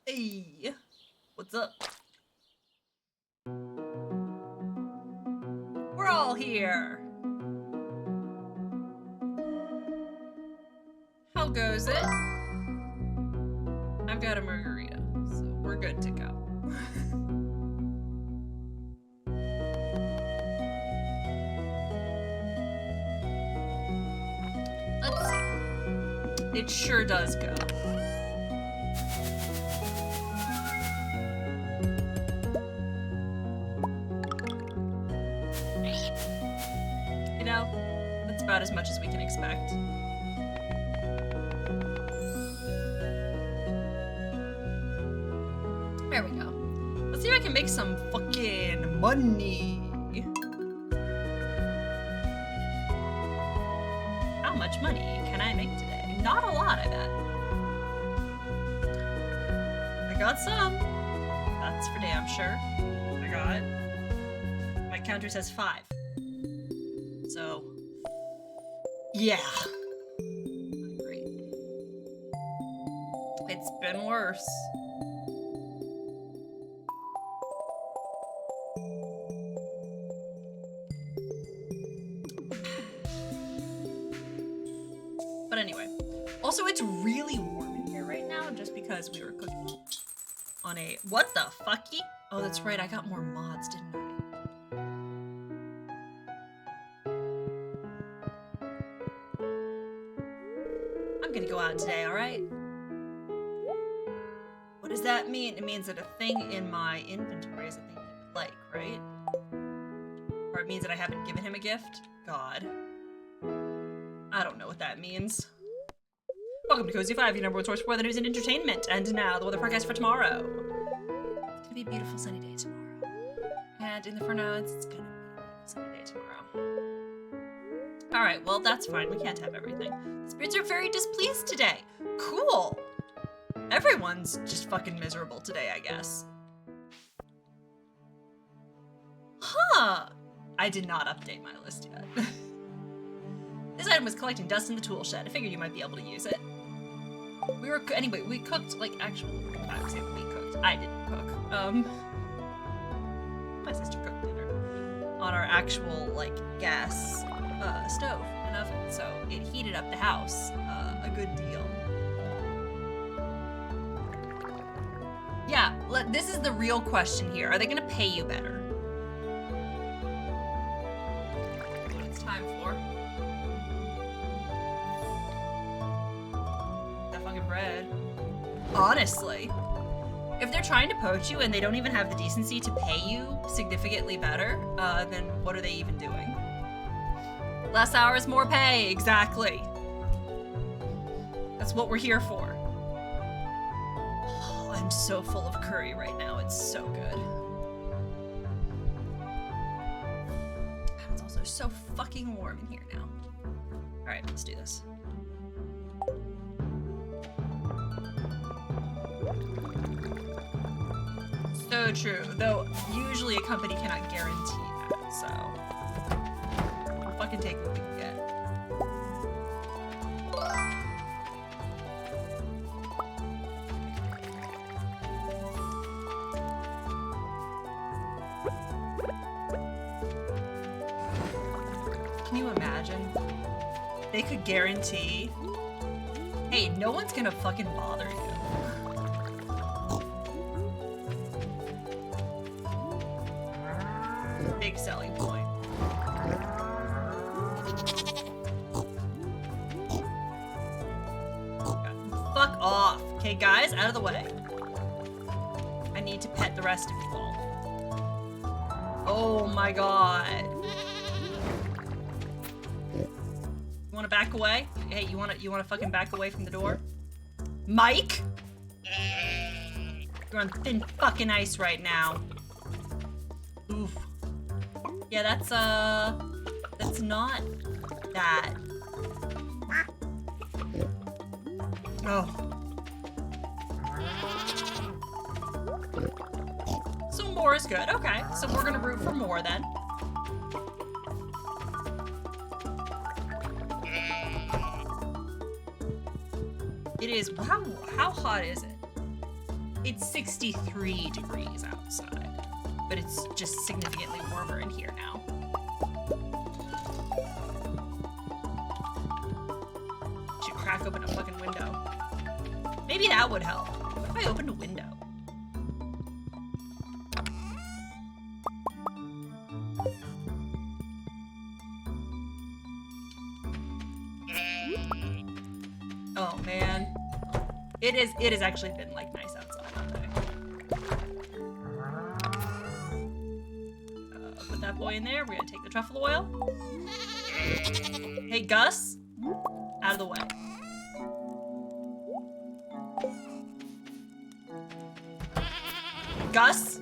Hey, what's up? We're all here. How goes it? I've got a margarita, so we're good to go. Let's see. It sure does go. You know, that's about as much as we can expect. There we go. Let's see if I can make some fucking money. How much money can I make today? Not a lot, I bet. I got some. That's for damn sure. I got. My counter says 5. So, yeah. Not great. It's been worse. But anyway. Also, it's really warm in here right now just because we were cooking on a... What the fucky? Oh, that's right. I got more mods, didn't I? I'm gonna go out today, alright? What does that mean? It means that a thing in my inventory is a thing he would like, right? Or it means that I haven't given him a gift? God. I don't know what that means. Welcome to Cozy 5, your number one source for weather news and entertainment. And now, the weather forecast for tomorrow. It's gonna be a beautiful sunny day tomorrow. And in the pronouns, it's gonna be a beautiful sunny day tomorrow. Alright, well, that's fine. We can't have everything. The spirits are very displeased today. Cool. Everyone's just fucking miserable today, I guess. Huh. I did not update my list yet. This item was collecting dust in the tool shed. I figured you might be able to use it. Anyway, we cooked, like, actual, I would say we cooked. I didn't cook. My sister cooked dinner on our actual, like, gas stove and oven, so it heated up the house a good deal. Yeah, this is the real question here. Are they gonna pay you better? What it's time for. That fucking bread. Honestly. If they're trying to poach you and they don't even have the decency to pay you significantly better, then what are they even doing? Less hours, more pay, exactly. That's what we're here for. Oh, I'm so full of curry right now, it's so good. It's also so fucking warm in here now. Alright, let's do this. So true, though usually a company cannot guarantee that, so we'll fucking take what we can get. Can you imagine? They could guarantee, hey, no one's gonna fucking bother you. Big selling point. Fuck off. Okay, guys, out of the way. I need to pet the rest of you all. Oh my god. You wanna back away? Hey, you wanna fucking back away from the door? Mike? You're on thin fucking ice right now. Oof. Yeah, that's not that. Oh. So more is good. Okay, so we're gonna root for more then. It is, how hot is it? It's 63 degrees outside, but it's just significantly warmer in here now. Should crack open a fucking window. Maybe that would help. What if I opened a window? Oh man. It has actually been like nice outside all day. Put that boy in there. We're gonna take the truffle oil. Hey Gus, out of the way. Gus,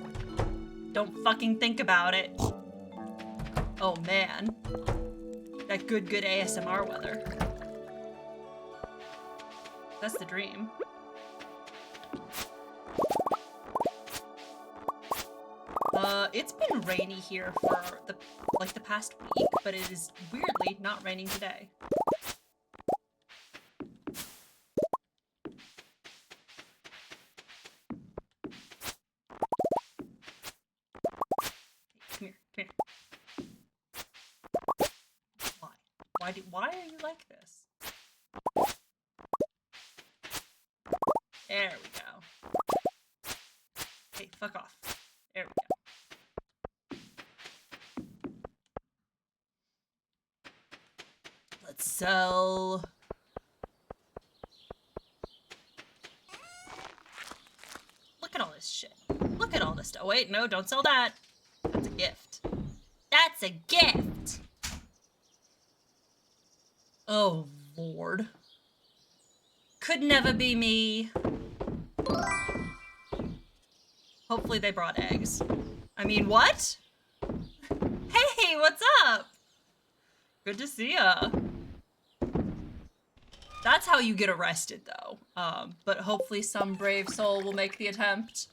don't fucking think about it. Oh man, that good ASMR weather. That's the dream. It's been rainy here for the past week, but it is weirdly not raining today. Come here. Why are you like this? There we go. Hey, fuck off. There we go. Let's sell. Look at all this shit. Look at all this stuff. Wait, no, don't sell that. That's a gift. That's a gift! Oh, Lord. Could never be me. Hopefully they brought eggs. I mean, what? Hey, what's up? Good to see ya. That's how you get arrested, though. But hopefully some brave soul will make the attempt.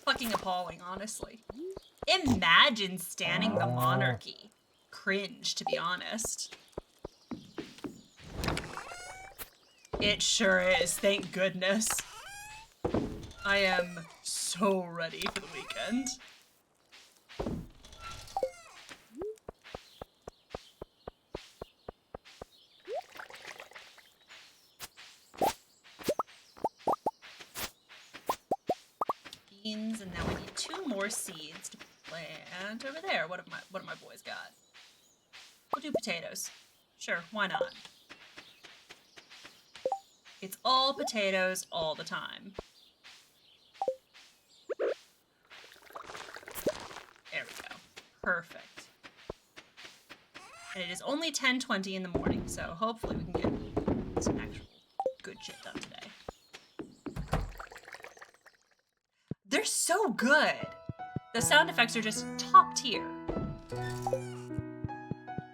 Fucking appalling, honestly. Imagine standing the monarchy. Cringe, to be honest. It sure is, thank goodness. I am so ready for the weekend. Beans, and now we need 2 more seeds to plant over there. What have my boys got? We'll do potatoes. Sure, why not? It's all potatoes all the time. There we go. Perfect. And it is only 10:20 in the morning, so hopefully we can get some actual good shit done today. They're so good! The sound effects are just top tier.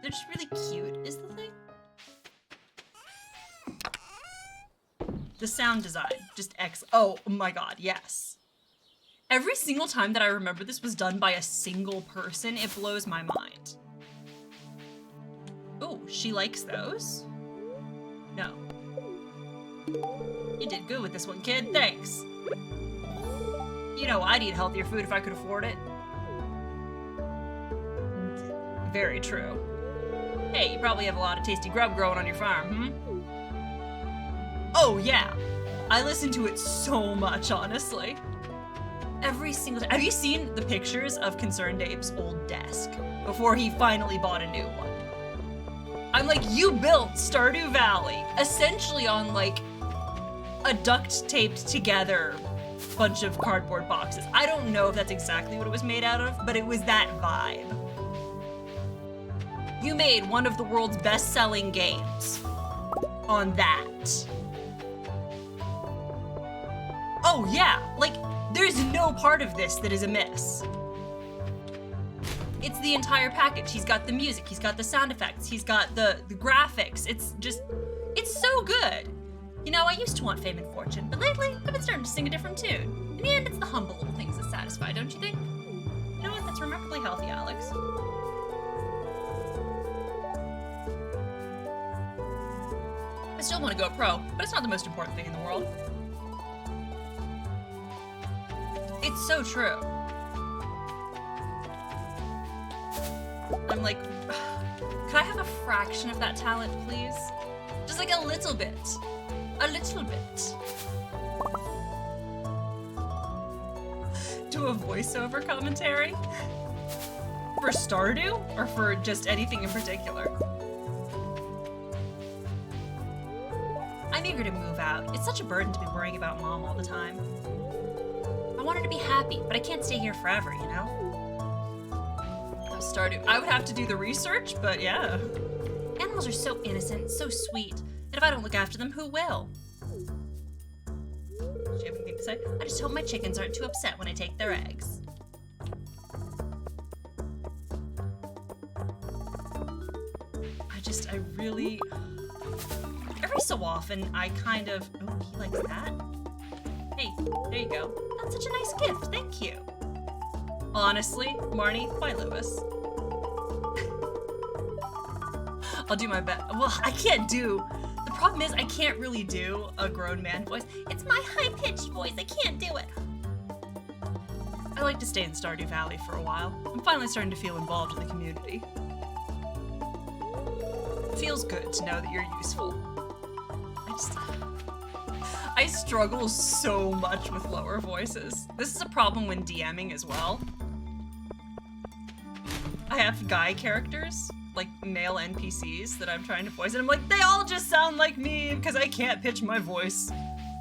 They're just really cute, is the thing. The sound design, just oh my god, yes. Every single time that I remember this was done by a single person, it blows my mind. Ooh, she likes those? No. You did good with this one, kid, thanks. You know, I'd eat healthier food if I could afford it. Very true. Hey, you probably have a lot of tasty grub growing on your farm, Oh yeah, I listen to it so much, honestly. Every single time. Have you seen the pictures of Concerned Abe's old desk before he finally bought a new one? I'm like, you built Stardew Valley essentially on like a duct taped together bunch of cardboard boxes. I don't know if that's exactly what it was made out of, but it was that vibe. You made one of the world's best-selling games on that. Oh yeah, like, there's no part of this that is amiss. It's the entire package. He's got the music, he's got the sound effects, he's got the graphics. It's so good. You know, I used to want fame and fortune, but lately, I've been starting to sing a different tune. In the end, it's the humble little things that satisfy, don't you think? You know what, that's remarkably healthy, Alex. I still want to go pro, but it's not the most important thing in the world. It's so true. I'm like, could I have a fraction of that talent, please? Just like a little bit. A little bit. Do a voiceover commentary? For Stardew? Or for just anything in particular? I'm eager to move out. It's such a burden to be worrying about Mom all the time. I want her to be happy, but I can't stay here forever, you know? Stardew. I would have to do the research, but yeah. Animals are so innocent, so sweet, and if I don't look after them, who will? Do you have anything to say? I just hope my chickens aren't too upset when I take their eggs. I really... Every so often, I kind of... Oh, he likes that? Hey, there you go. That's such a nice gift, thank you. Honestly, Marnie, why Lewis? I'll do my best. Well, I can't do... The problem is I can't really do a grown man voice. It's my high-pitched voice. I can't do it. I like to stay in Stardew Valley for a while. I'm finally starting to feel involved in the community. It feels good to know that you're useful. I struggle so much with lower voices. This is a problem when DMing as well. I have guy characters, like male NPCs that I'm trying to voice, and I'm like, they all just sound like me because I can't pitch my voice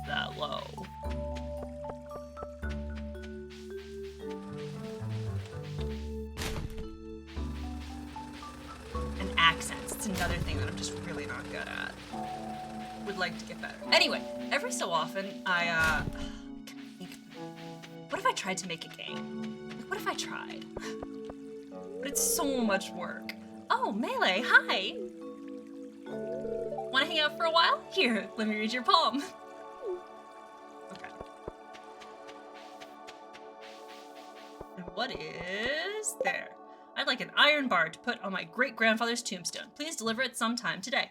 that low. And accents, it's another thing that I'm just really not good at. Would like to get better. Anyway, every so often, I think, what if I tried to make a game? Like, what if I tried? But it's so much work. Oh, Melee, hi! Wanna hang out for a while? Here, let me read your palm. Okay. And what is there? I'd like an iron bar to put on my great-grandfather's tombstone. Please deliver it sometime today.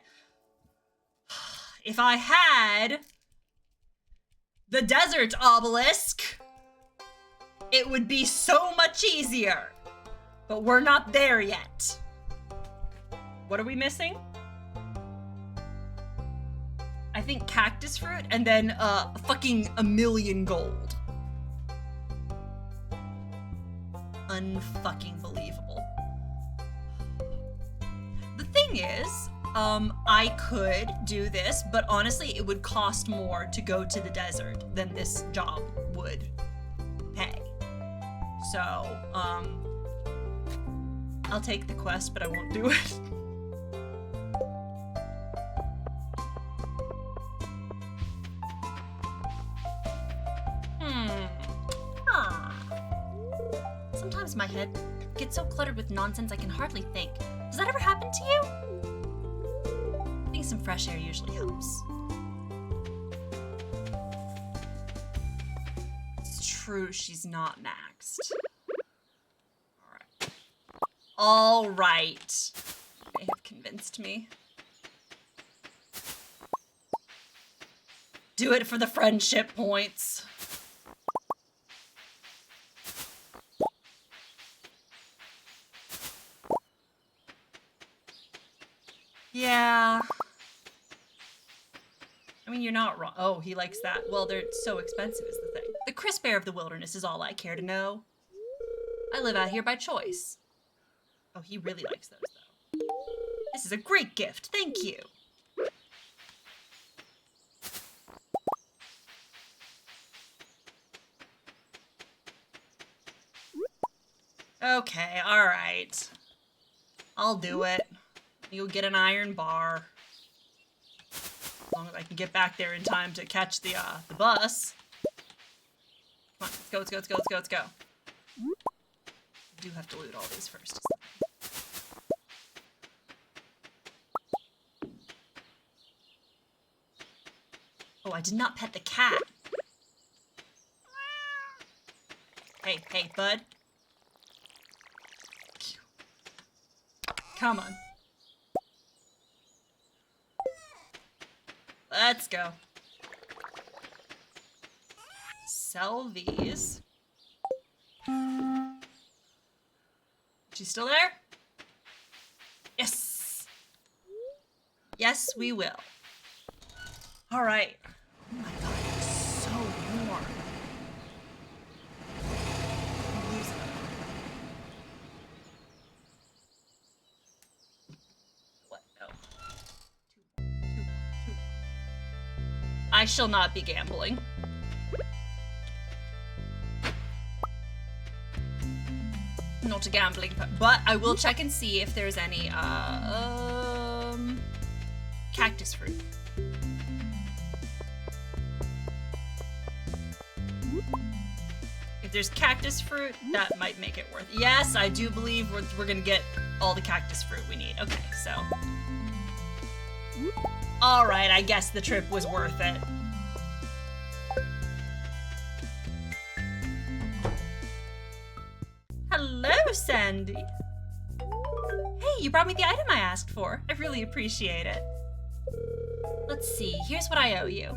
If I had the desert obelisk, it would be so much easier. But we're not there yet. What are we missing? I think cactus fruit and then fucking 1,000,000 gold. Unfucking believable. The thing is, I could do this, but honestly, it would cost more to go to the desert than this job would pay. So, I'll take the quest, but I won't do it. Sometimes my head gets so cluttered with nonsense I can hardly think. Does that ever happen to you? I think some fresh air usually helps. It's true, she's not maxed. All right. They have convinced me. Do it for the friendship points. Yeah. I mean, you're not wrong. Oh, he likes that. Well, they're so expensive is the thing. The crisp air of the wilderness is all I care to know. I live out here by choice. Oh, he really likes those, though. This is a great gift. Thank you. Okay, all right. I'll do it. You'll get an iron bar. As long as I can get back there in time to catch the bus. Come on, let's go, let's go, let's go, let's go, let's go. I do have to loot all these first. Oh, I did not pet the cat. Hey, hey, bud. Come on. Let's go. Sell these. She's still there? Yes. Yes, we will. All right. Oh my god, it's so warm. I'm losing it. What? No. Two more. I shall not be gambling. Not a gambling, but I will check and see if there's any cactus fruit. If there's cactus fruit, that might make it worth it. Yes, I do believe we're gonna get all the cactus fruit we need. Okay, so. All right, I guess the trip was worth it. Hello, Sandy. Hey, you brought me the item I asked for. I really appreciate it. Let's see, here's what I owe you.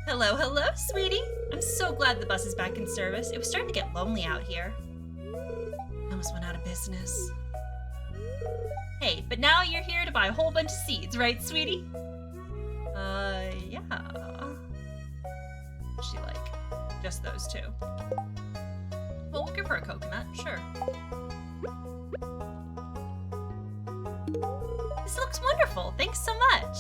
Hello, hello, sweetie. I'm so glad the bus is back in service. It was starting to get lonely out here. I almost went out of business. Hey, but now you're here to buy a whole bunch of seeds, right, sweetie? Yeah. She like just those two. Well, we'll give her a coconut, sure. This looks wonderful. Thanks so much.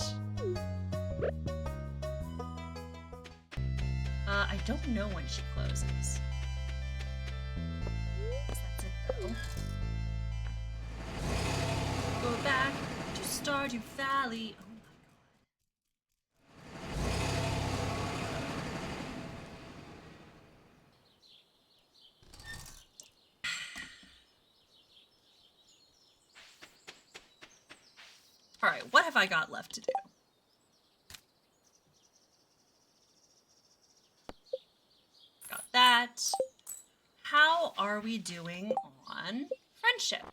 I don't know when she closes. That's it, though. Go back to Stardew Valley. Oh my god. All right, what have I got left to do? Got that. How are we doing on friendship?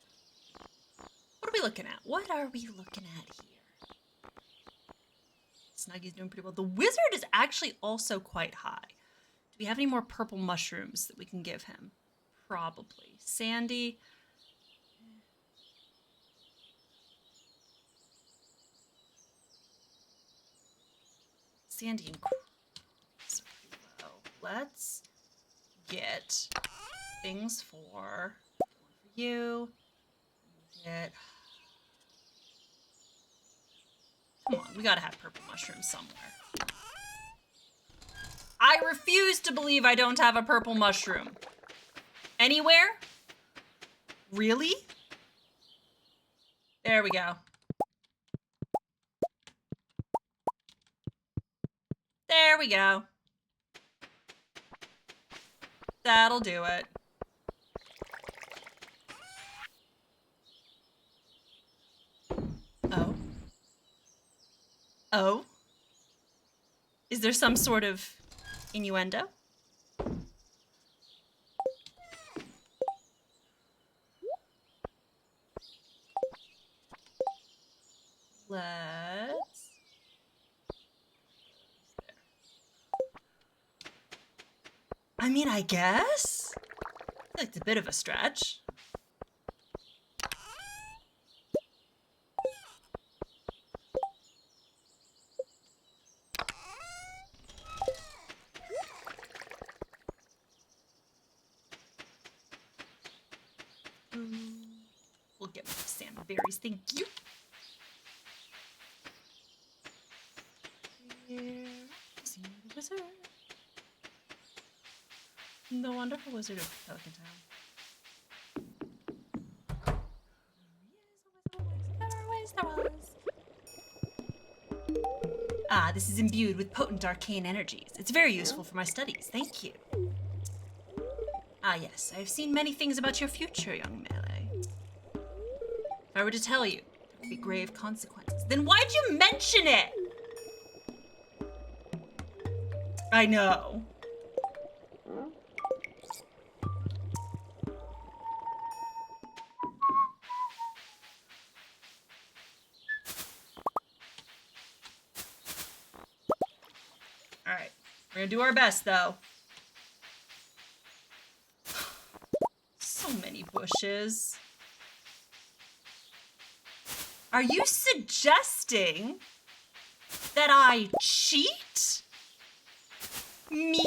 What are we looking at? What are we looking at here? Snuggy's doing pretty well. The wizard is actually also quite high. Do we have any more purple mushrooms that we can give him? Probably. Sandy. Sandy and Chris are pretty low. Let's get things for you. Get. Come on, we gotta have purple mushrooms somewhere. I refuse to believe I don't have a purple mushroom. Anywhere? Really? There we go. There we go. That'll do it. Oh. Oh? Is there some sort of innuendo? Let's... I mean, I guess? I feel like it's a bit of a stretch. We'll get some salmon berries, thank you. Here is the wizard. The wonderful wizard of Pelican Town. Ah, this is imbued with potent arcane energies. It's very useful for my studies. Thank you. Ah, yes, I've seen many things about your future, young Melee. If I were to tell you, there would be grave consequences. Then why'd you mention it? I know. We're gonna do our best, though. So many bushes. Are you suggesting that I cheat? Me?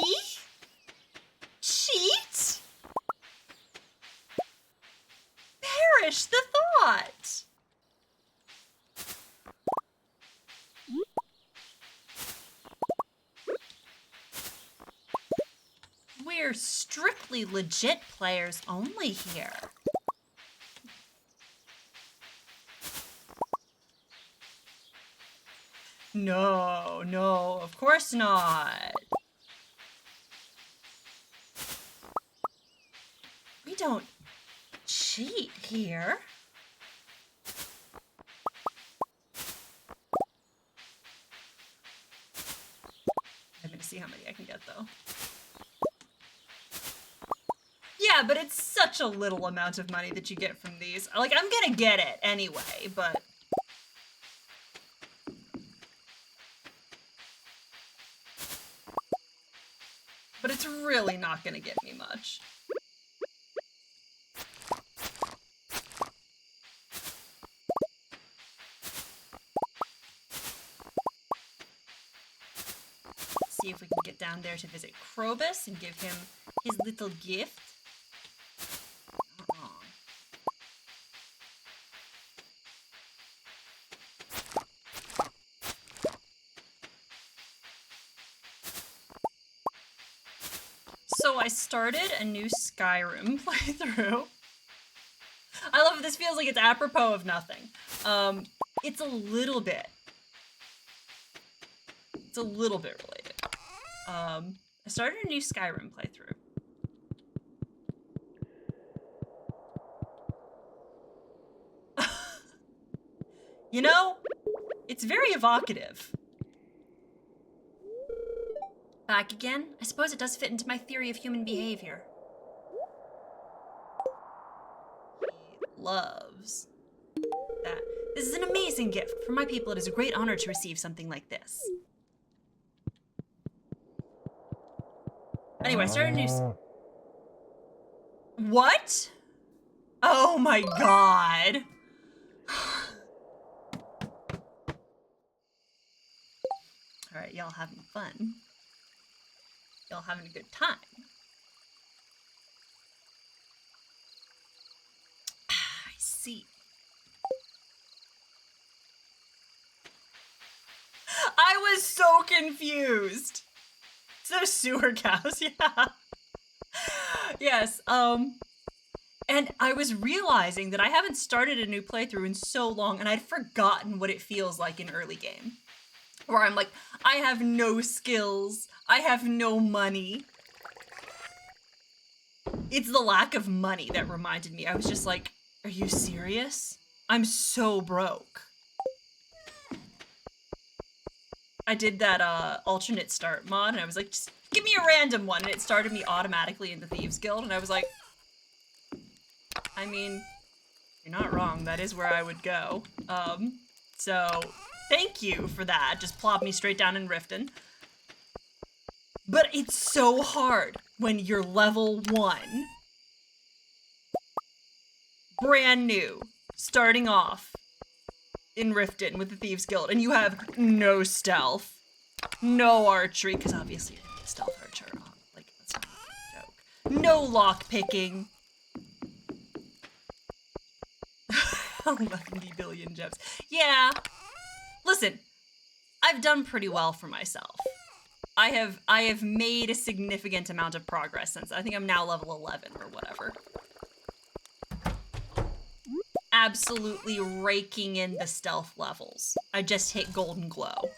Cheat? Perish the thought! We're strictly legit players only here. No, no, of course not. We don't cheat here. I'm gonna see how many I can get, though. Yeah, but it's such a little amount of money that you get from these. Like, I'm gonna get it anyway, but... But it's really not gonna get me much. Let's see if we can get down there to visit Krobus and give him his little gift. Not wrong. So I started a new Skyrim playthrough. I love it. This feels like it's apropos of nothing. It's a little bit. It's a little bit related. I started a new Skyrim playthrough. You know, it's very evocative. Back again? I suppose it does fit into my theory of human behavior. He loves that. This is an amazing gift. For my people, it is a great honor to receive something like this. Anyway, I started a new... What? Oh my god. Alright, y'all having fun. Y'all having a good time. I see. I was so confused. So sewer cows, yeah. Yes, and I was realizing that I haven't started a new playthrough in so long, and I'd forgotten what it feels like in early game. Where I'm like, I have no skills, I have no money. It's the lack of money that reminded me. I was just like, are you serious? I'm so broke. I did that alternate start mod, and I was like, just give me a random one, and it started me automatically in the Thieves Guild, and I was like, I mean, you're not wrong, that is where I would go. So, thank you for that, just plop me straight down in Riften. But it's so hard when you're level 1. Brand new, starting off in Riften with the Thieves Guild, and you have no stealth, no archery, because obviously you didn't get stealth archer. Like, that's not a joke. No lock picking. 11 billion gems. Yeah. Listen, I've done pretty well for myself. I have made a significant amount of progress since. I think I'm now level 11 or whatever. Absolutely raking in the stealth levels. I just hit Golden Glow.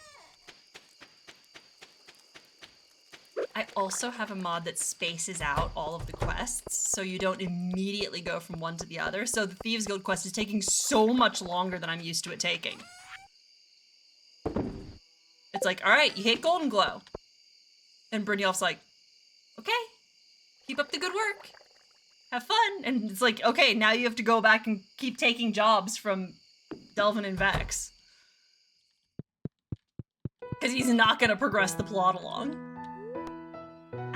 I also have a mod that spaces out all of the quests, so you don't immediately go from one to the other. So the Thieves Guild quest is taking so much longer than I'm used to it taking. It's like, all right, you hit Golden Glow. And Brynjolf's like, okay, keep up the good work. Have fun. And it's like, okay, now you have to go back and keep taking jobs from Delvin and Vex. Because he's not going to progress the plot along.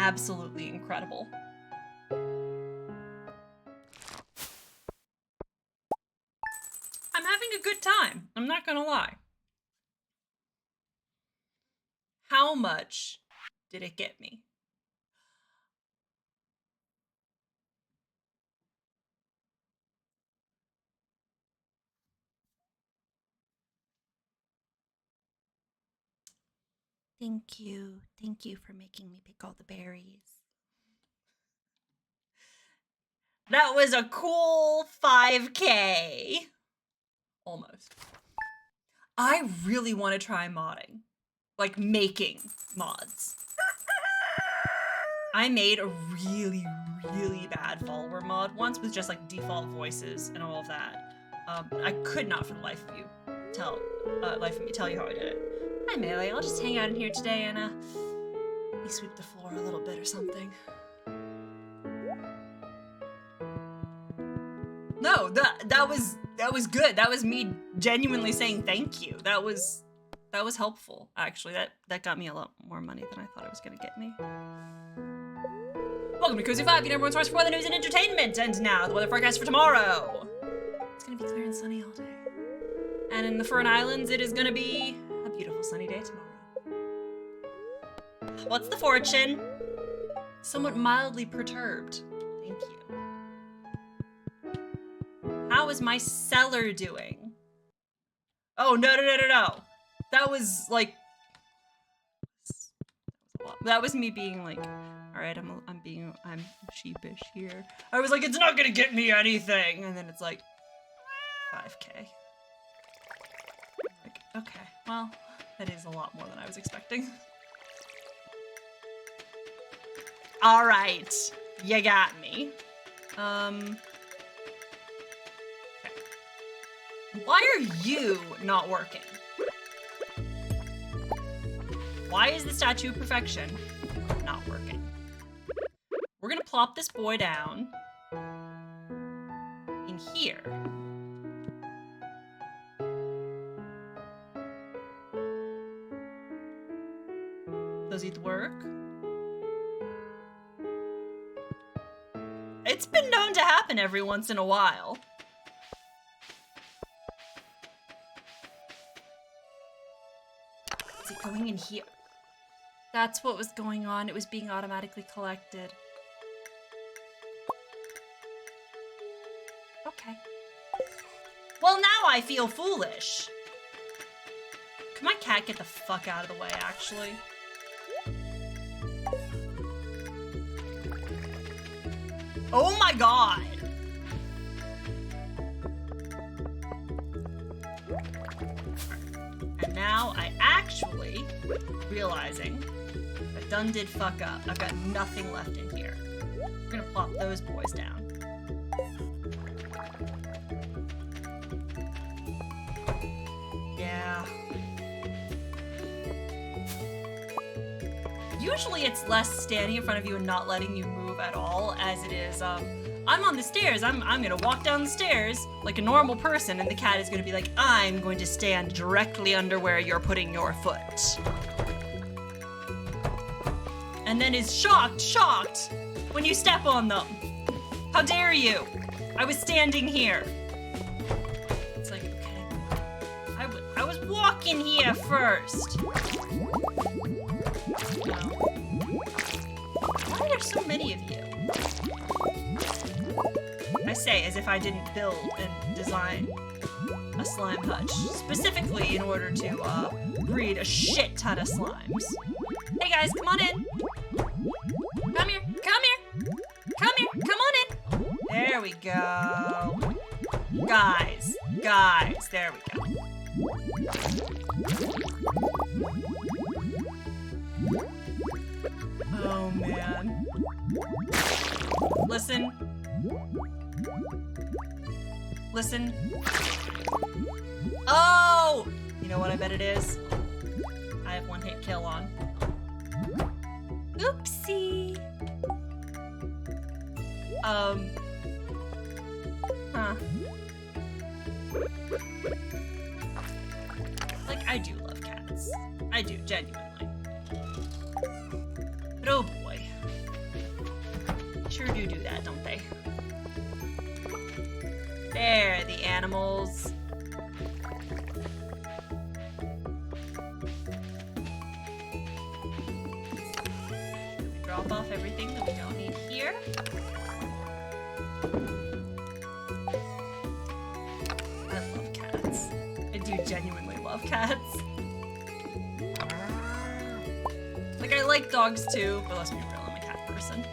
absolutely incredible. I'm having a good time. I'm not gonna lie. How much did it get me? Thank you. Thank you for making me pick all the berries. That was a cool 5K. Almost. I really want to try modding. Like making mods. I made a really, really bad follower mod once with just like default voices and all of that. I could not for the life of me tell you how I did it. Hi Melee, I'll just hang out in here today and maybe sweep the floor a little bit or something. No, that was good. That was me genuinely saying thank you. That was helpful, actually. That got me a lot more money than I thought it was gonna get me. Welcome to Cozy 5, your number one source for the news and entertainment. And now, the weather forecast for tomorrow. It's gonna be clear and sunny all day. And in the Fern Islands, it is gonna be a beautiful sunny day tomorrow. What's the fortune? Somewhat mildly perturbed. Thank you. How is my cellar doing? Oh, no. That was like, that was me being like, all right, I'm sheepish here. I was like, it's not gonna get me anything. And then it's like 5K. Like, okay, well, that is a lot more than I was expecting. All right, you got me. Okay. Why are you not working? Why is the Statue of Perfection not working? We're gonna plop this boy down in here. Does it work? It's been known to happen every once in a while. Is it going in here? That's what was going on. It was being automatically collected. Okay. Well, now I feel foolish. Can my cat get the fuck out of the way, actually? Oh my god! And now I actually realizing I done did fuck up. I've got nothing left in here. We're gonna plop those boys down. Yeah. Usually it's less standing in front of you and not letting you move at all as it is, I'm on the stairs, I'm gonna walk down the stairs like a normal person, and the cat is gonna be like, I'm going to stand directly under where you're putting your foot. And then is shocked when you step on them. How dare you? I was standing here. It's like, okay, I was walking here first. Why are there so many of you? I say as if I didn't build and design a slime hutch specifically in order to breed a shit ton of slimes. Hey guys, come on in. Come here, come on in. There we go. Guys, there we go. Oh man. Listen. Oh! You know what I bet it is? I have one hit kill on. Oopsie. Huh. Like, I do love cats. I do, genuinely. But oh boy. sure do that, don't they? There, the animals. Drop off everything that we don't need here. I love cats. I do genuinely love cats. Like, I like dogs too, but let's be real, I'm a cat person.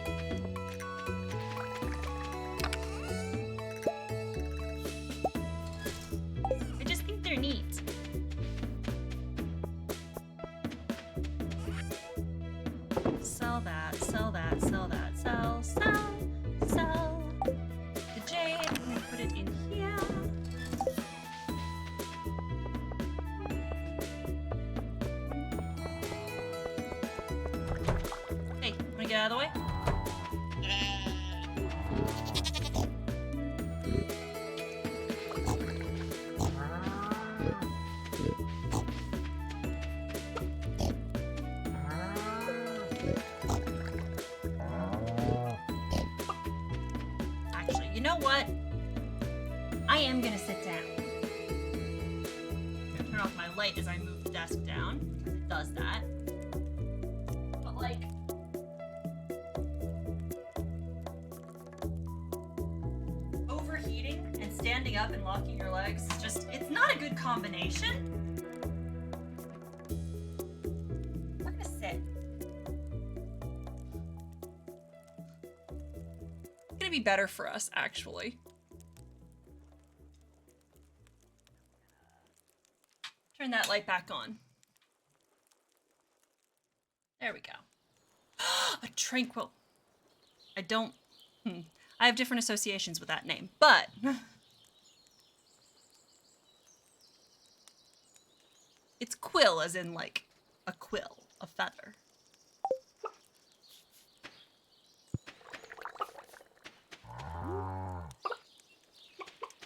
I just think they're neat. Sell that, sell that, sell that, sell, sell, sell. The jade, I'm gonna put it in here. Hey, wanna get out of the way? Actually, you know what? I am gonna sit down. I'm gonna turn off my light as I move the desk down, because it does that. But like, overheating and standing up and locking your legs is just, it's not a good combination. We're gonna sit. It's gonna be better for us, actually. Turn that light back on. There we go. A tranquil. I don't... I have different associations with that name, but... It's quill, as in, like, a quill, a feather.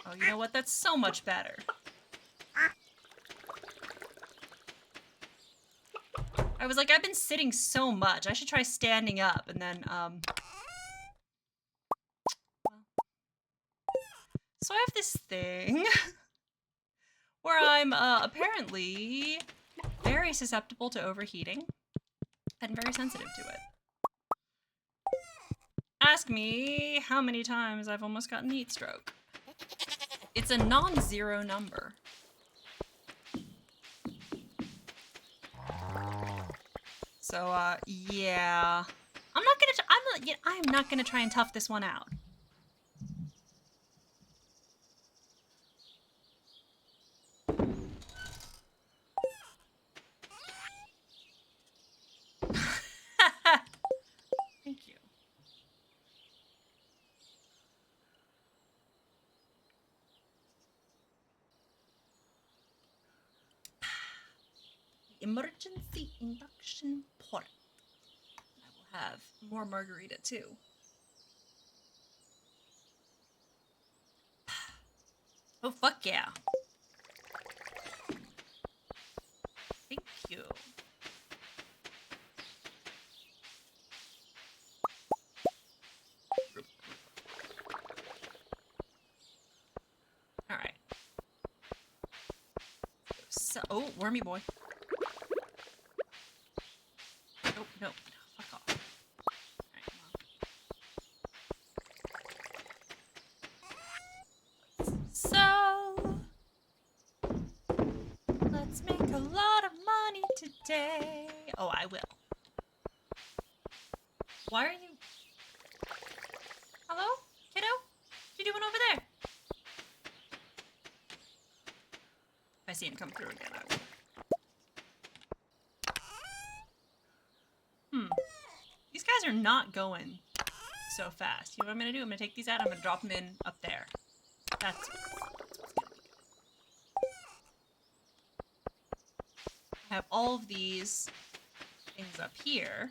Oh, you know what? That's so much better. I was like, I've been sitting so much. I should try standing up, and then, so I have this thing where I'm, apparently very susceptible to overheating and very sensitive to it. Ask me how many times I've almost gotten heat stroke. It's a non-zero number. So, yeah. I'm not gonna try and tough this one out. Thank you. Emergency induction pot. I will have more margarita too. Oh, fuck yeah. Thank you. All right. So, oh, wormy boy. Oh, no. Fuck off. All right, come on. So, let's make a lot of money today. Oh, I will. Why are you... Hello? Kiddo? What you doing over there? If I see him come through again, I will. These guys are not going so fast. You know what I'm gonna do? I'm gonna take these out, I'm gonna drop them in up there. That's what's gonna be good. I have all of these things up here.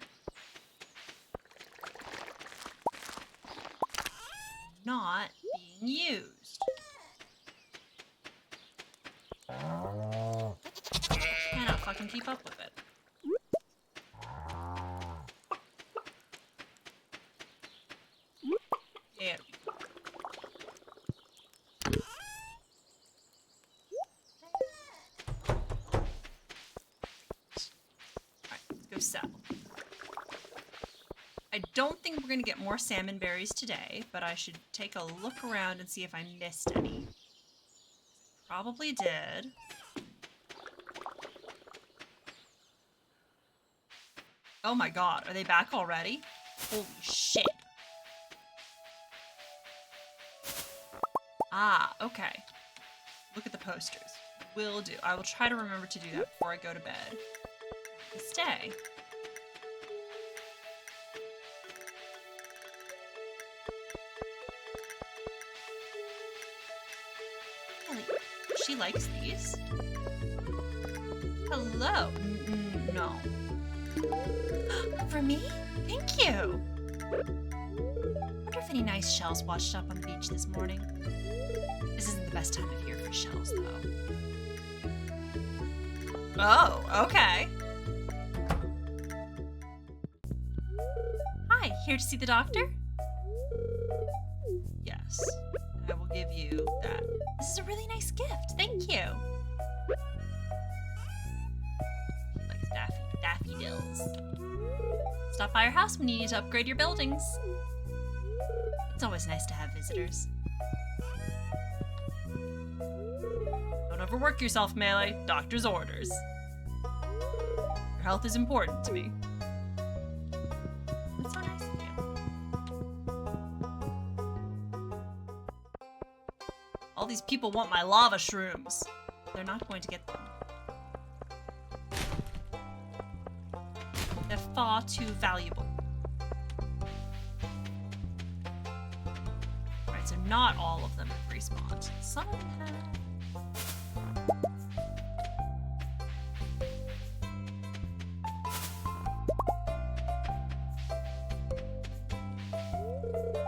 Not being used. Cannot fucking keep up with it. go south. I don't think we're gonna get more salmon berries today, but I should take a look around and see if I missed any. Probably did. Oh my god, are they back already? Holy shit. Ah, okay. Look at the posters. Will do. I will try to remember to do that before I go to bed. Stay. Really? She likes these? Hello. No. For me? Thank you. Wonder if any nice shells washed up on the beach this morning. This isn't the best time of year for shells, though. Oh, okay. Hi, here to see the doctor? Yes, I will give you that. This is a really nice gift. Thank you. She likes daffodils. Stop by our house when you need to upgrade your buildings. It's always nice to have visitors. Don't overwork yourself, Melee. Doctor's orders. Your health is important to me. That's so nice of you. All these people want my lava shrooms. They're not going to get them. They're far too valuable. Right, so not all of them have respawned. Some of them have.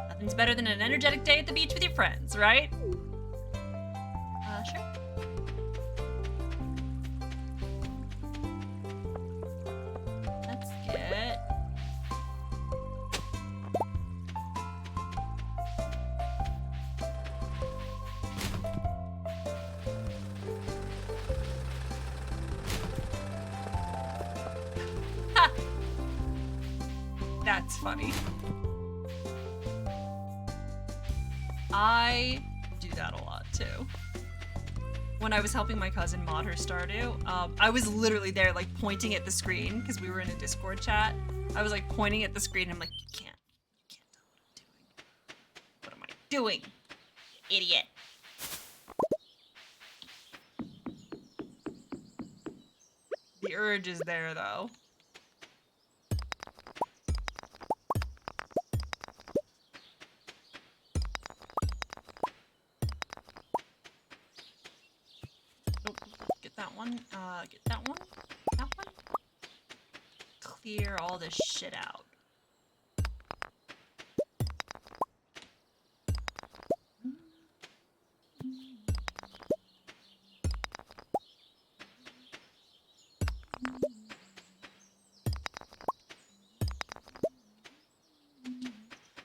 Nothing's better than an energetic day at the beach with your friends, right? Sure. Let's get... Ha! That's funny. I do that a lot too. When I was helping my cousin mod her Stardew, I was literally there like pointing at the screen because we were in a Discord chat. I was like pointing at the screen and I'm like, you can't tell what I'm doing. What am I doing? You idiot. The urge is there though. Get that one. That one. Clear all this shit out.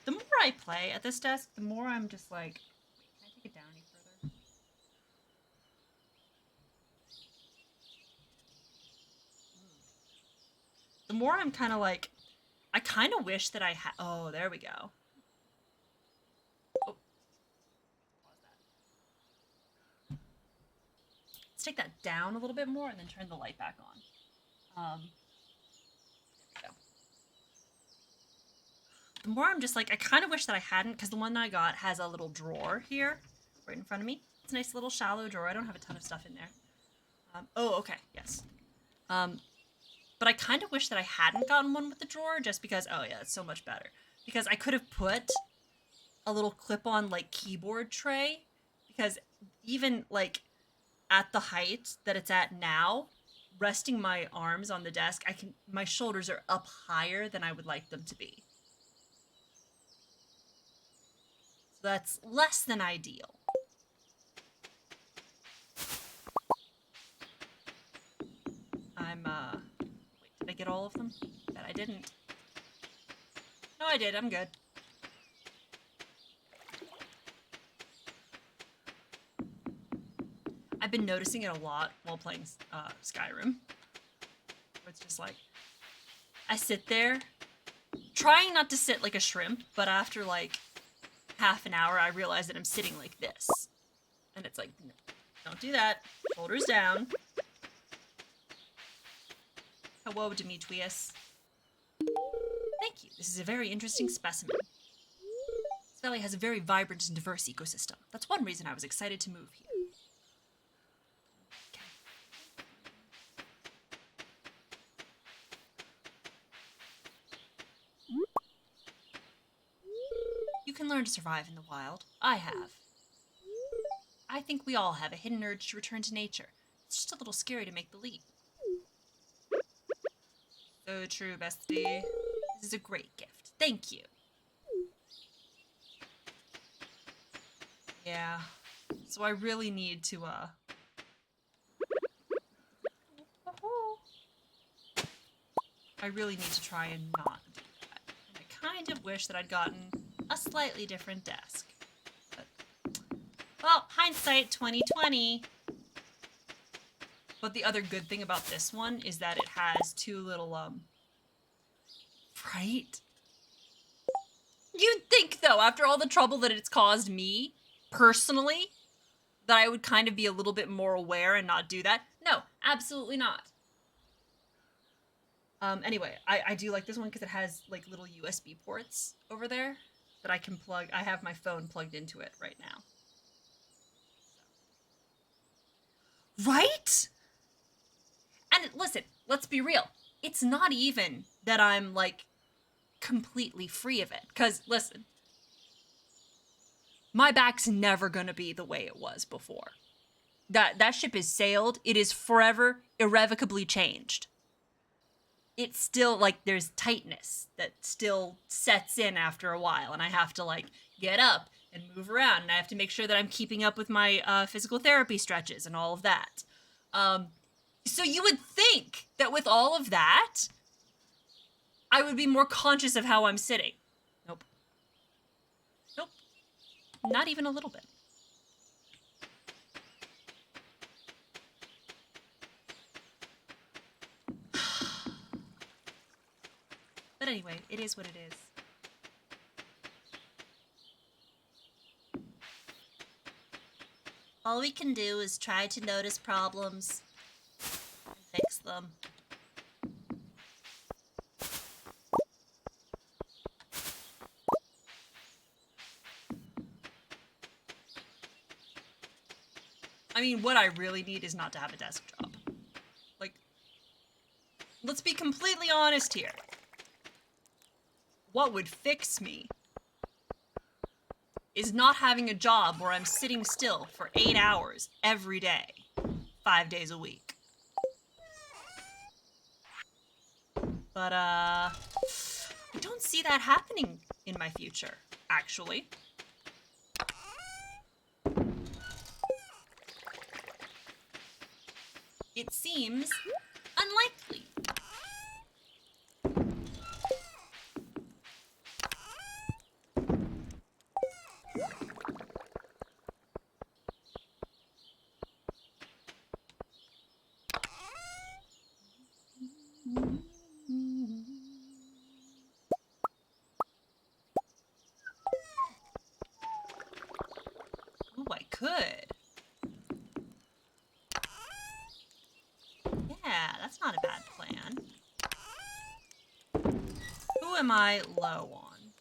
The more I play at this desk, the more I'm just like, wait, can I take it down any further? The more I'm kind of like, I kind of wish that I had, oh, there we go. Oh. Pause that. Let's take that down a little bit more and then turn the light back on. There we go. The more I'm just like, I kind of wish that I hadn't, because the one that I got has a little drawer here, right in front of me. It's a nice little shallow drawer. I don't have a ton of stuff in there. Oh, okay, yes. But I kind of wish that I hadn't gotten one with the drawer just because, oh yeah, it's so much better. Because I could have put a little clip-on like keyboard tray, because even like at the height that it's at now, resting my arms on the desk, my shoulders are up higher than I would like them to be. So that's less than ideal. Wait, did I get all of them? Bet I didn't. No, I did. I'm good. I've been noticing it a lot while playing Skyrim. It's just like, I sit there, trying not to sit like a shrimp, but after like half an hour, I realize that I'm sitting like this. And it's like, no, don't do that. Shoulders down. Hello, Demetrius. Thank you. This is a very interesting specimen. This valley has a very vibrant and diverse ecosystem. That's one reason I was excited to move here. Okay. You can learn to survive in the wild. I have. I think we all have a hidden urge to return to nature. It's just a little scary to make the leap. So true, bestie. This is a great gift. Thank you. Yeah. So I really need to, I really need to try and not do that. And I kind of wish that I'd gotten a slightly different desk. But, well, hindsight 2020. But the other good thing about this one is that it has two little, right? You'd think, though, after all the trouble that it's caused me, personally, that I would kind of be a little bit more aware and not do that. No, absolutely not. Anyway, I do like this one because it has, like, little USB ports over there that I can plug. I have my phone plugged into it right now. Right? And listen, let's be real. It's not even that I'm, like, completely free of it. Because, listen, my back's never gonna be the way it was before. That ship is sailed. It is forever, irrevocably changed. It's still, like, there's tightness that still sets in after a while. And I have to, like, get up and move around. And I have to make sure that I'm keeping up with my physical therapy stretches and all of that. So you would think that with all of that, I would be more conscious of how I'm sitting. Nope. Nope. Not even a little bit. But anyway, it is what it is. All we can do is try to notice problems and fix them. I mean, what I really need is not to have a desk job. Like, let's be completely honest here. What would fix me is not having a job where I'm sitting still for 8 hours every day, 5 days a week. But, I don't see that happening in my future, actually. It seems unlikely. Oh, I could. Yeah, that's not a bad plan. Who am I low on?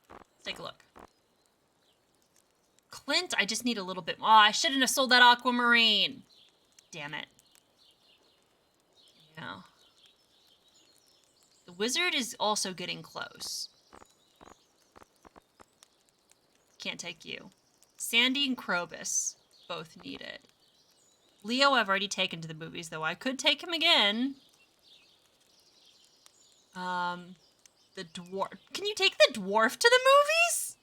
Let's take a look. Clint, I just need a little bit more. Oh, I shouldn't have sold that aquamarine. Damn it. Yeah. The wizard is also getting close. Can't take you. Sandy and Krobus both need it. Leo I've already taken to the movies, though I could take him again. The dwarf. Can you take the dwarf to the movies?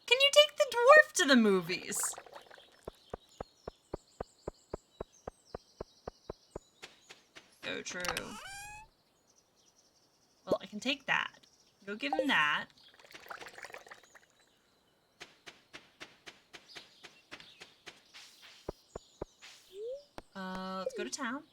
Can you take the dwarf to the movies? So true. Well, I can take that. Go give him that. Let's go to town.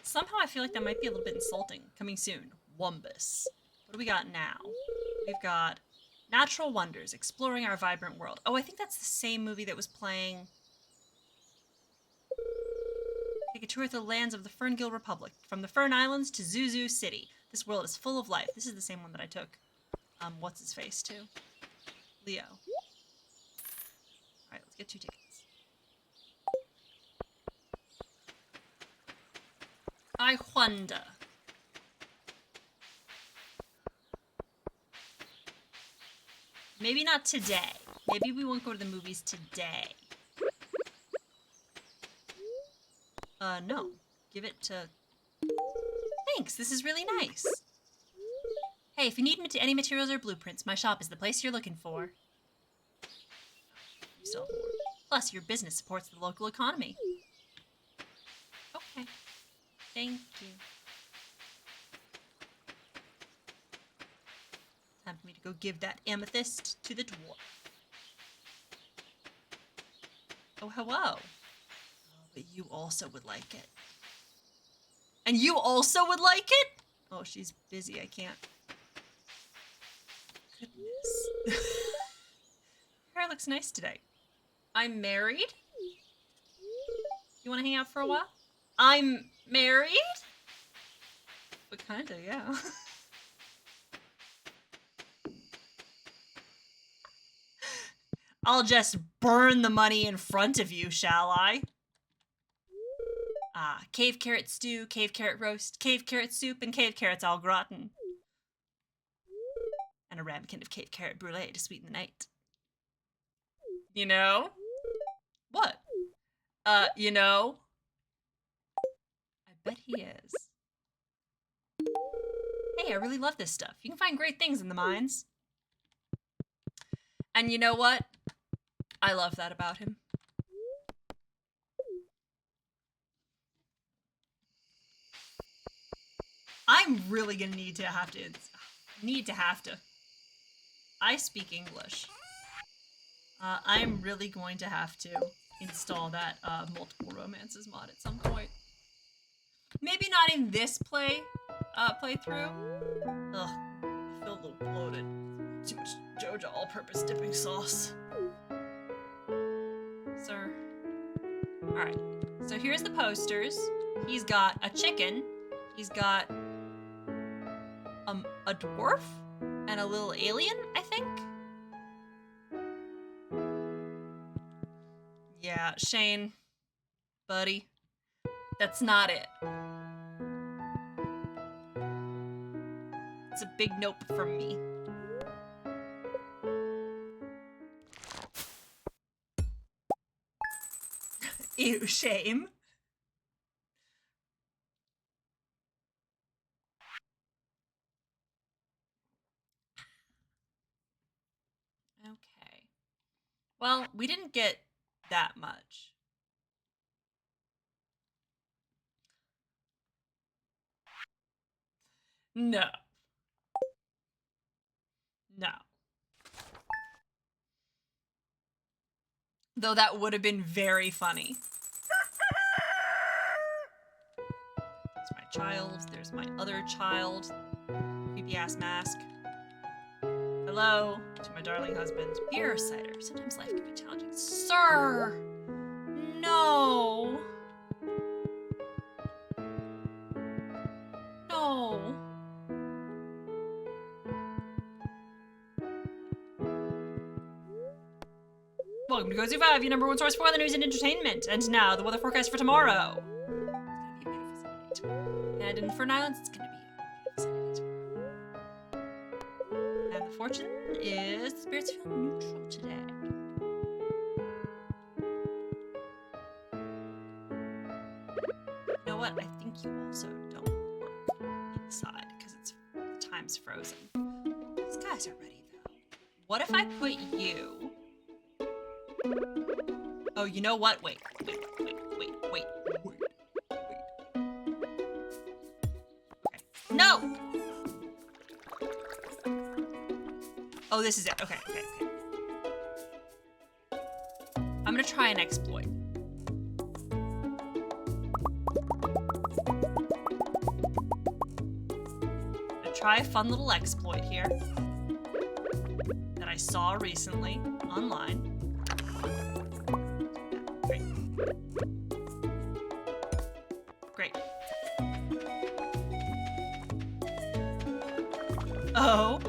Somehow I feel like that might be a little bit insulting. Coming soon. Wumbus. What do we got now? We've got Natural Wonders, Exploring Our Vibrant World. Oh, I think that's the same movie that was playing. Take a tour of the lands of the Ferngill Republic. From the Fern Islands to Zuzu City. This world is full of life. This is the same one that I took, what's his face to? Leo. Alright, let's get 2 tickets. I wonder. Maybe not today. Maybe we won't go to the movies today. No. Give it to... Thanks, this is really nice. Hey, if you need any materials or blueprints, my shop is the place you're looking for. You still have more. Plus, your business supports the local economy. Okay. Thank you. Time for me to go give that amethyst to the dwarf. Oh, hello. Oh, but you also would like it. And you also would like it? Oh, she's busy. I can't. Goodness. Hair looks nice today. I'm married? You want to hang out for a while? I'm married? But kinda, yeah. I'll just burn the money in front of you, shall I? Ah, cave carrot stew, cave carrot roast, cave carrot soup, and cave carrots au gratin. And a ramekin of cave carrot brulee to sweeten the night. You know? What? You know? I bet he is. Hey, I really love this stuff. You can find great things in the mines. And you know what? I love that about him. I'm really gonna need to have to. I speak English. I'm really going to have to install that multiple romances mod at some point. Maybe not in this playthrough. Ugh, I feel a little bloated. Too much Joja all-purpose dipping sauce. Sir. Alright, so here's the posters. He's got a chicken. He's got a dwarf and a little alien, I think. Yeah, Shane, buddy, that's not it. It's a big nope from me. Ew, shame. Okay. Well, we didn't get that much. No. No. Though that would have been very funny. There's my child. There's my other child. Creepy ass mask. Hello to my darling husband. Beer or cider. Sometimes life can be challenging. Sir! No! No! Welcome to Cozy 5, your number one source for the news and entertainment. And now, the weather forecast for tomorrow. It's gonna be a beautiful sunny day tomorrow. And in Fern Islands, it's gonna be a beautiful sunny day tomorrow. And the fortune is the spirits feel neutral today. You know what? I think you also don't work inside because the time's frozen. These guys are ready though. What if I put you? Oh, you know what? Wait. Okay. No! Oh, this is it. Okay. I'm gonna try an exploit. I'm gonna try a fun little exploit here that I saw recently online. Great. Great. Oh.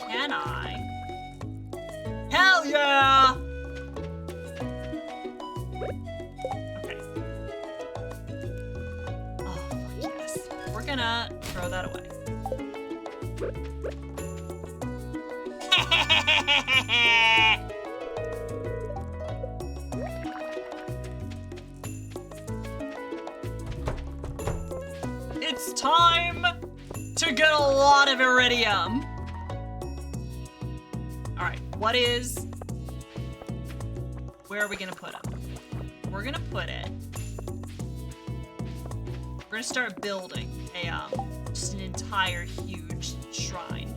Can I? Hell yeah! Okay. Oh, yes. We're gonna throw that away. It's time to get a lot of iridium. All right, where are we gonna put him? We're gonna put it, we're gonna start building just an entire huge shrine.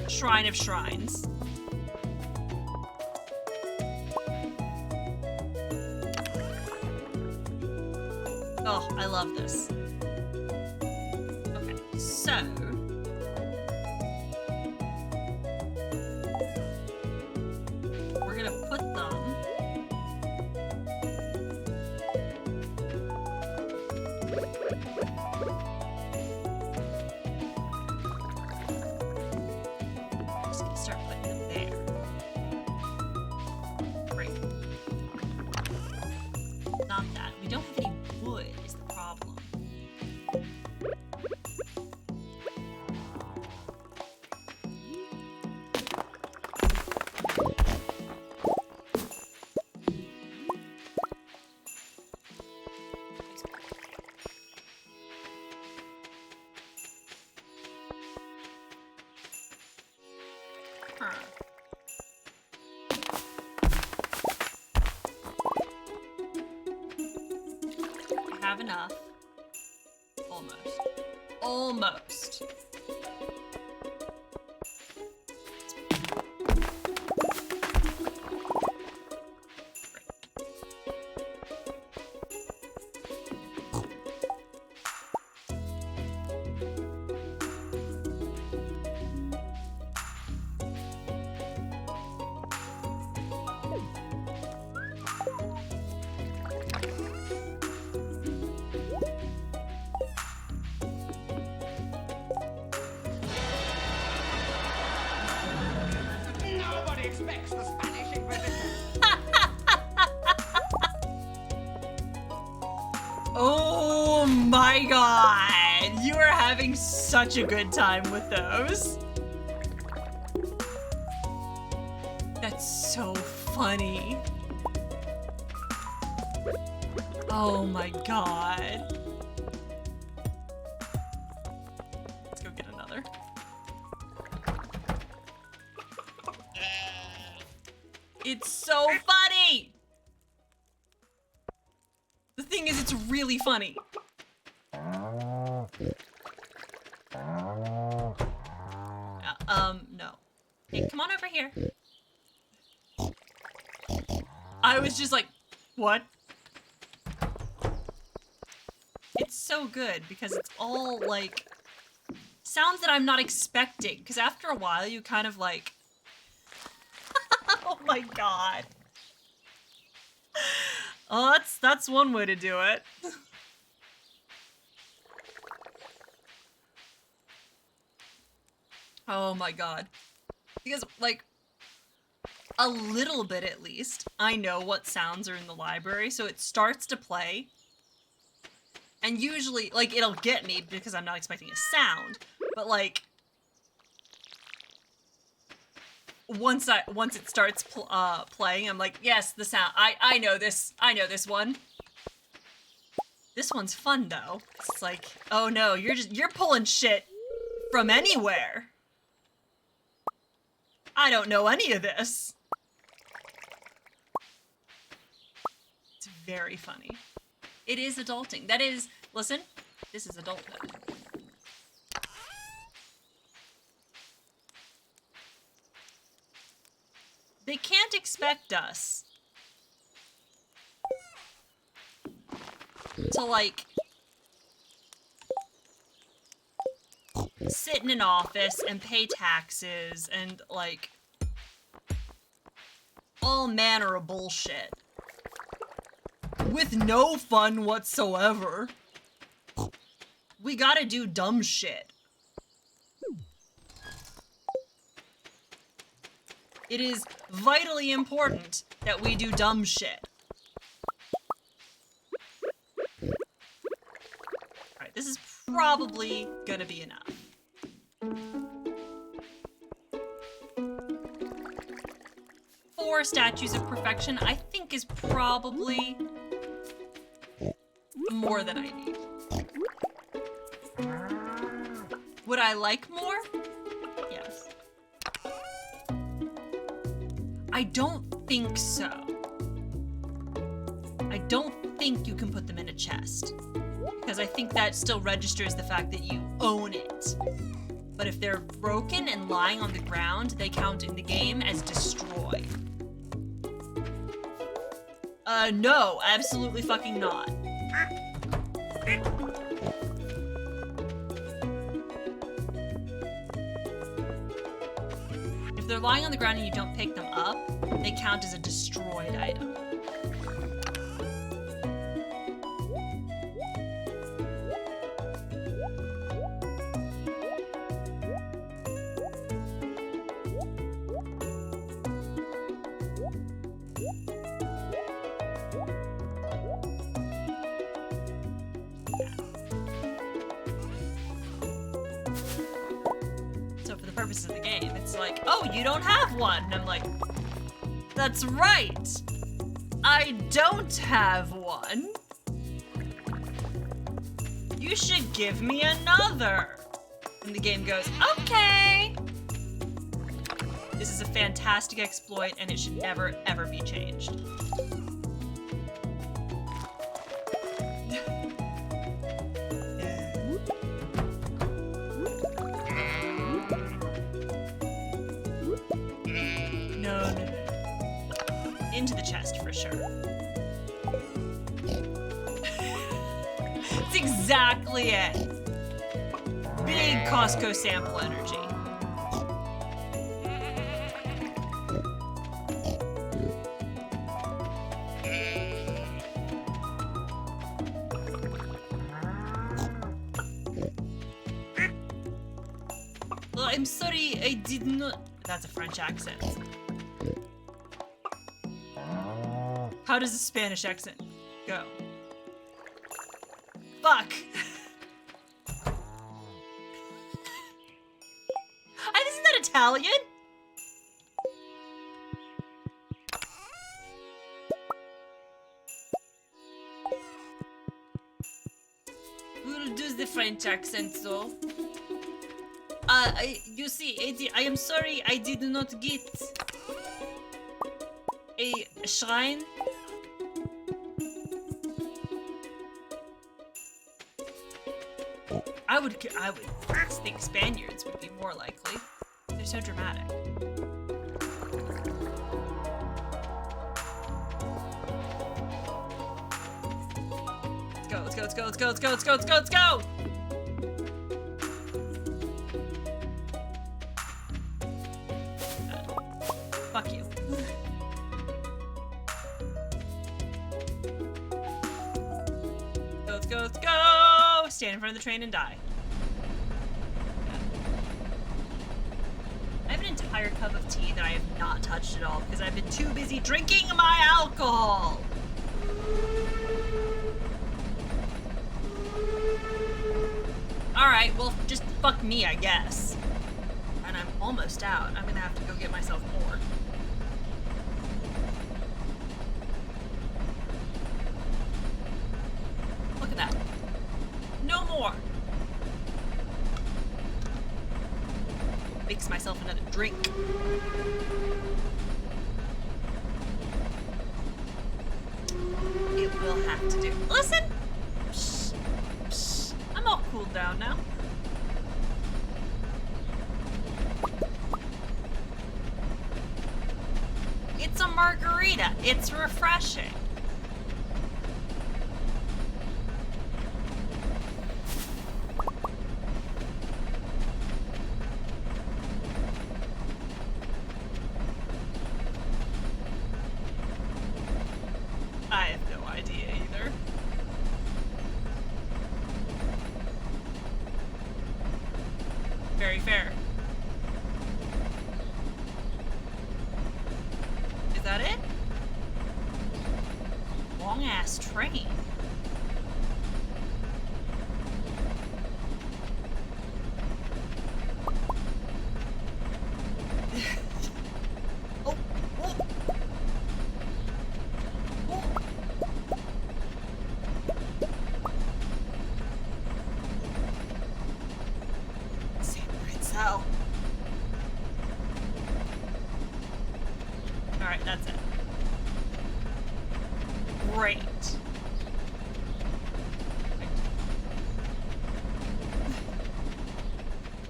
Shrine of shrines. Oh, I love this. Okay, so we're gonna put them just gonna start putting them there. Great. Not that. We don't have any wood is the problem. Huh. I have enough. Almost. Almost. Nobody expects the Spanish Inquisition. Oh my god! You are having such a good time with those. That's so funny. Oh my god. Let's go get another. It's so funny! The thing is, it's really funny. No. Hey, come on over here. I was just like, what? It's so good because it's all like sounds that I'm not expecting. Because after a while, you kind of like, oh my god. Oh, that's one way to do it. Oh my god. Because, like, a little bit at least, I know what sounds are in the library, so it starts to play. And usually, like, it'll get me because I'm not expecting a sound. But, like, once it starts playing, I'm like, yes, the sound. I know this one. This one's fun though. It's like, oh no, you're pulling shit from anywhere. I don't know any of this. It's very funny. It is adulting. That is, listen, this is adulthood. They can't expect us to, like, sit in an office and pay taxes and, like, all manner of bullshit. With no fun whatsoever. We gotta do dumb shit. It is vitally important that we do dumb shit. Alright, this is probably gonna be enough. 4 statues of perfection, I think, is probably more than I need. Would I like more? Yes. I don't think so. I don't think you can put them in a chest, because I think that still registers the fact that you own it. But if they're broken and lying on the ground, they count in the game as destroyed. No, absolutely fucking not. If they're lying on the ground and you don't pick them up, they count as a destroyed item. So for the purposes of the game, it's like, oh, you don't have one. And I'm like, that's right. I don't have one. You should give me another. And the game goes, okay. This is a fantastic exploit and it should never, ever be changed. No. Into the chest for sure. It's exactly it. Big Costco sample energy. Well, I'm sorry, I did not. That's a French accent. How does a Spanish accent go? Fuck! Isn't that Italian? We'll do the French accent though. You see, I am sorry I did not get a shrine. I would think Spaniards would be more likely. They're so dramatic. Let's go! Fuck you. Let's go! Stand in front of the train and die. I have an entire cup of tea that I have not touched at all because I've been too busy drinking my alcohol. Alright, well, just fuck me, I guess. And I'm almost out. I'm gonna have to go get myself more. Look at that. No more. Mix myself another drink. It will have to do. Listen! Psst. Psst. I'm all cooled down now. margarita. It's refreshing. I have no idea either. Very fair. Is that it? Long ass train. Oh, oh. Oh. Secrets hell. Alright, that's it. Great.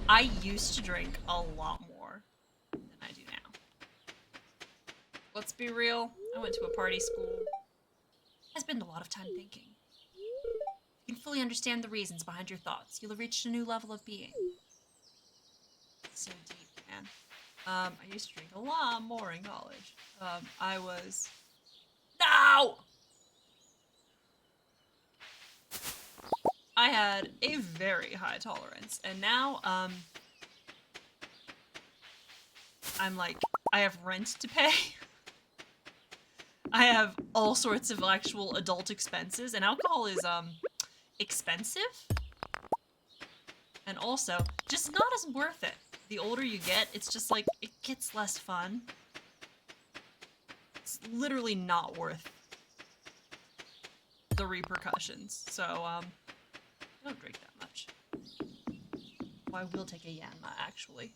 I used to drink a lot more than I do now. Let's be real, I went to a party school. I spend a lot of time thinking. If you can fully understand the reasons behind your thoughts, you'll have reached a new level of being. So deep, man. I used to drink a lot more in college. I was... No! I had a very high tolerance, and now, I'm like, I have rent to pay. I have all sorts of actual adult expenses, and alcohol is, expensive. And also, just not as worth it. The older you get, it's just like, it gets less fun. It's literally not worth the repercussions. So, I don't drink that much. Well, I will take a Yanma, actually.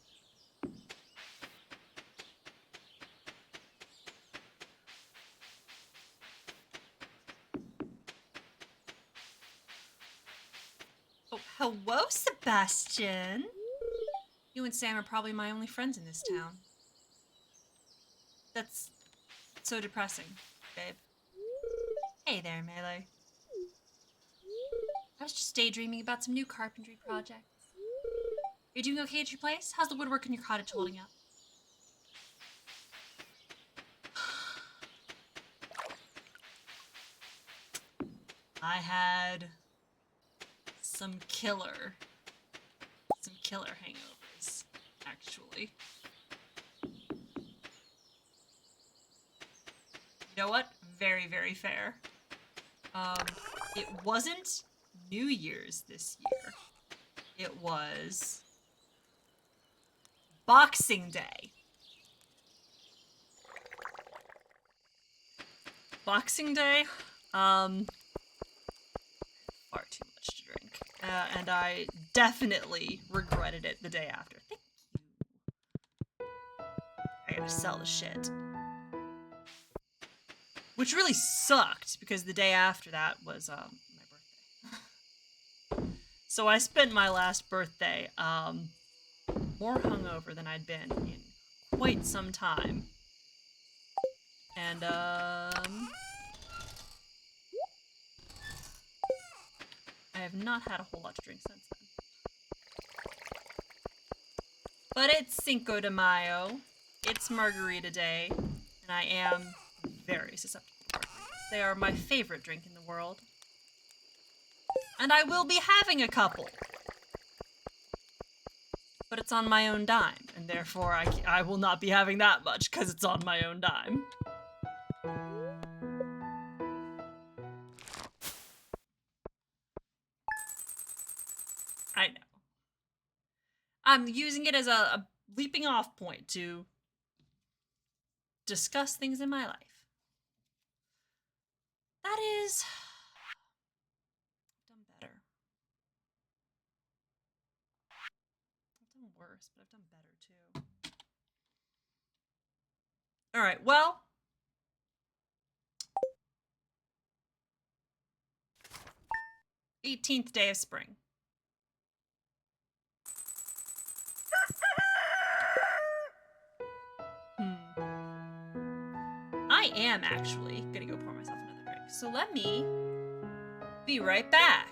Oh, hello, Sebastian! You and Sam are probably my only friends in this town. That's so depressing, babe. Hey there, Melee. I was just daydreaming about some new carpentry projects. Are you doing okay at your place? How's the woodwork in your cottage holding up? I had some killer hangovers, actually. You know what? Very, very fair. It wasn't New Year's this year. It was Boxing Day. Boxing Day, far too much to drink. And I definitely regretted it the day after. Thank you. I gotta sell the shit. Which really sucked, because the day after that was, my birthday. So I spent my last birthday, more hungover than I'd been in quite some time. And, I have not had a whole lot to drink since then. But it's Cinco de Mayo, it's Margarita Day, and I am very susceptible to margaritas. They are my favorite drink in the world. And I will be having a couple. But it's on my own dime, and therefore I will not be having that much, because it's on my own dime. I know. I'm using it as a leaping off point to discuss things in my life. That is... I've done better. I've done worse, but I've done better too. Alright, well... 18th day of spring. am actually gonna go pour myself another drink. So let me be right back.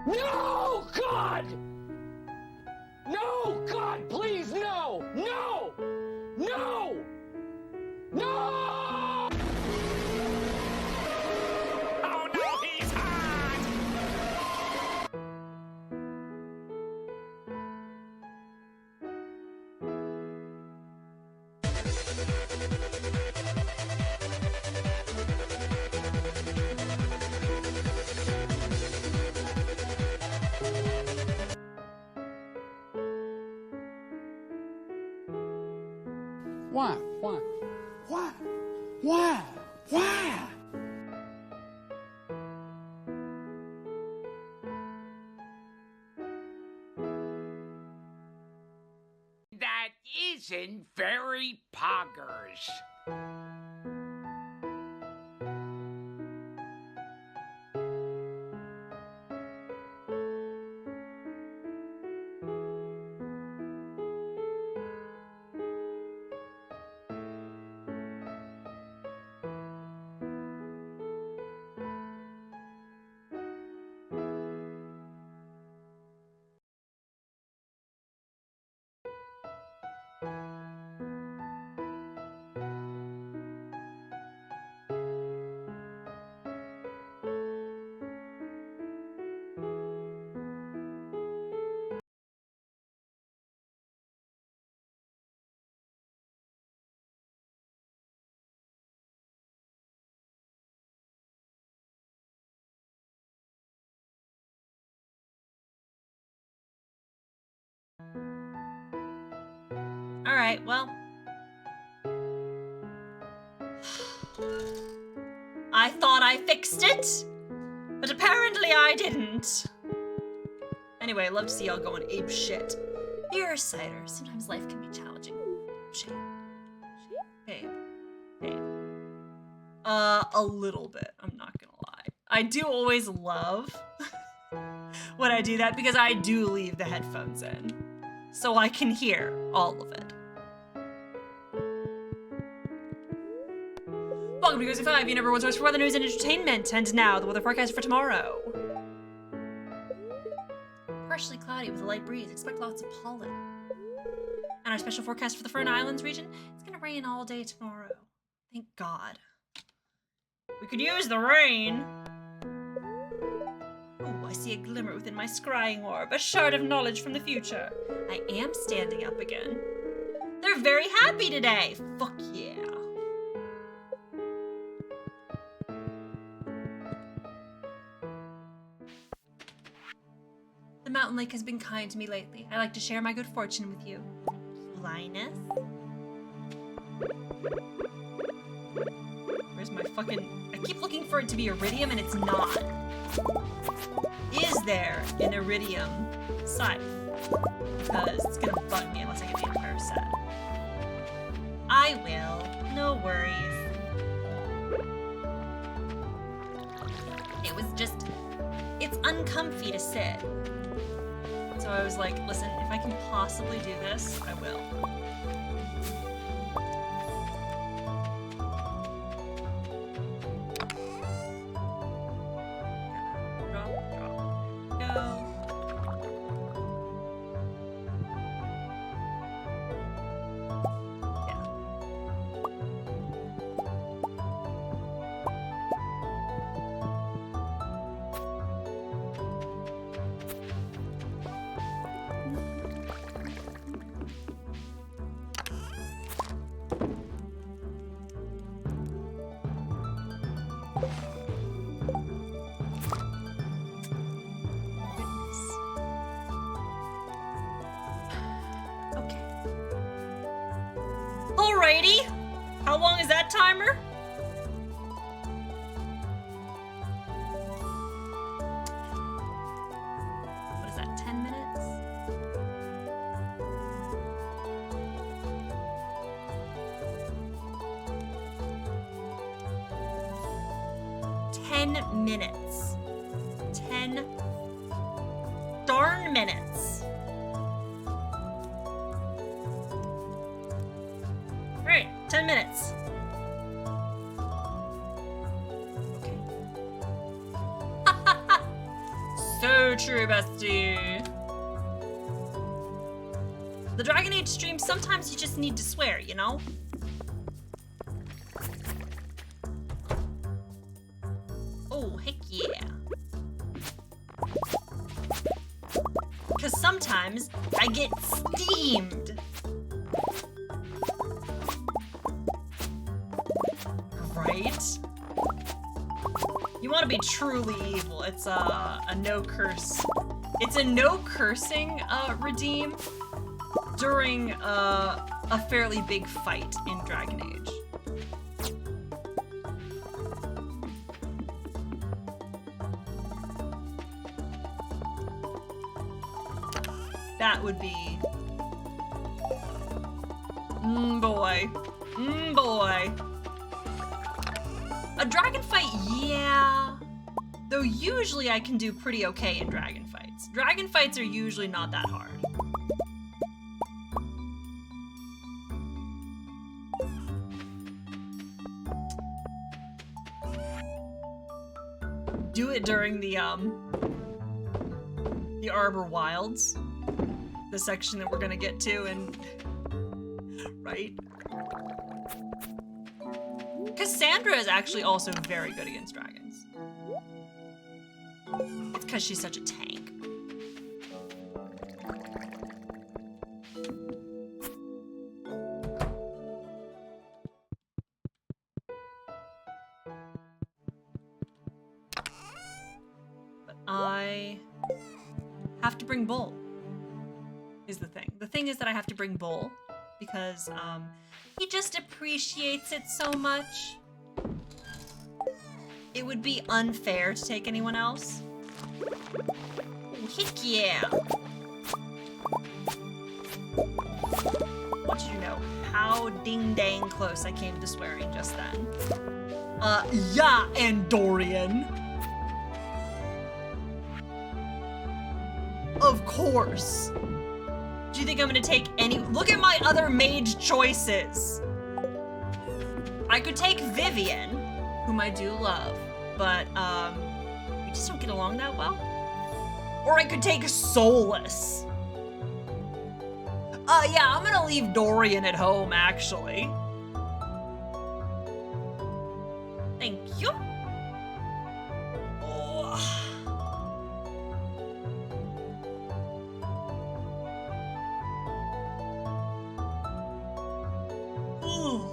No, God! No, God, please, no! No! No! No! Oh no, he's hot! Why? Why? Why? Why? Why? That isn't very poggers. Alright, well. I thought I fixed it, but apparently I didn't. Anyway, I love to see y'all going ape shit. Beer cider. Sometimes life can be challenging. Shame. Babe. Babe. A little bit. I'm not gonna lie. I do always love when I do that because I do leave the headphones in, so I can hear all of it. Welcome to Cozy 5, your number one source for weather news and entertainment. And now, the weather forecast for tomorrow. Partially cloudy with a light breeze. Expect lots of pollen. And our special forecast for the Fern Islands region, it's gonna rain all day tomorrow. Thank God. We could use the rain. Oh, I see a glimmer within my scrying orb, a shard of knowledge from the future. I am standing up again. They're very happy today. Fuck yeah. The mountain lake has been kind to me lately. I like to share my good fortune with you. Linus? Where's my fucking... I keep looking for it to be iridium and it's not. Is there an iridium scythe? Because it's gonna bug me unless I get the entire set. I will. No worries. It was just... It's uncomfy to sit. So I was like, listen, if I can possibly do this, I will. Alrighty. How long is that timer? What is that, 10 minutes? Minutes. 10 darn minutes. Alright, 10 minutes. Okay. So true, bestie. The Dragon Age stream, sometimes you just need to swear, you know? Oh, heck yeah. Because sometimes I get steamed. Right? You want to be truly evil. It's a no curse. It's a no cursing redeem during a fairly big fight in Dragon Age. That would be... boy. Boy. A dragon fight, yeah. Though usually I can do pretty okay in dragon fights. Dragon fights are usually not that hard. Do it during the Arbor Wilds. The section that we're gonna get to, and right? Cassandra is actually also very good against dragons. It's because she's such a tank. But I have to bring Bull. Is the thing. The thing is that I have to bring Bull because he just appreciates it so much. It would be unfair to take anyone else. Oh, heck yeah. I want you to know how ding-dang close I came to swearing just then. Yeah, and Dorian. Of course. Do you think I'm gonna take any? Look at my other mage choices. I could take Vivian, whom I do love, but we just don't get along that well. Or I could take Solus. Yeah, I'm gonna leave Dorian at home, actually. Thank you.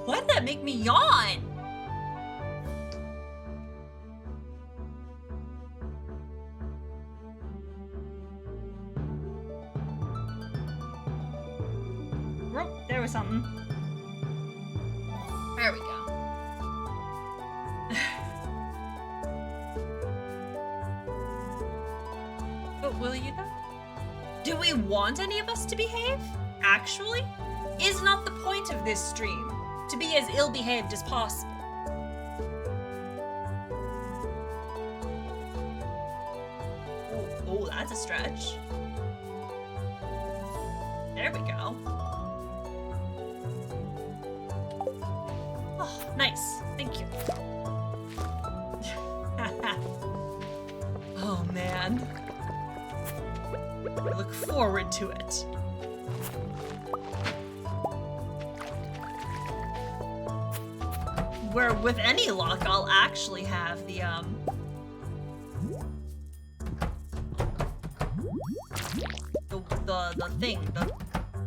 Why did that make me yawn? Oh, there was something. There we go. But will you though? Do we want any of us to behave? Actually? Is not the point of this stream to be as ill-behaved as possible. Oh, that's a stretch. There we go. Oh, nice. Thank you. Oh, man. I look forward to it. Where with any luck, I'll actually have the thing,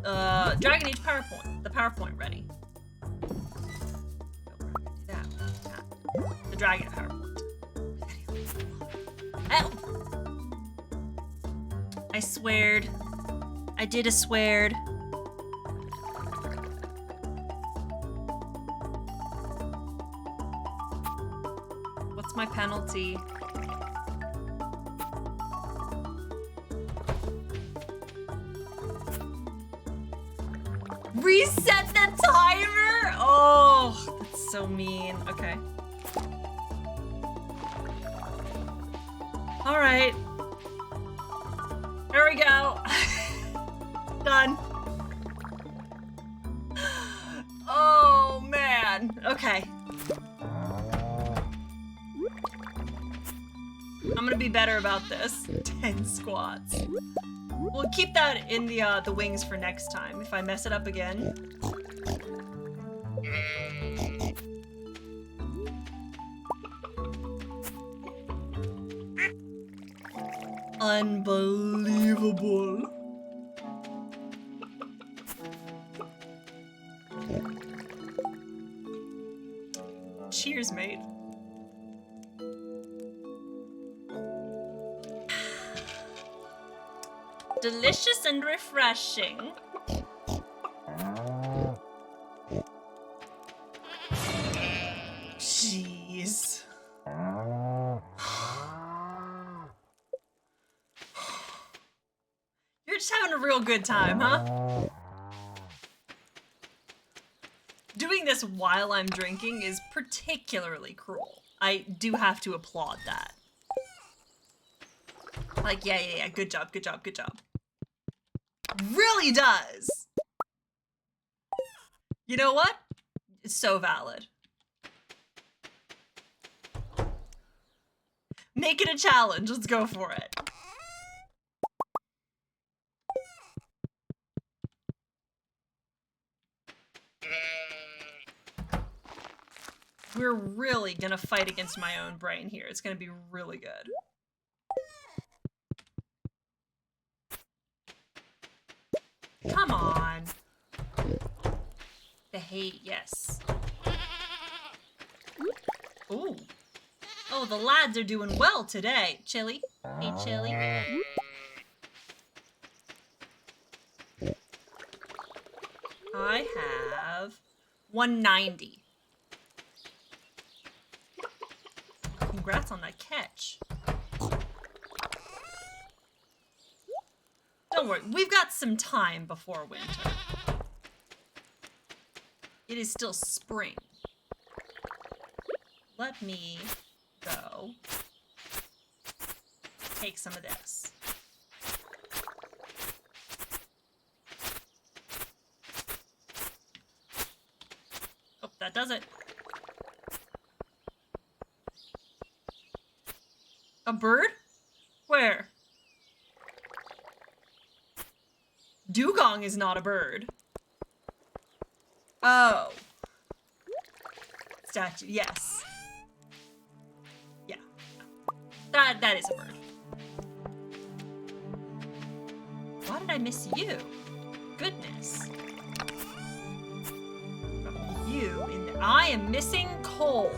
the Dragon Age PowerPoint, the PowerPoint ready. The Dragon PowerPoint. Ow! I sweared. I did a sweared. difficulty. Reset the timer? Oh, that's so mean. Okay. All right. There we go. Done. Oh, man. Okay. I'm gonna be better about this. 10 squats. We'll keep that in the wings for next time. If I mess it up again. Unbelievable. Cheers, mate. Delicious and refreshing. Jeez. You're just having a real good time, huh? Doing this while I'm drinking is particularly cruel. I do have to applaud that. Like, yeah, good job, good job, good job. Really does! You know what? It's so valid. Make it a challenge, let's go for it. We're really gonna fight against my own brain here. It's gonna be really good. Come on. The hate, yes. Ooh. Oh, the lads are doing well today. Chili. Hey, Chili. I have 190. Congrats on that catch. Don't worry, we've got some time before winter. It is still spring. Let me go take some of this. Oh, that does it. A bird? Where? Dugong is not a bird. Oh. Statue, yes. Yeah. That is a bird. Why did I miss you? Goodness. You in the, I am missing coal.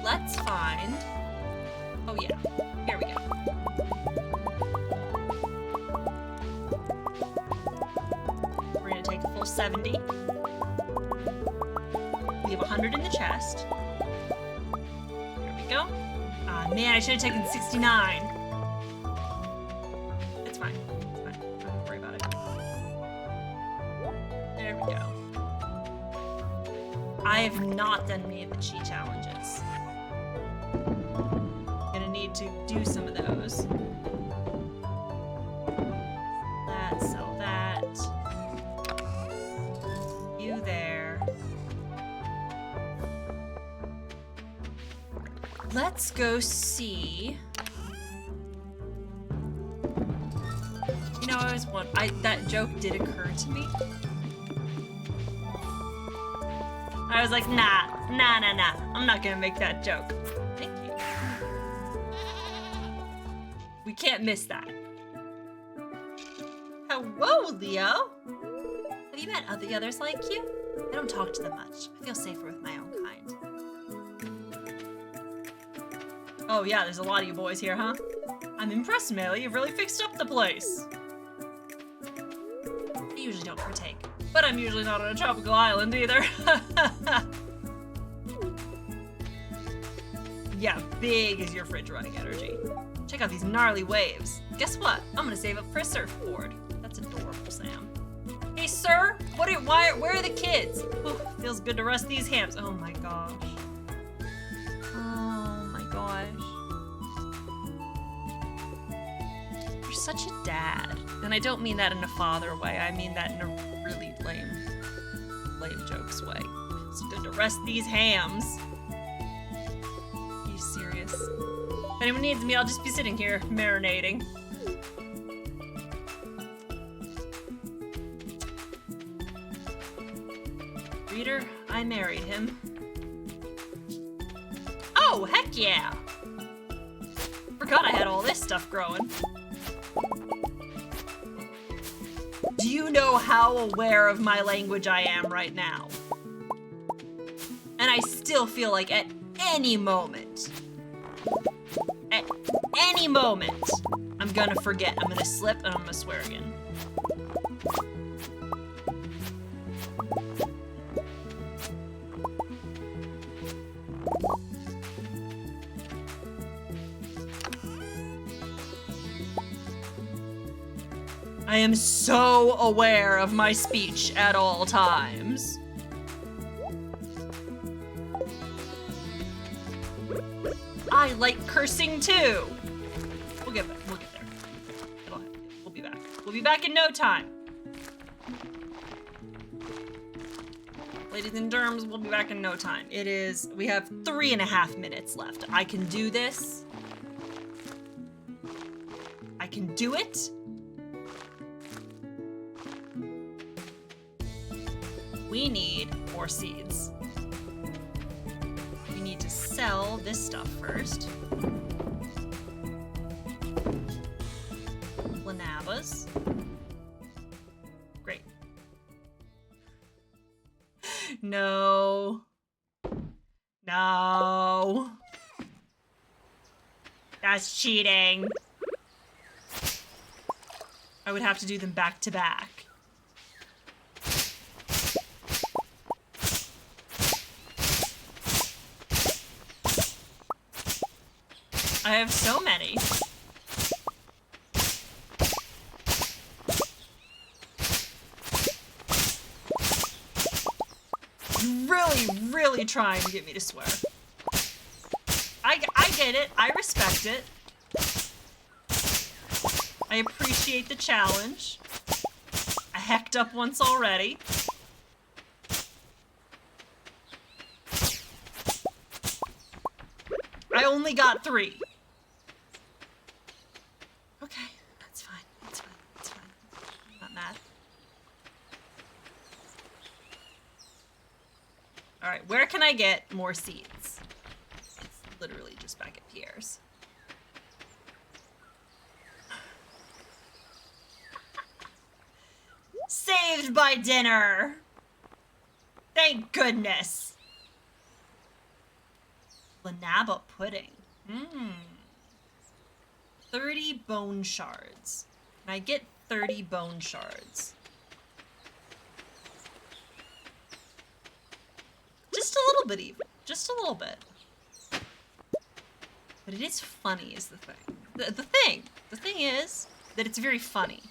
Let's find. Oh yeah, here we go. We're gonna take a full 70. We have 100 in the chest. There we go. Ah, man, I should have taken 69. It's fine. It's fine. Don't worry about it. There we go. I have not done any of the cheat challenges. Gonna need to do some of those. Sell that. You there. Let's go see. You know, I was that joke did occur to me. I was like, nah. I'm not gonna make that joke. Thank you. We can't miss that. Hello, Leo. Have you met the others like you? I don't talk to them much. I feel safer with my own kind. Oh yeah, there's a lot of you boys here, huh? I'm impressed, Melly. You've really fixed up the place. I usually don't partake, But I'm usually not on a tropical island either. Yeah, big is your fridge running energy. Check out these gnarly waves. Guess what? I'm gonna save up for a surfboard. That's adorable, Sam. Hey, sir, where are the kids? Ooh, feels good to rust these hams. Oh my gosh. Oh my gosh. You're such a dad. And I don't mean that in a father way. I mean that in a really lame jokes way. Feels good to rest these hams. Are you serious? If anyone needs me, I'll just be sitting here marinating. Reader, I married him. Oh, heck yeah! Forgot I had all this stuff growing. Do you know how aware of my language I am right now? And I still feel like at any moment, I'm gonna forget. I'm gonna slip and I'm gonna swear again. I am so aware of my speech at all times. I like cursing too. We'll get there. We'll be back. We'll be back in no time. Ladies and germs, we'll be back in no time. We have 3.5 minutes left. I can do this. I can do it. We need more seeds. We need to sell this stuff first. Lanabas. Great. No. No. That's cheating. I would have to do them back to back. I have so many. You're really trying to get me to swear. I get it. I respect it. I appreciate the challenge. I hecked up once already. I only got 3. Okay, that's fine. That's fine. That's fine. I'm not mad. All right, where can I get more seeds? It's literally just back at Pierre's. Saved by dinner! Thank goodness! Lanaba pudding. 30 bone shards. Can I get 30 bone shards? Just a little bit even. Just a little bit. But it is funny is the thing. The thing is that it's very funny.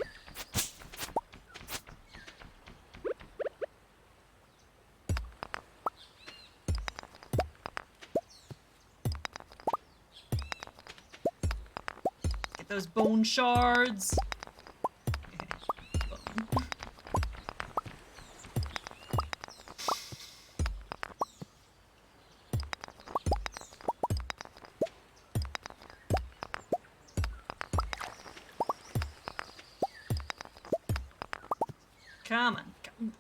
Get those bone shards. Bone. Come on.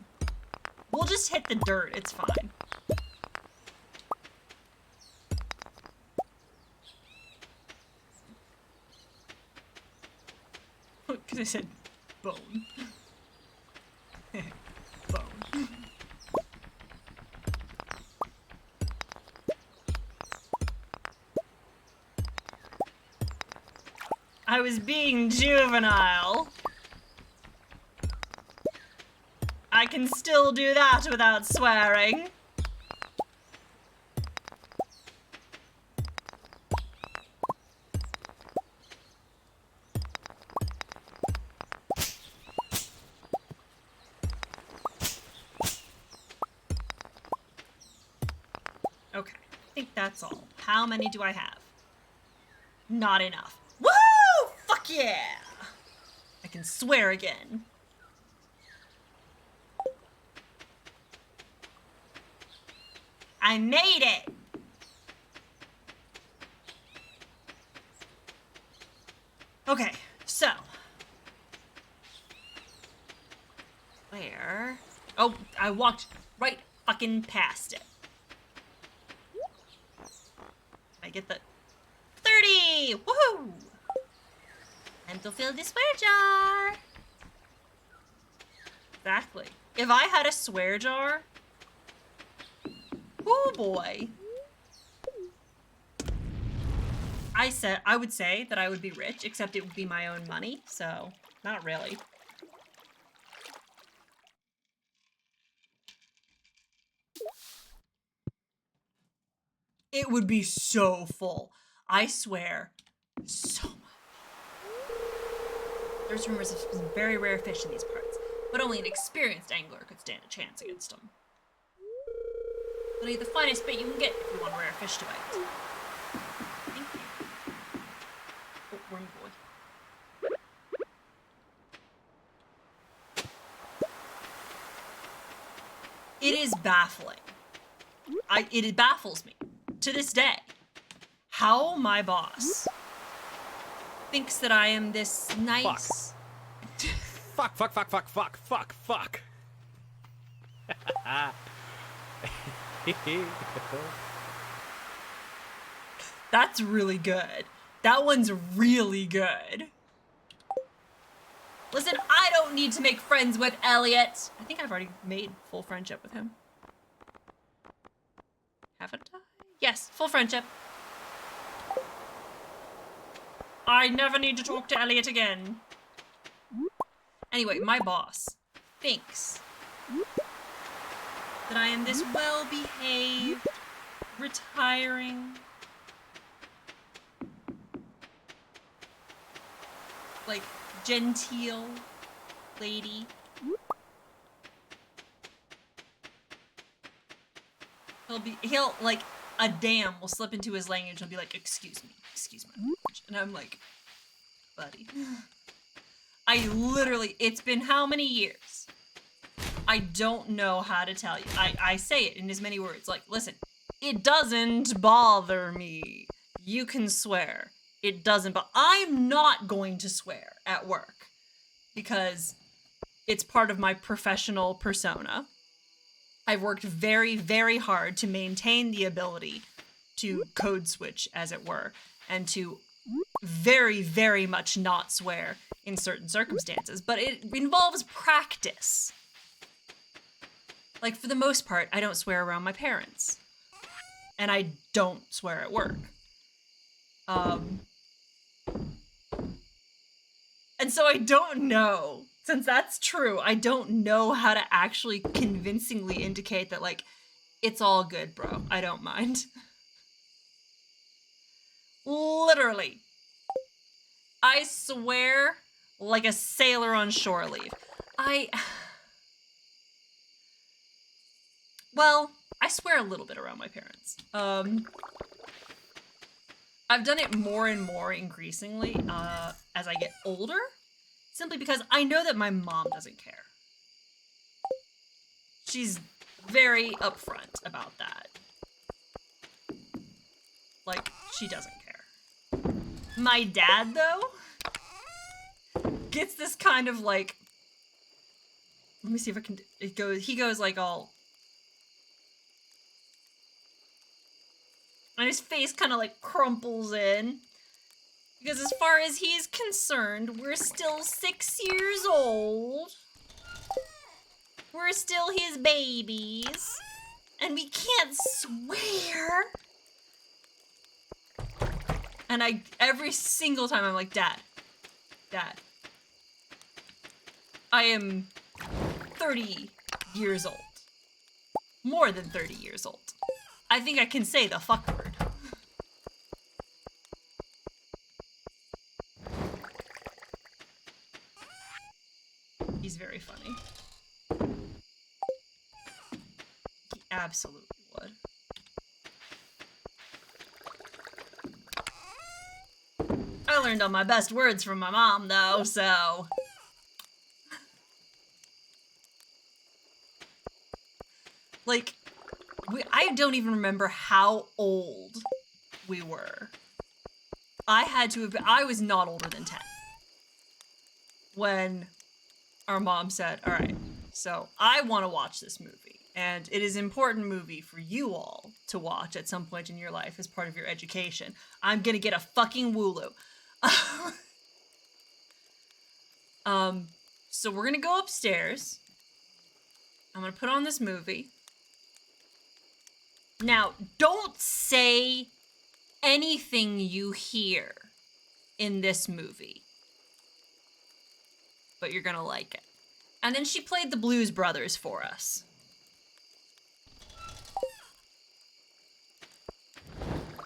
We'll just hit the dirt. It's fine. Because I said bone. Bone. I was being juvenile. I can still do that without swearing. Okay, I think that's all. How many do I have? Not enough. Woo! Fuck yeah! I can swear again. I made it! Okay, so. Where? Oh, I walked right fucking past it. I get the 30! Woohoo! Time to fill the swear jar. Exactly. If I had a swear jar, oh boy. I would say that I would be rich, except it would be my own money, so not really. It would be so full. I swear, so much. There's rumors of some very rare fish in these parts, but only an experienced angler could stand a chance against them. They'll eat the finest bait you can get if you want a rare fish to bite. Thank you. Oh, wormy boy. It is baffling. It baffles me to this day how my boss thinks that I am this nice. Fuck. Fuck. That's really good. That one's really good. Listen, I don't need to make friends with Elliot. I think I've already made full friendship with him. Haven't I? Yes, full friendship. I never need to talk to Elliot again. Anyway, my boss thinks that I am this well-behaved, retiring, like, genteel lady. He'll like, a dam will slip into his language and be like, excuse my language. And I'm like, buddy. It's been how many years? I don't know how to tell you. I say it in as many words. Like, listen, it doesn't bother me. You can swear. It doesn't, but I'm not going to swear at work because it's part of my professional persona. I've worked very, very hard to maintain the ability to code switch, as it were, and to very, very much not swear in certain circumstances, but it involves practice. Like, for the most part, I don't swear around my parents. And I don't swear at work. And so I don't know, since that's true, I don't know how to actually convincingly indicate that, like, it's all good, bro. I don't mind. Literally. I swear like a sailor on shore leave. Well, I swear a little bit around my parents. I've done it more and more increasingly as I get older, simply because I know that my mom doesn't care. She's very upfront about that. Like, she doesn't care. My dad, though, gets this kind of like, let me see if I can, he goes like all, and his face kind of like crumples in. Because as far as he's concerned, we're still 6 years old. We're still his babies. And we can't swear. And every single time I'm like, Dad, I am 30 years old. More than 30 years old. I think I can say the fuck word. He's very funny. He absolutely would. I learned all my best words from my mom, though, so... Like, I don't even remember how old we were. I was not older than 10. When our mom said, all right, so I want to watch this movie. And it is an important movie for you all to watch at some point in your life as part of your education. I'm gonna get a fucking Wooloo. So we're gonna go upstairs. I'm gonna put on this movie. Now, don't say anything you hear in this movie, but you're gonna like it. And then she played the Blues Brothers for us.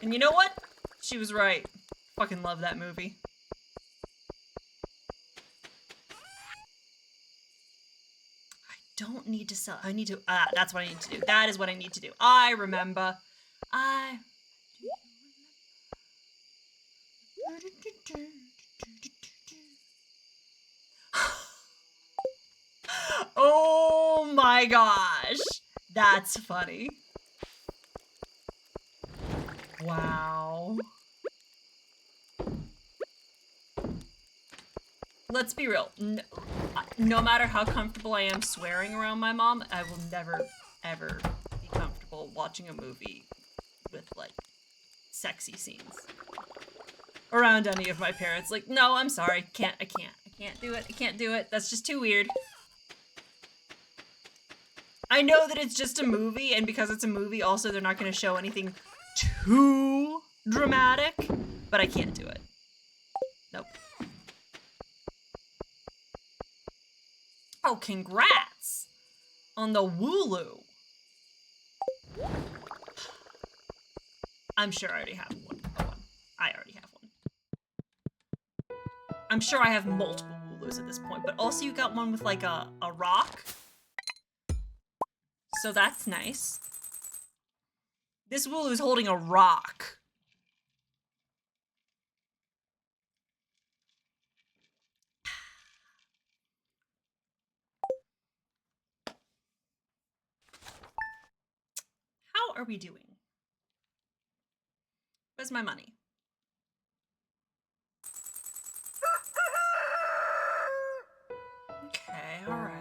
And you know what? She was right. Fucking love that movie. I don't need to sell. I need to. That's what I need to do. That is what I need to do. I remember. Oh my gosh. That's funny. Wow. Let's be real. No matter how comfortable I am swearing around my mom, I will never, ever be comfortable watching a movie with, like, sexy scenes around any of my parents. Like, no, I'm sorry. I can't do it. I can't do it. That's just too weird. I know that it's just a movie, and because it's a movie, also they're not going to show anything too dramatic, but I can't do it. Nope. Oh, congrats on the Wooloo. I'm sure I already have one. I already have one. I'm sure I have multiple Wooloos at this point, but also you got one with like a rock. So that's nice. This Wooloo is holding a rock. How are we doing? Where's my money? Okay, all right.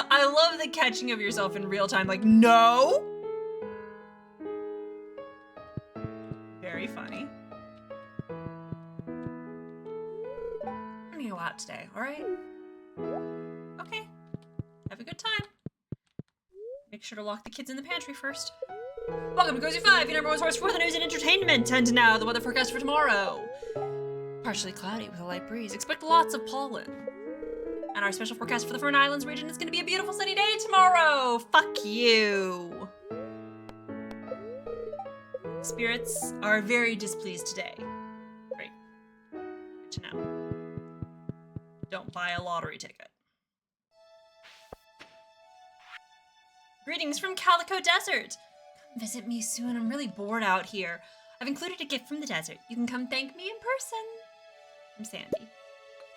I love the catching of yourself in real time, like, no! Very funny. I'm gonna go out today, alright? Okay. Have a good time. Make sure to lock the kids in the pantry first. Welcome to Cozy 5, your number one source for the news and entertainment. And now, the weather forecast for tomorrow. Partially cloudy with a light breeze. Expect lots of pollen. And our special forecast for the Fern Islands region is going to be a beautiful sunny day tomorrow. Fuck you. Spirits are very displeased today. Great. Good to know. Don't buy a lottery ticket. Greetings from Calico Desert. Come visit me soon. I'm really bored out here. I've included a gift from the desert. You can come thank me in person. I'm Sandy.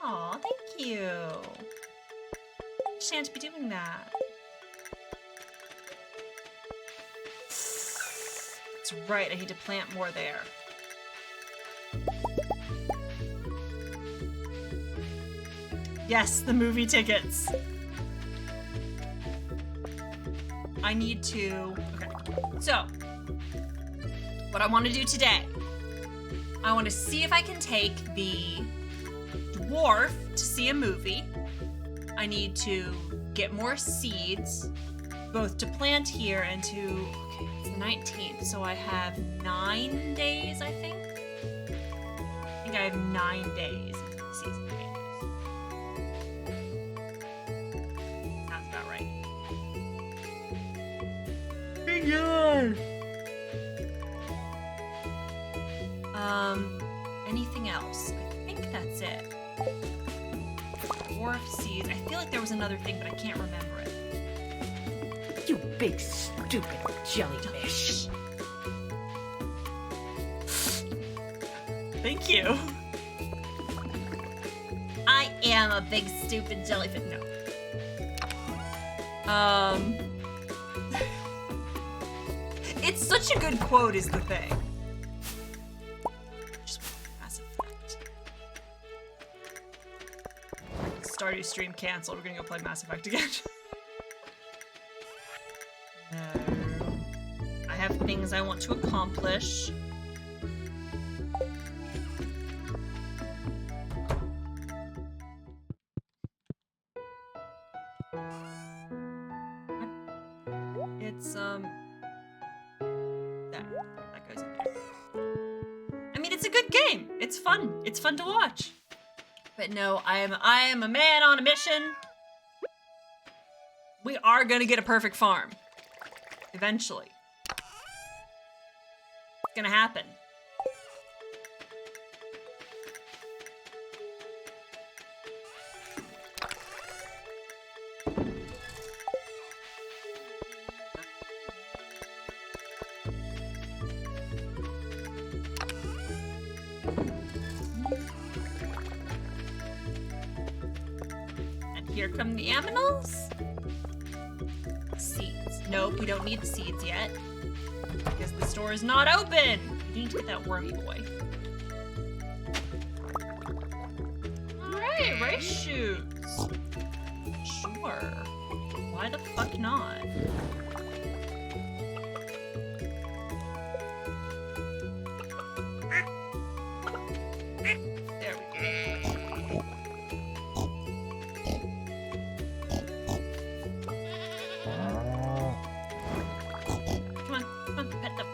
Aw, thank you. I shan't be doing that. That's right, I need to plant more there. Yes, the movie tickets. I need to, okay. So, what I want to do today, I want to see if I can take the dwarf to see a movie. I need to get more seeds, both to plant here and to, okay, it's the 19th, so I have 9 days, I think. think I have 9 days until the season changes. Sounds about right. Anything else? I think that's it. Dwarf seeds. I feel like there was another thing, but I can't remember it. You big stupid jellyfish. Thank you. I am a big stupid jellyfish. No. It's such a good quote is the thing. Just Mass Effect. Stardew stream canceled. We're gonna go play Mass Effect again. No. I have things I want to accomplish. It's that goes in there. I mean, it's a good game. It's fun. It's fun to watch. But no, I am a man on a mission. We are gonna get a perfect farm. Eventually. It's gonna happen. Here come the aminals. Seeds. Nope, we don't need the seeds yet. Because the store is not open. We need to get that wormy boy. Alright, rice shoots. Sure. Why the fuck not? There we go.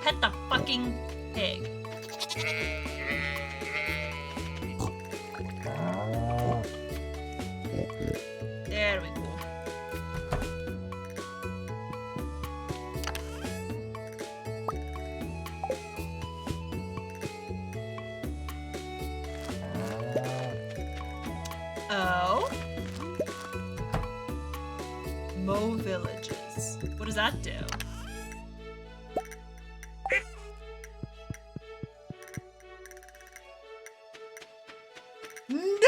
Pet the fucking pig. There we go. Oh. Mow villages. What does that do? No!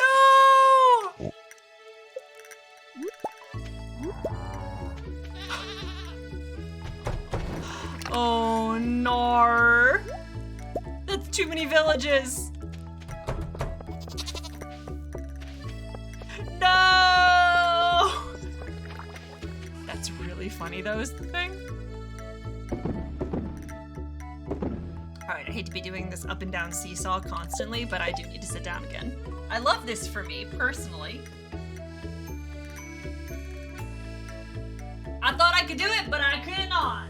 Oh, no. That's too many villages. No! That's really funny, though, is the thing. Alright, I hate to be doing this up and down seesaw constantly, but I do need to sit down again. I love this for me, personally. I thought I could do it, but I could not.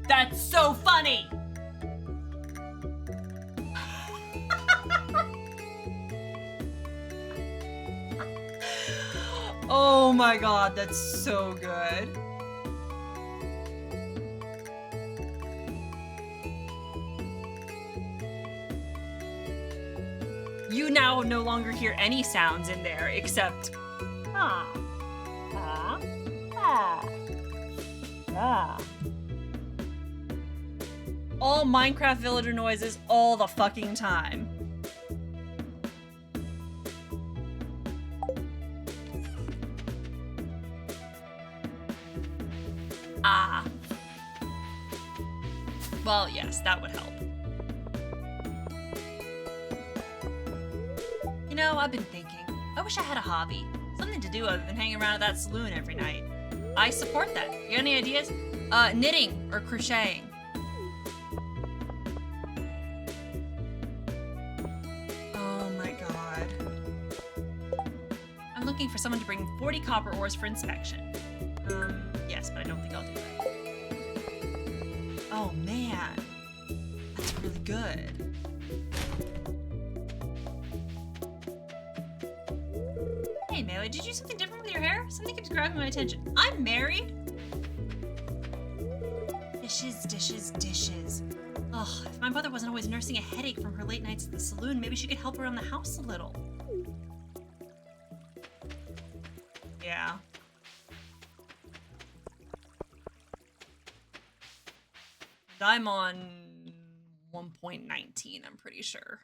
That's so funny! Oh my god, that's so good. You now no longer hear any sounds in there except all Minecraft villager noises all the fucking time. Ah. Well, yes, that would help. You know, I've been thinking, I wish I had a hobby. Something to do other than hanging around at that saloon every night. I support that. You got any ideas? Knitting or crocheting. Oh my god. I'm looking for someone to bring 40 copper ores for inspection. Yes, but I don't think I'll do that. Oh man, that's really good. Hey Melee, did you do something different with your hair? Something keeps grabbing my attention. I'm married? Dishes, dishes, dishes. Ugh, if my mother wasn't always nursing a headache from her late nights at the saloon, maybe she could help around the house a little. Yeah. I'm on 1.19, I'm pretty sure.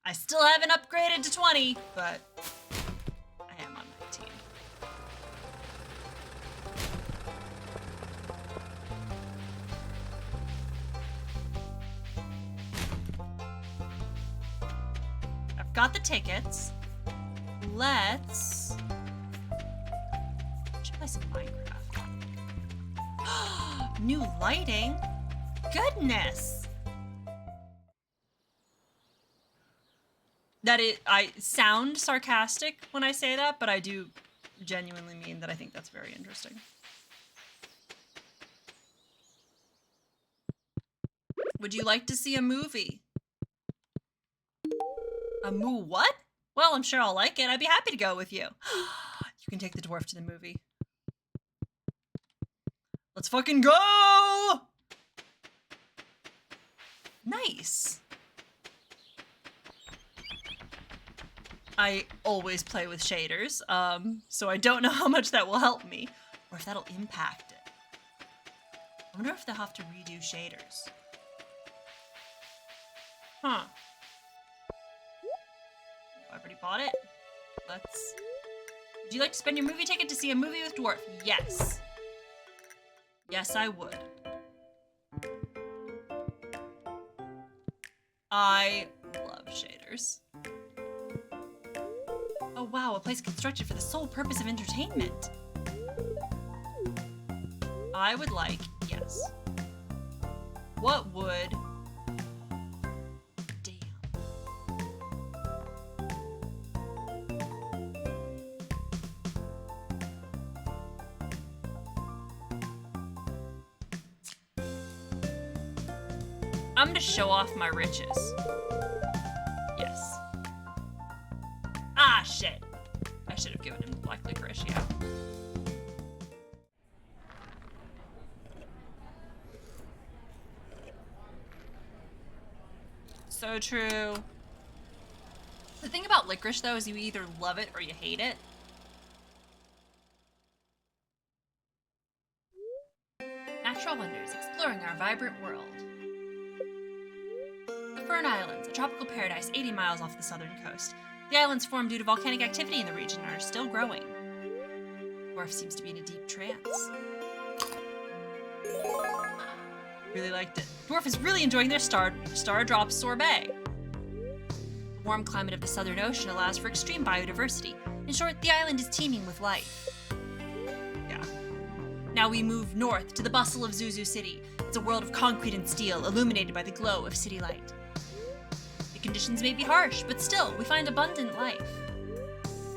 I still haven't upgraded to 20, but I am on 19. I've got the tickets. Let's play some Minecraft. New lighting? Goodness! I sound sarcastic when I say that, but I do genuinely mean that I think that's very interesting. Would you like to see a movie? A what? Well, I'm sure I'll like it. I'd be happy to go with you. You can take the dwarf to the movie. Let's fucking go! Nice. I always play with shaders, so I don't know how much that will help me, or if that'll impact it. I wonder if they'll have to redo shaders. Huh. I already bought it. Let's... Would you like to spend your movie ticket to see a movie with Dwarf? Yes. Yes, I would. I love shaders. Oh wow, a place constructed for the sole purpose of entertainment. I would like, yes. What would... Damn. I'm gonna show off my riches. Yes. Ah, shit. I should have given him the black licorice, yeah. So true. The thing about licorice, though, is you either love it or you hate it. Natural wonders, exploring our vibrant world. The Fern Islands, a tropical paradise 80 miles off the southern coast. The islands formed due to volcanic activity in the region and are still growing. Dwarf seems to be in a deep trance. Really liked it. Dwarf is really enjoying their star drop sorbet. The warm climate of the Southern Ocean allows for extreme biodiversity. In short, the island is teeming with life. Yeah. Now we move north to the bustle of Zuzu City. It's a world of concrete and steel, illuminated by the glow of city light. The conditions may be harsh, but still, we find abundant life.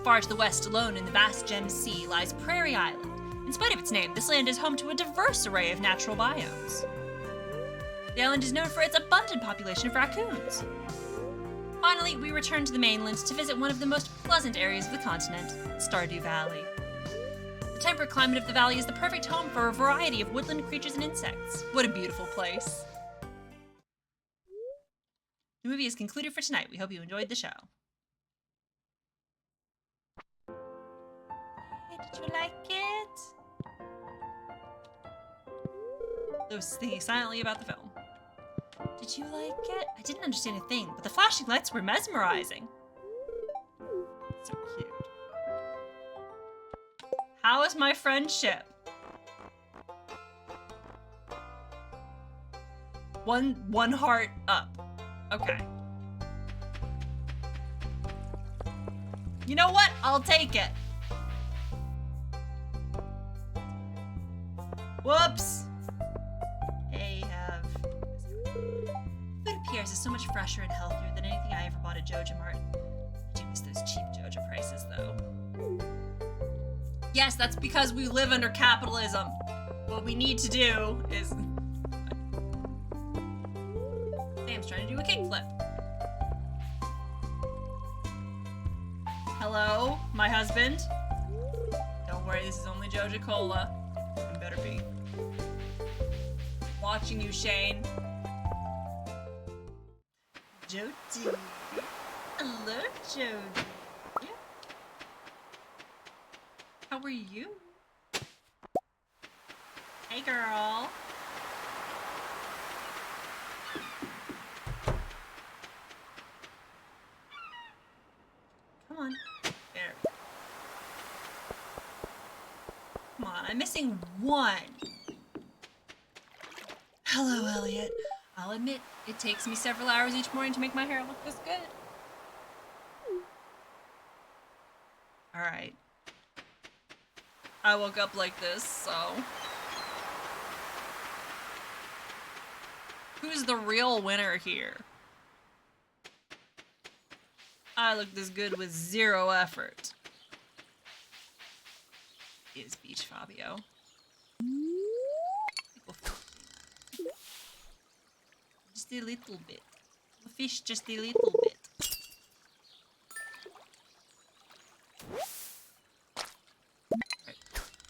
Far to the west, alone in the vast Gem Sea, lies Prairie Island. In spite of its name, this land is home to a diverse array of natural biomes. The island is known for its abundant population of raccoons. Finally, we return to the mainland to visit one of the most pleasant areas of the continent, Stardew Valley. The temperate climate of the valley is the perfect home for a variety of woodland creatures and insects. What a beautiful place. The movie is concluded for tonight. We hope you enjoyed the show. Hey, did you like it? Those singing silently about the film. Did you like it? I didn't understand a thing, but the flashing lights were mesmerizing. So cute. How is my friendship? One heart up. Okay. You know what? I'll take it. Whoops. Food appears is so much fresher and healthier than anything I ever bought at Joja Mart. I do miss those cheap Joja prices, though. Yes, that's because we live under capitalism. What we need to do is... Sam's trying to do a kickflip. Hello, my husband. Don't worry, this is only Joja Cola. I better be. Watching you, Shane. Jody. Hello, Jody. How are you? Hey, girl. Come on. There. Come on, I'm missing one. Hello, Elliot. I'll admit, it takes me several hours each morning to make my hair look this good. Alright. I woke up like this, so... Who's the real winner here? I look this good with zero effort. Is Beach Fabio. Just a little bit. The fish just a little bit.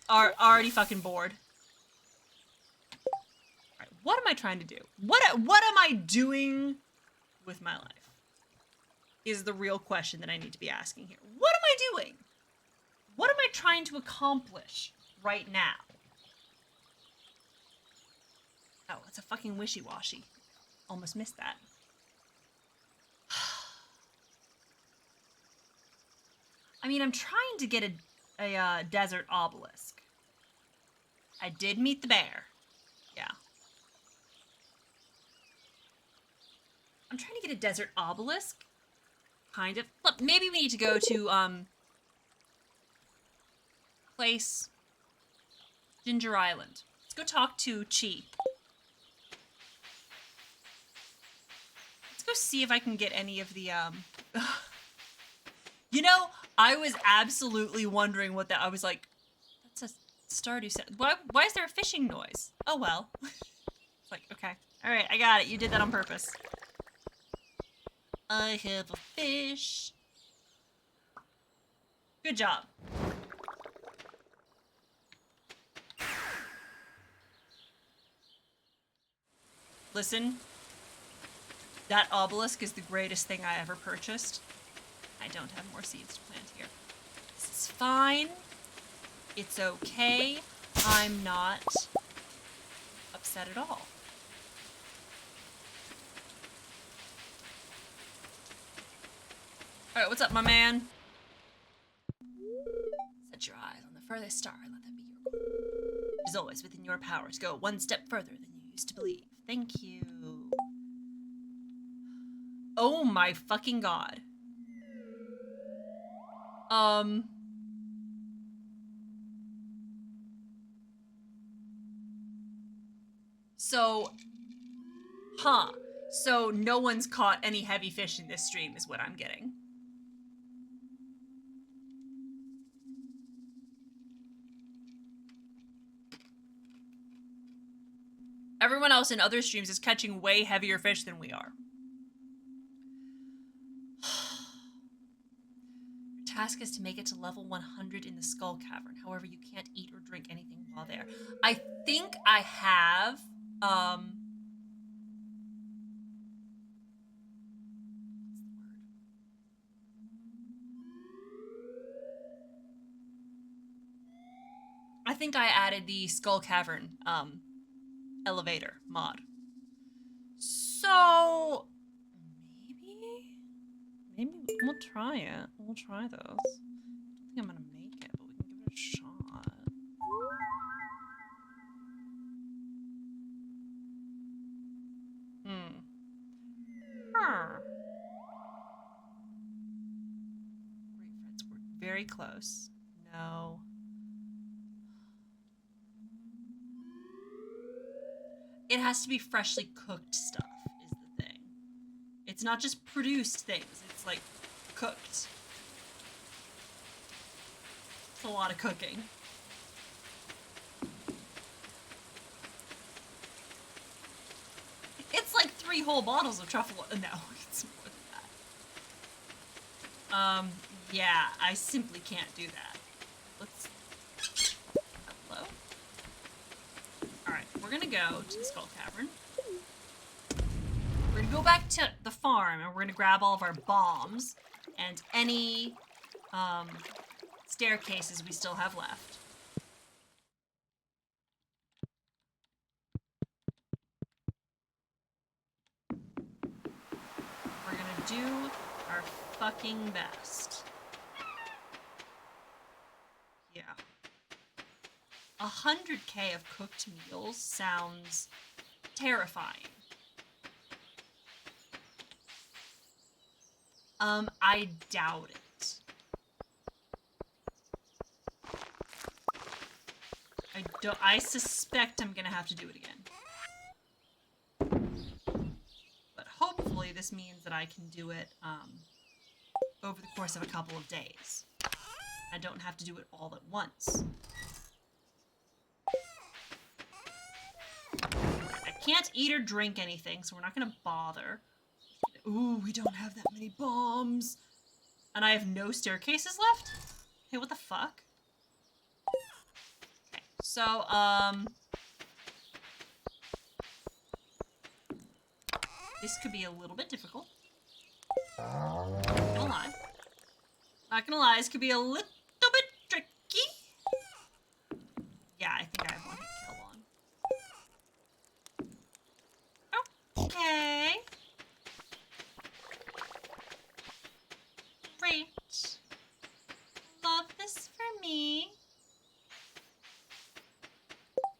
Are already fucking bored. Alright, what am I trying to do? What am I doing with my life? Is the real question that I need to be asking here. What am I doing? What am I trying to accomplish right now? Oh, it's a fucking wishy-washy. Almost missed that. I mean, I'm trying to get a desert obelisk. I did meet the bear. Yeah. I'm trying to get a desert obelisk. Kind of. Look, maybe we need to go to, place Ginger Island. Let's go talk to Chi. Let's go see if I can get any of the, You know, I was absolutely wondering what that... I was like, that's a Stardew... Why is there a fishing noise? Oh, well. It's like, okay. Alright, I got it. You did that on purpose. I have a fish. Good job. Listen. That obelisk is the greatest thing I ever purchased. I don't have more seeds to plant here. This is fine. It's okay. I'm not upset at all. Alright, what's up, my man? Set your eyes on the furthest star and let that be your goal. It is always within your power to go one step further than you used to believe. Thank you. Oh my fucking god. So, so no one's caught any heavy fish in this stream is what I'm getting. Everyone else in other streams is catching way heavier fish than we are. Your task is to make it to level 100 in the Skull Cavern. However, you can't eat or drink anything while there. I think I have, I think I added the Skull Cavern, elevator mod. So, maybe we'll try it. We'll try those. I don't think I'm gonna make it, but we can give it a shot. Great friends, we're very close. No. It has to be freshly cooked stuff, is the thing. It's not just produced things, it's like cooked. It's a lot of cooking. It's like 3 whole bottles of truffle. No, it's more than that. Yeah, I simply can't do that. Let's. Hello? Alright, we're gonna go to the Skull Cavern. We're gonna go back to the farm and we're gonna grab all of our bombs and any staircases we still have left. We're gonna do our fucking best. Yeah. 100K of cooked meals sounds terrifying. I doubt it. I suspect I'm gonna have to do it again. But hopefully this means that I can do it, over the course of a couple of days. I don't have to do it all at once. I can't eat or drink anything, so we're not gonna bother. Ooh, we don't have that many bombs. And I have no staircases left? Hey, what the fuck? Okay, so, this could be a little bit difficult. Not gonna lie. Not gonna lie, this could be a little bit tricky. Yeah, I think I have one hit kill on. Okay. Great. Love this for me.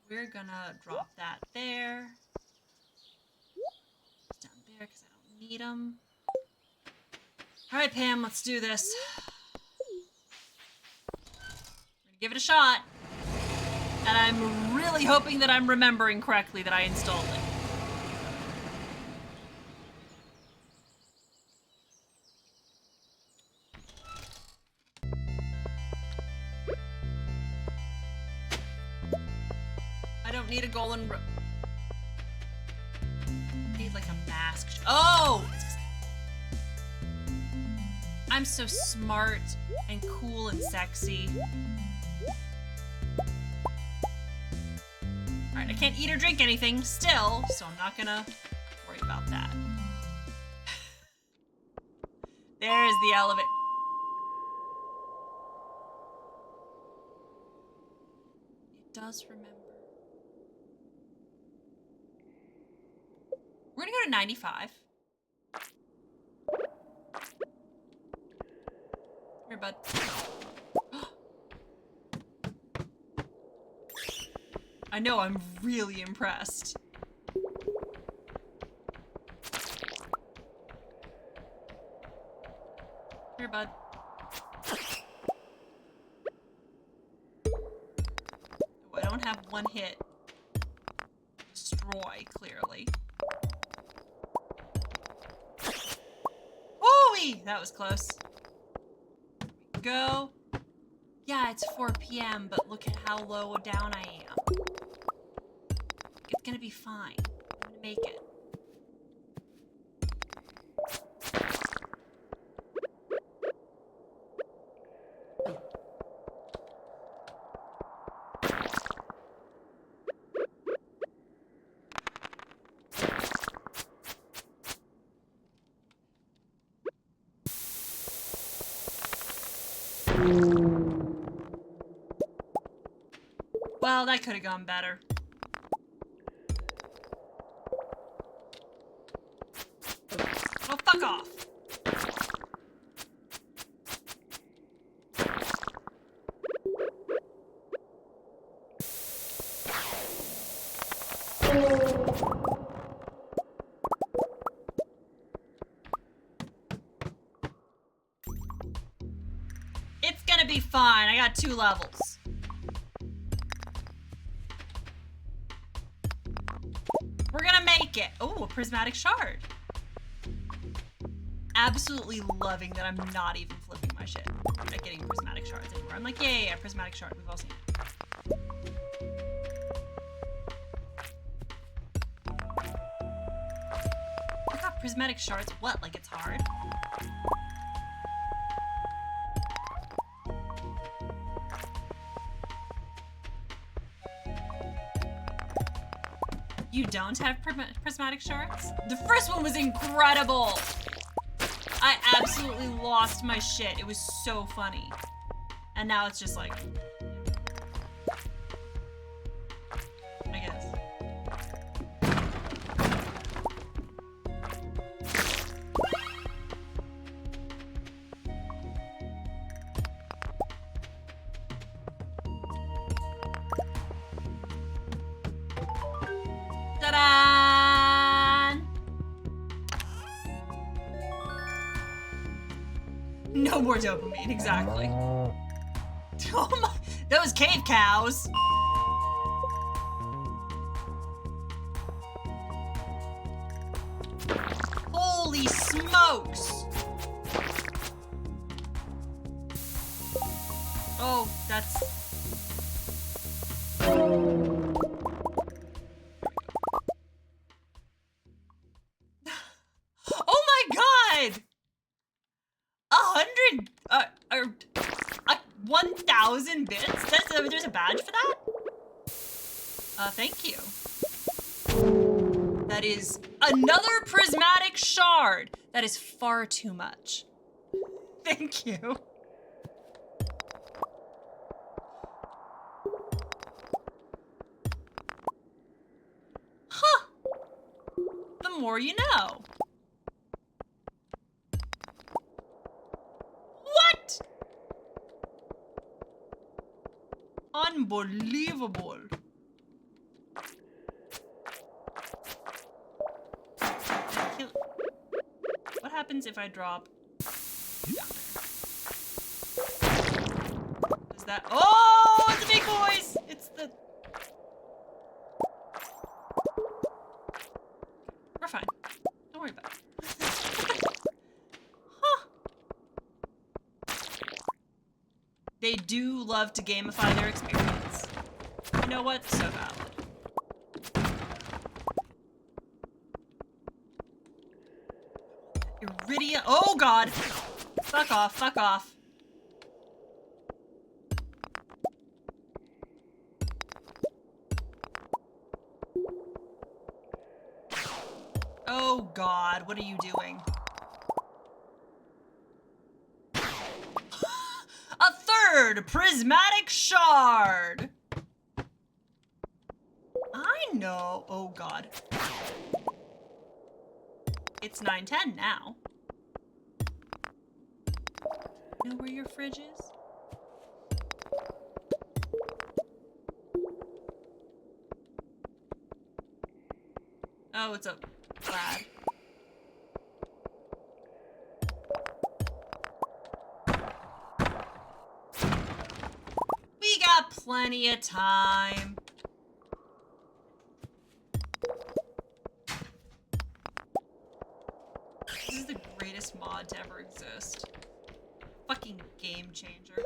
We're gonna drop that there. Down there because I don't need them. Alright, Pam, let's do this. We're gonna give it a shot. And I'm really hoping that I'm remembering correctly that I installed it. I don't need a golden need like a mask. Oh! I'm so smart and cool and sexy. Alright, I can't eat or drink anything still, so I'm not gonna worry about that. There's the elevator. It does remember. We're gonna go to 95. Here, bud. I know, I'm really impressed. Here, bud. Oh, I don't have one hit. Destroy, clearly. Woo-wee! That was close. Go. Yeah, it's 4 p.m., but look at how low down I am. It's gonna be fine. I'm gonna make it. Well, that could have gone better. Oh, fuck off. It's gonna be fine. I got 2 levels. We're gonna make it. Oh, a prismatic shard. Absolutely loving that I'm not even flipping my shit at getting prismatic shards anymore. I'm like, yeah, prismatic shard. We've all seen it. I got prismatic shards. What? Like it's hard? You don't have prismatic shards? The first one was incredible! I absolutely lost my shit. It was so funny. And now it's just like... I guess. Ta-da! No more dopamine, exactly. Oh my, those cave cows. Holy smokes. Oh, that's... Oh my god! 1,000 bits? There's a badge for that? Thank you. That is another prismatic shard. That is far too much. Thank you. Huh. The more you know. What? Unbelievable. What happens if I drop you down there? Is that... Oh, it's the big boys! It's the... We're fine. Don't worry about it. Huh. They do love to gamify their experience. You know what? So valid. Iridia. Oh god! Fuck off, fuck off. Oh god, what are you doing? A third prismatic shard! I know. Oh god. It's 9:10 now. Know where your fridge is? Oh, it's a plaid. We got plenty of time. This is the greatest mod to ever exist. Fucking game changer.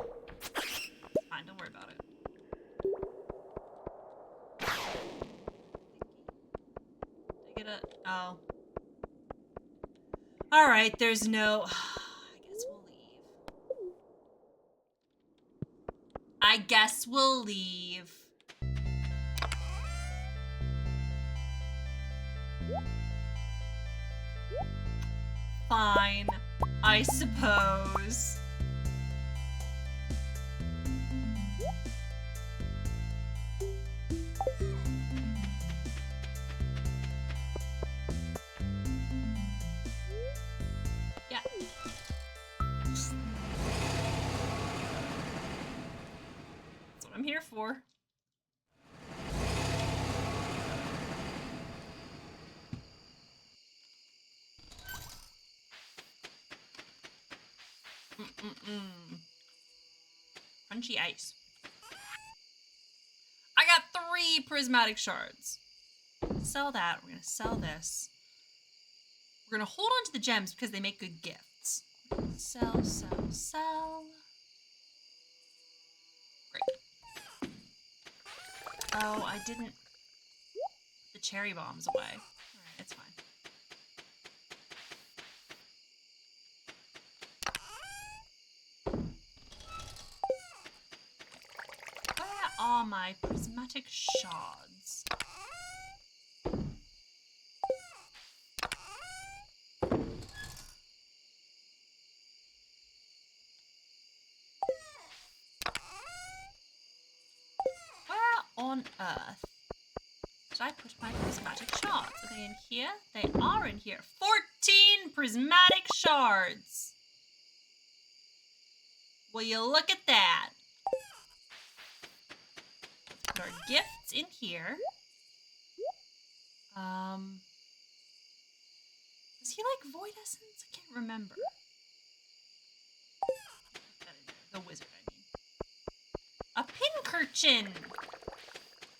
Fine, don't worry about it. Did I get a... Oh. Alright, there's no... I guess we'll leave. Fine, I suppose. Yeah. That's what I'm here for. Crunchy ice. I got 3 prismatic shards. Sell that. We're gonna sell this. We're gonna hold on to the gems because they make good gifts. Sell, sell, sell. Great. Oh, I didn't put the cherry bombs away. Alright, it's fine. Where are my prismatic shards? Where on earth did I put my prismatic shards? Are they in here? They are in here. 14 prismatic shards. Will you look at that? Let's put our gifts in here. Does he like void essence? I can't remember. Put that in there. The wizard, I mean. A pincurchin.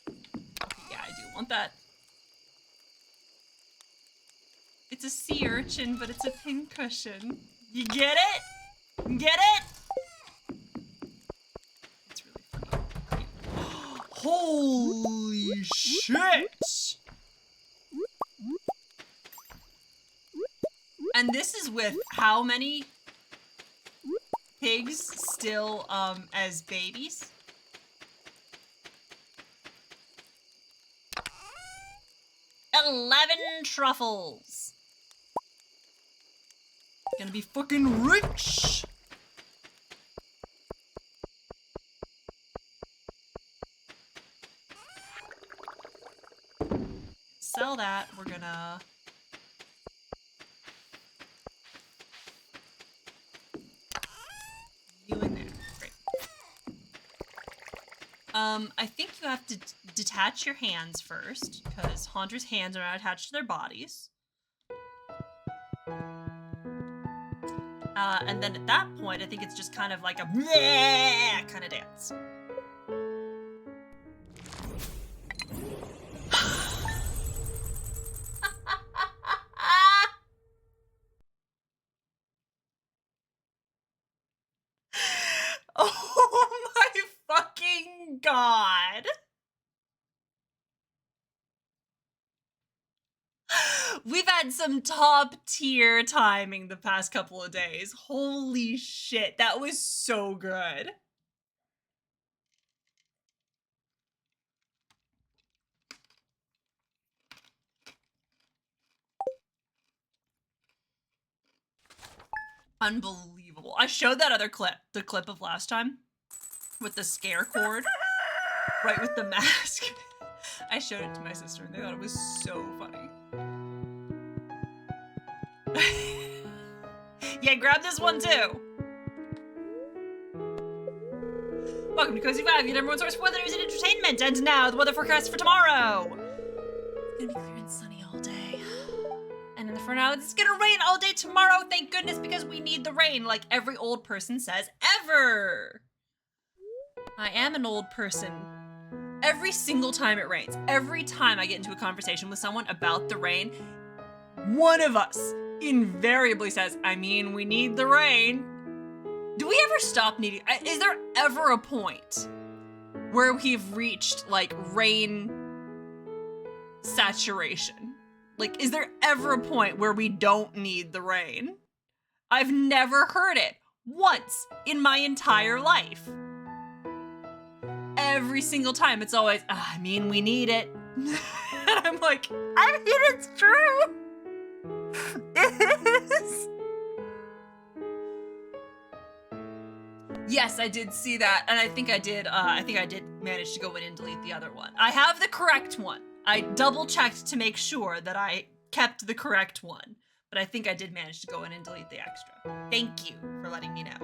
Okay, yeah, I do want that. It's a sea urchin, but it's a pincushion. You get it? Get it? It's really funny. Holy shit! And this is with how many pigs still as babies? $11 truffles. Gonna be fucking rich. Sell that. We're gonna you in there. Great. I think you have to detach your hands first, because Haunter's hands are not attached to their bodies. And then at that point, I think it's just kind of like a bleh kind of dance. Oh my fucking god. We've had some top tier timing the past couple of days. Holy shit, that was so good. Unbelievable. I showed that other clip, the clip of last time with the scare cord, right with the mask. I showed it to my sister and they thought it was so funny. Yeah, grab this one too. Welcome to Cozy 5, your number one source for weather news and entertainment. And now, the weather forecast for tomorrow. It's gonna be clear and sunny all day. And in the for now, it's gonna rain all day tomorrow. Thank goodness, because we need the rain, like every old person says ever. I am an old person. Every single time it rains, every time I get into a conversation with someone about the rain, one of us invariably says, I mean, we need the rain. Do we ever stop needing, is there ever a point where we've reached like rain saturation? Like, is there ever a point where we don't need the rain? I've never heard it once in my entire life. Every single time it's always, I mean, we need it. And I'm like, I mean, it's true. It is. Yes, I did see that, and I think I did manage to go in and delete the other one. I have the correct one. I double checked to make sure that I kept the correct one, but I think I did manage to go in and delete the extra. Thank you for letting me know.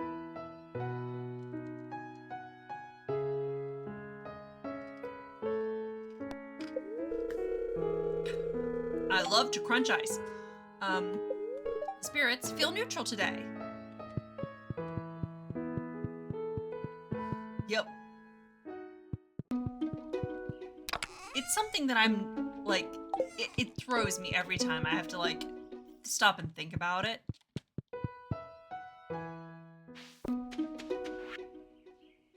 I love to crunch ice. Spirits feel neutral today. Yep. It's something that I'm like, it throws me every time I have to like stop and think about it.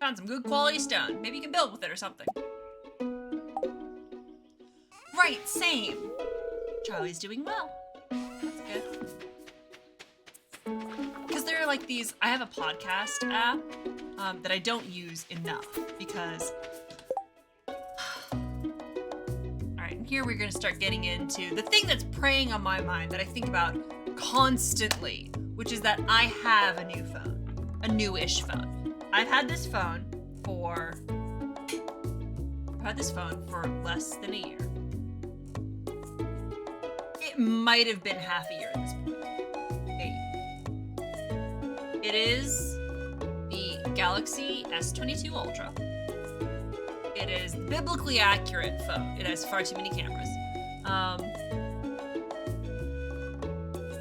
Found some good quality stone. Maybe you can build with it or something. Right, same. Charlie's doing well. That's good. Because there are like these, I have a podcast app that I don't use enough because, all right, and here we're gonna start getting into the thing that's preying on my mind that I think about constantly, which is that I have a new phone, a newish phone. I've had this phone for less than a year. It might have been half a year at this point. Maybe. It is the Galaxy S22 Ultra. It is the biblically accurate phone. It has far too many cameras.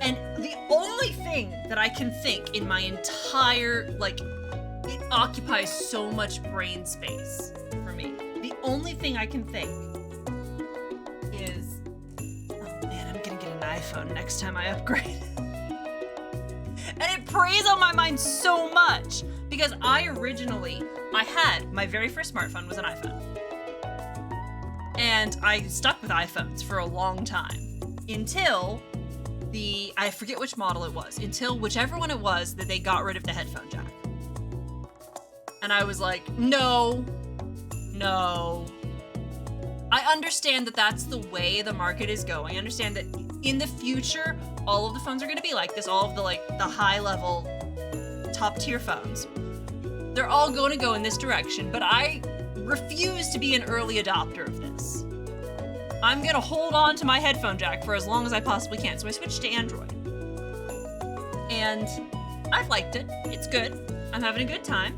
And the only thing that I can think in my entire, like, it occupies so much brain space for me. The only thing I can think is, oh man, I'm gonna get an iPhone next time I upgrade. And it preys on my mind so much because I had my very first smartphone was an iPhone. And I stuck with iPhones for a long time until I forget which model it was, until whichever one it was that they got rid of the headphone jack. And I was like, no. I understand that that's the way the market is going. I understand that in the future, all of the phones are gonna be like this, all of the high level, top tier phones. They're all gonna go in this direction, but I refuse to be an early adopter of this. I'm gonna hold on to my headphone jack for as long as I possibly can. So I switched to Android. And I've liked it. It's good. I'm having a good time.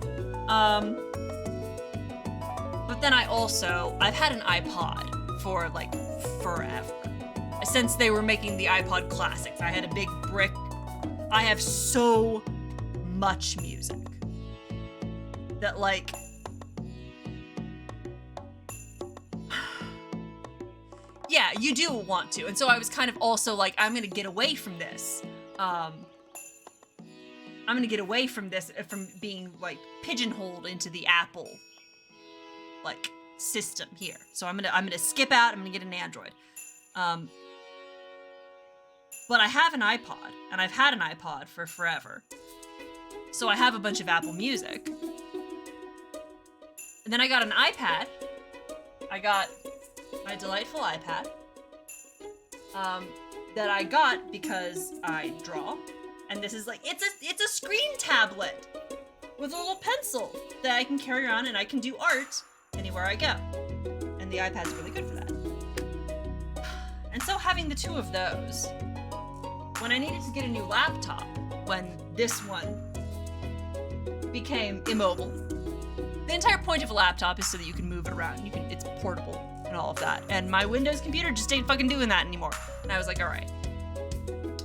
But then I've had an iPod for like forever. Since they were making the iPod Classics, I had a big brick. I have so much music that like, yeah, you do want to. And so I was kind of also like, I'm gonna get away from this. I'm gonna get away from this, from being like pigeonholed into the Apple like system here. So I'm gonna skip out. I'm gonna get an Android. But I have an iPod, and I've had an iPod for forever. So I have a bunch of Apple Music. And then I got an iPad. I got my delightful iPad that I got because I draw. And this is like, it's a screen tablet with a little pencil that I can carry around and I can do art anywhere I go. And the iPad's really good for that. And so having the two of those, when I needed to get a new laptop, when this one became immobile, the entire point of a laptop is so that you can move it around. It's portable and all of that. And my Windows computer just ain't fucking doing that anymore. And I was like, all right,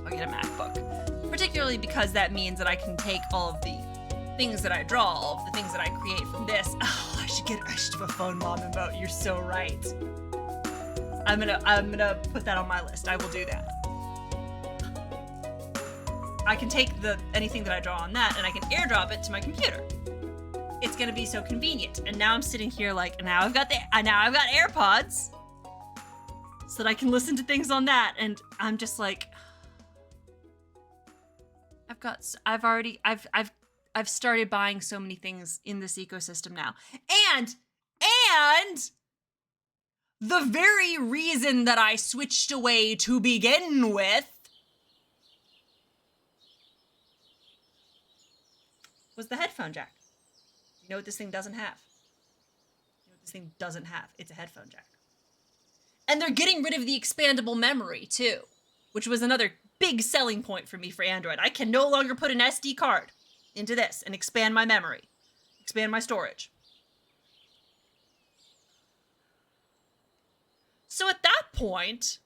I'll get a MacBook. Particularly because that means that I can take all of the things that I draw, all of the things that I create from this. Oh, I should do a phone mom emote. You're so right. I'm gonna put that on my list. I will do that. I can take anything that I draw on that and I can airdrop it to my computer. It's gonna be so convenient. And now I'm sitting here like, now I've got AirPods so that I can listen to things on that. And I'm just like, I've started buying so many things in this ecosystem now. And the very reason that I switched away to begin with was the headphone jack. You know what this thing doesn't have? It's a headphone jack. And they're getting rid of the expandable memory too, which was another big selling point for me for Android. I can no longer put an SD card into this and expand my memory, expand my storage. So at that point,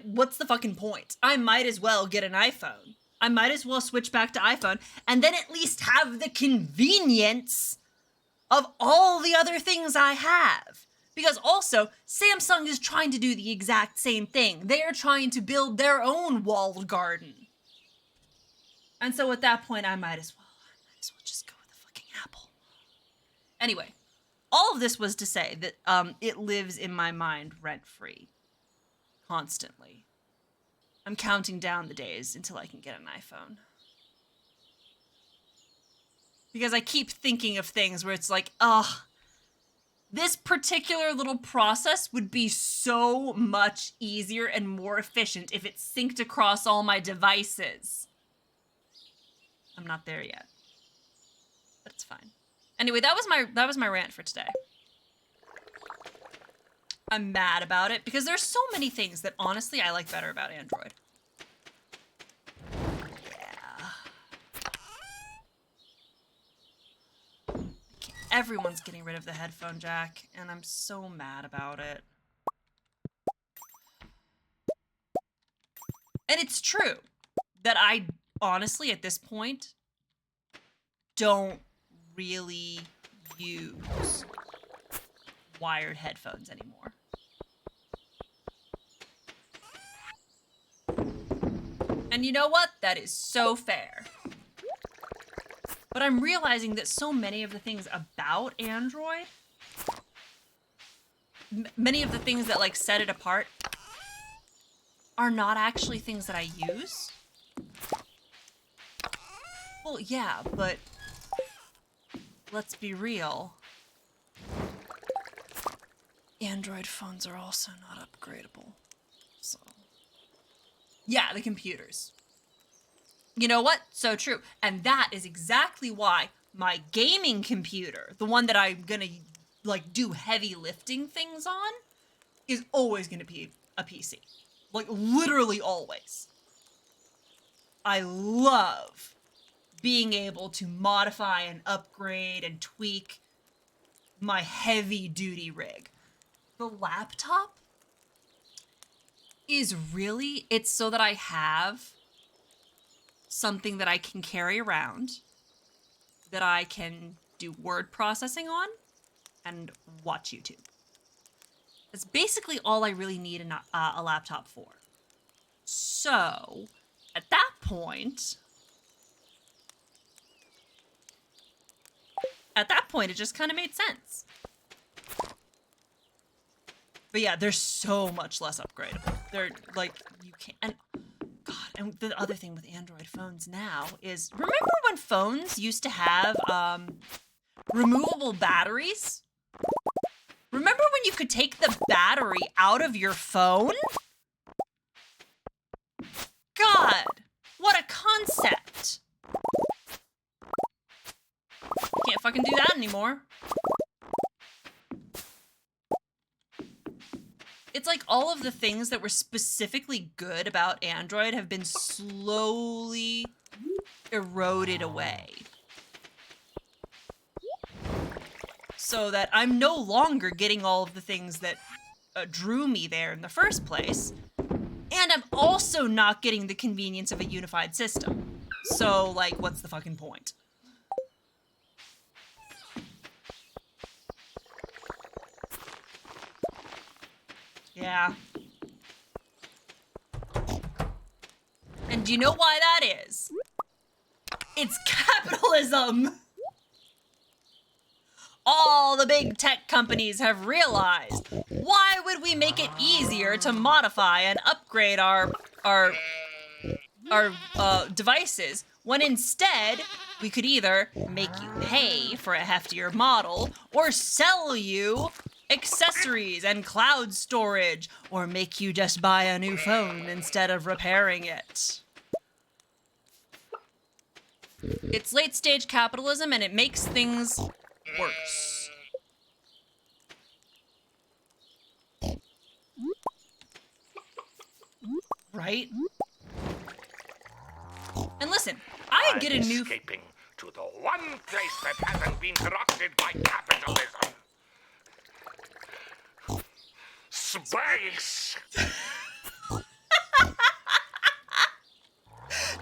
what's the fucking point? I might as well get an iPhone. I might as well switch back to iPhone and then at least have the convenience of all the other things I have. Because also, Samsung is trying to do the exact same thing. They are trying to build their own walled garden. And so at that point, I might as well just go with the fucking Apple. Anyway, all of this was to say that it lives in my mind rent-free, constantly. I'm counting down the days until I can get an iPhone. Because I keep thinking of things where it's like, ugh, this particular little process would be so much easier and more efficient if it synced across all my devices. I'm not there yet. But it's fine. Anyway, that was my rant for today. I'm mad about it because there's so many things that honestly I like better about Android. Everyone's getting rid of the headphone jack, and I'm so mad about it. And it's true that I honestly, at this point, don't really use wired headphones anymore. And you know what? That is so fair. But I'm realizing that so many of the things about Android, many of the things that like set it apart, are not actually things that I use. Well, yeah, but let's be real. Android phones are also not upgradable. So, yeah, the computers. You know what? So true. And that is exactly why my gaming computer, the one that I'm gonna like do heavy lifting things on, is always gonna be a PC. Like literally always. I love being able to modify and upgrade and tweak my heavy duty rig. The laptop is really, it's so that I have something that I can carry around, that I can do word processing on, and watch YouTube. That's basically all I really need a laptop for. So, at that point, it just kind of made sense. But yeah, they're so much less upgradable. They're like, you can't, and God, and the other thing with Android phones now is, remember when phones used to have removable batteries? Remember when you could take the battery out of your phone? God, what a concept. Can't fucking do that anymore. It's like all of the things that were specifically good about Android have been slowly eroded away. So that I'm no longer getting all of the things that drew me there in the first place. And I'm also not getting the convenience of a unified system. So, like, what's the fucking point? Yeah. And do you know why that is? It's capitalism! All the big tech companies have realized, why would we make it easier to modify and upgrade our devices when instead we could either make you pay for a heftier model or sell you accessories and cloud storage or make you just buy a new phone instead of repairing it. It's late stage capitalism and it makes things worse. Right? And listen, I get a new... Escaping to the one place that hasn't been corrupted by capitalism. Space!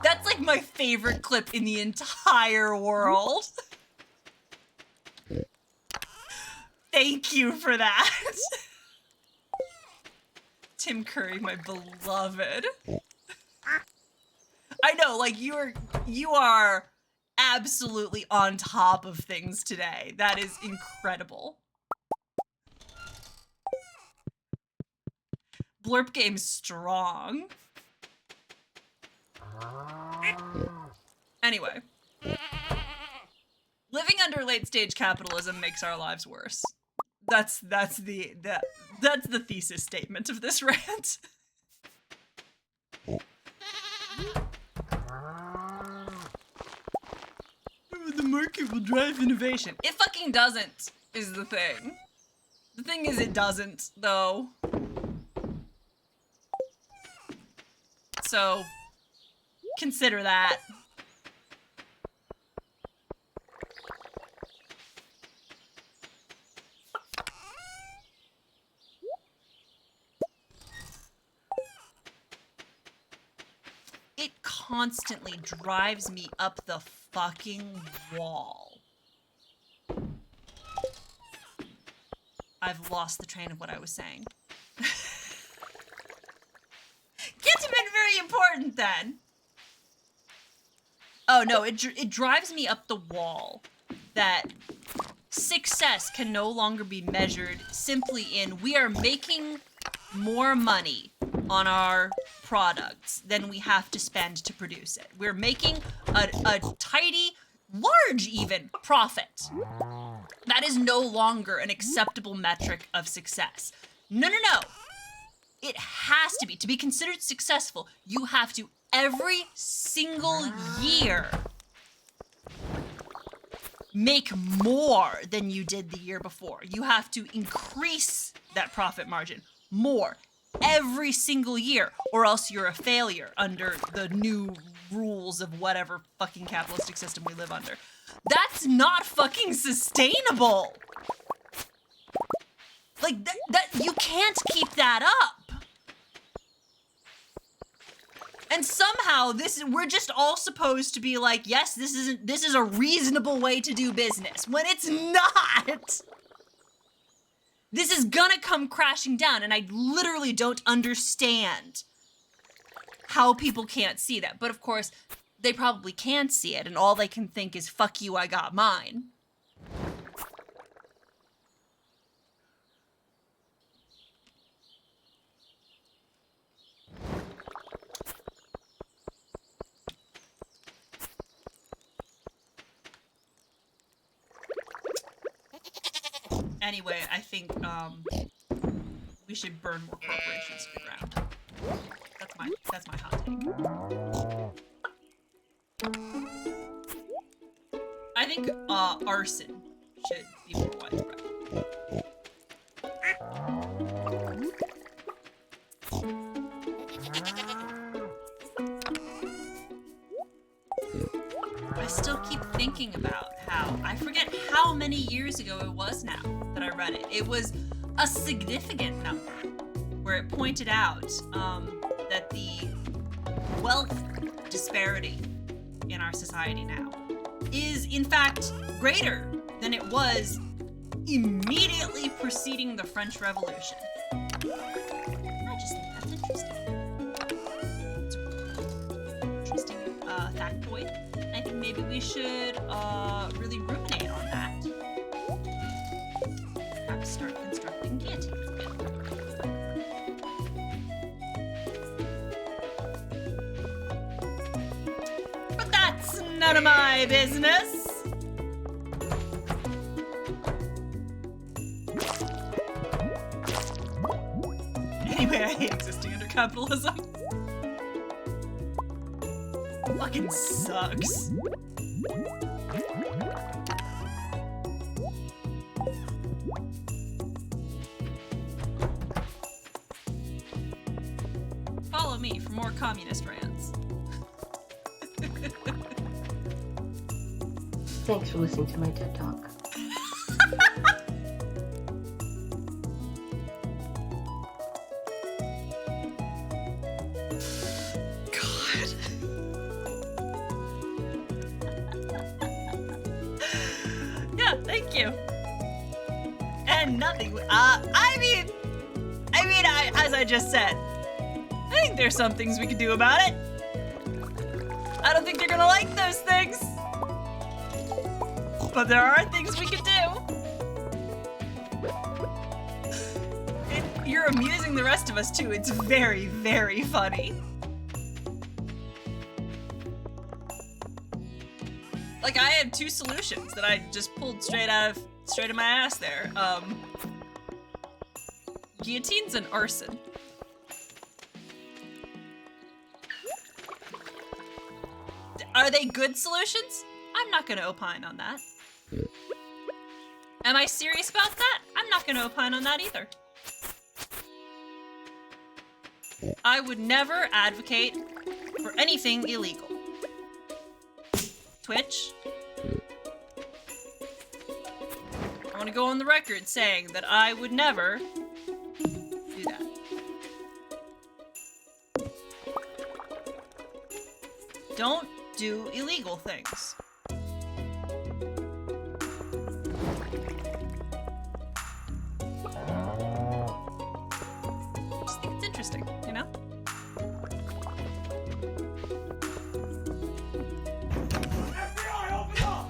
That's like my favorite clip in the entire world. Thank you for that. Tim Curry, my beloved. I know, no, like you are absolutely on top of things today. That is incredible. Blurp game's strong. Anyway. Living under late stage capitalism makes our lives worse. That's the thesis statement of this rant. The market will drive innovation. It fucking doesn't, is the thing. The thing is it doesn't, though. So, consider that. It constantly drives me up the fucking wall. I've lost the train of what I was saying. Can't have been very important then. Oh no, it drives me up the wall that success can no longer be measured simply in we are making more money on our products than we have to spend to produce it. We're making a tidy, large even, profit. That is no longer an acceptable metric of success. No. It has to be. To be considered successful, you have to every single year make more than you did the year before. You have to increase that profit margin more every single year, or else you're a failure under the new rules of whatever fucking capitalistic system we live under. That's not fucking sustainable. Like that you can't keep that up. And somehow we're just all supposed to be like, yes, this is a reasonable way to do business, when it's not. This is gonna come crashing down, and I literally don't understand how people can't see that. But of course, they probably can see it, and all they can think is, fuck you, I got mine. Anyway, I think we should burn more corporations to the ground. That's my hot take. I think arson should be more widespread. I still keep thinking about how, I forget how many years ago it was now that I read it. It was a significant number where it pointed out that the wealth disparity in our society now is in fact greater than it was immediately preceding the French Revolution. I just think that's interesting. It's an interesting factoid. I think maybe we should really ruminate on that. Perhaps start constructing guillotines. But that's none of my business. Anyway, I hate existing under capitalism. Fucking sucks. Follow me for more communist rants. Thanks for listening to my TED Talk. Thank you. And nothing. I mean, as I just said, I think there's some things we could do about it. I don't think they're gonna like those things. But there are things we can do. And you're amusing the rest of us too. It's very, very funny. Like, I had two solutions that I just pulled straight of my ass there. Guillotines and arson. Are they good solutions? I'm not gonna opine on that. Am I serious about that? I'm not gonna opine on that either. I would never advocate for anything illegal. Twitch. I want to go on the record saying that I would never do that. Don't do illegal things. Just think it's interesting, you know? FBI, open up!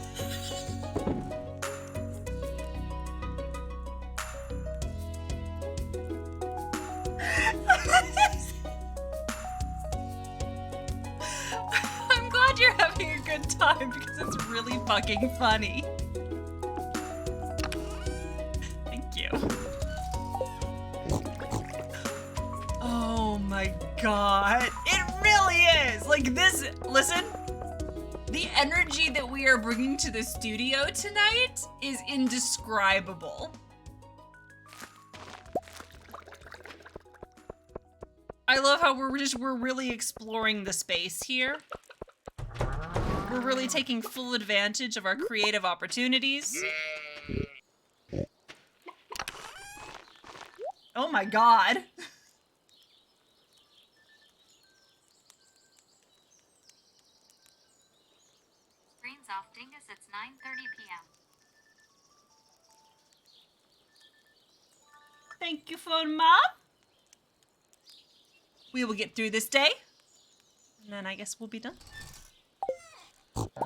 I'm glad you're having a good time because it's really fucking funny. Thank you. Oh my god. It really is! Like this, listen. The energy that we are bringing to the studio tonight is indescribable. I love how we're really exploring the space here. We're really taking full advantage of our creative opportunities. Oh my god. Screen's off, dingus. It's 9:30 p.m. Thank you, phone mom. We will get through this day. And then I guess we'll be done.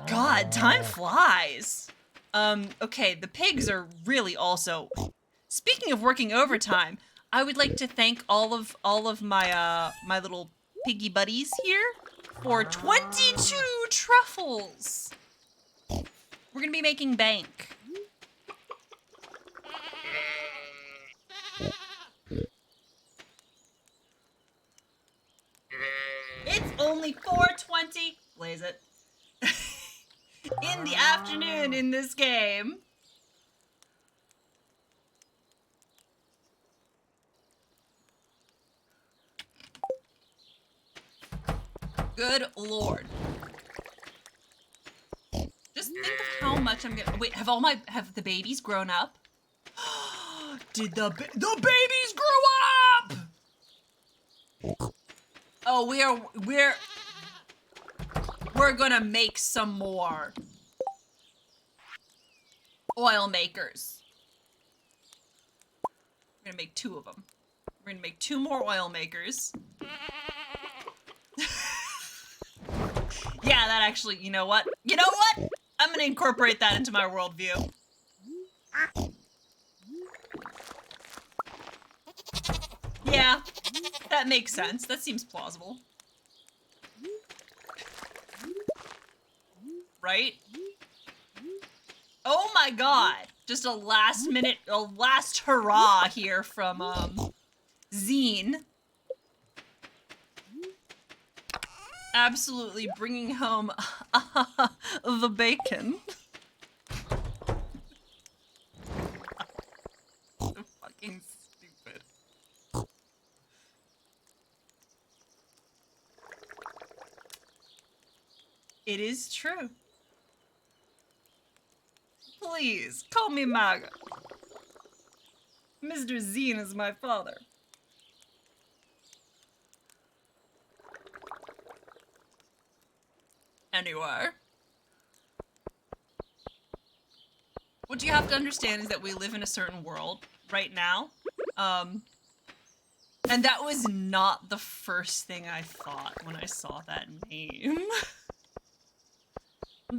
God, time flies. Okay, the pigs are really also... Speaking of working overtime, I would like to thank all of my my little piggy buddies here for 22 truffles. We're gonna be making bank. It's only 4:20. Blaze it. In the afternoon in this game. Good lord. Just think of how much I'm gonna... Wait, have the babies grown up? Did the babies grow up? Oh, we're gonna make some more oil makers. We're gonna make 2 of them. We're gonna make 2 more oil makers. Yeah, that actually, you know what? You know what? I'm gonna incorporate that into my worldview. Yeah, that makes sense. That seems plausible. Right? Oh my god! Just a last hurrah here from, Zine. Absolutely bringing home the bacon. So fucking stupid. It is true. Please, call me Maga. Mr. Zine is my father. Anyway. What you have to understand is that we live in a certain world right now. And that was not the first thing I thought when I saw that name.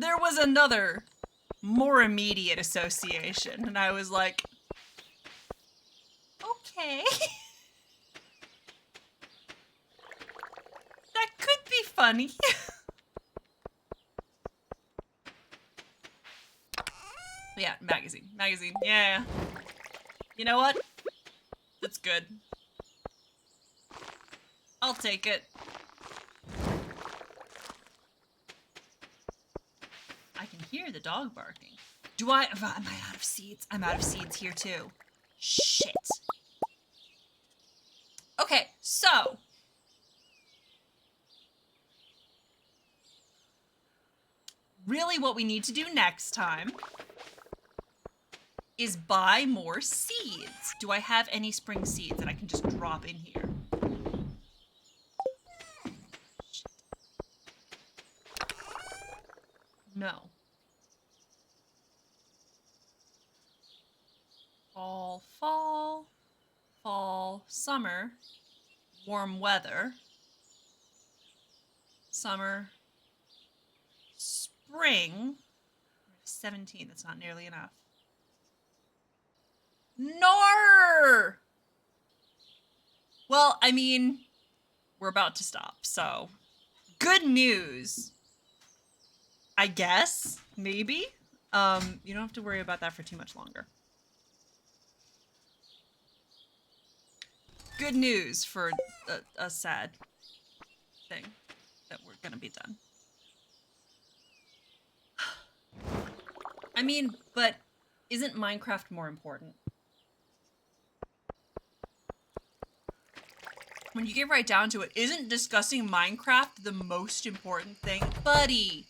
there was another more immediate association, and I was like, okay. That could be funny. Yeah, magazine. Yeah. You know what? That's good. I'll take it. I can hear the dog barking. Am I out of seeds? I'm out of seeds here too. Shit. Okay, so. Really what we need to do next time is buy more seeds. Do I have any spring seeds that I can just drop in here? No. Fall, summer, warm weather, summer, spring, 17, that's not nearly enough. Nor! Well, I mean, we're about to stop, so good news. I guess, maybe. You don't have to worry about that for too much longer. Good news for a sad thing that we're gonna be done. I mean, but isn't Minecraft more important? When you get right down to it, isn't discussing Minecraft the most important thing? Buddy.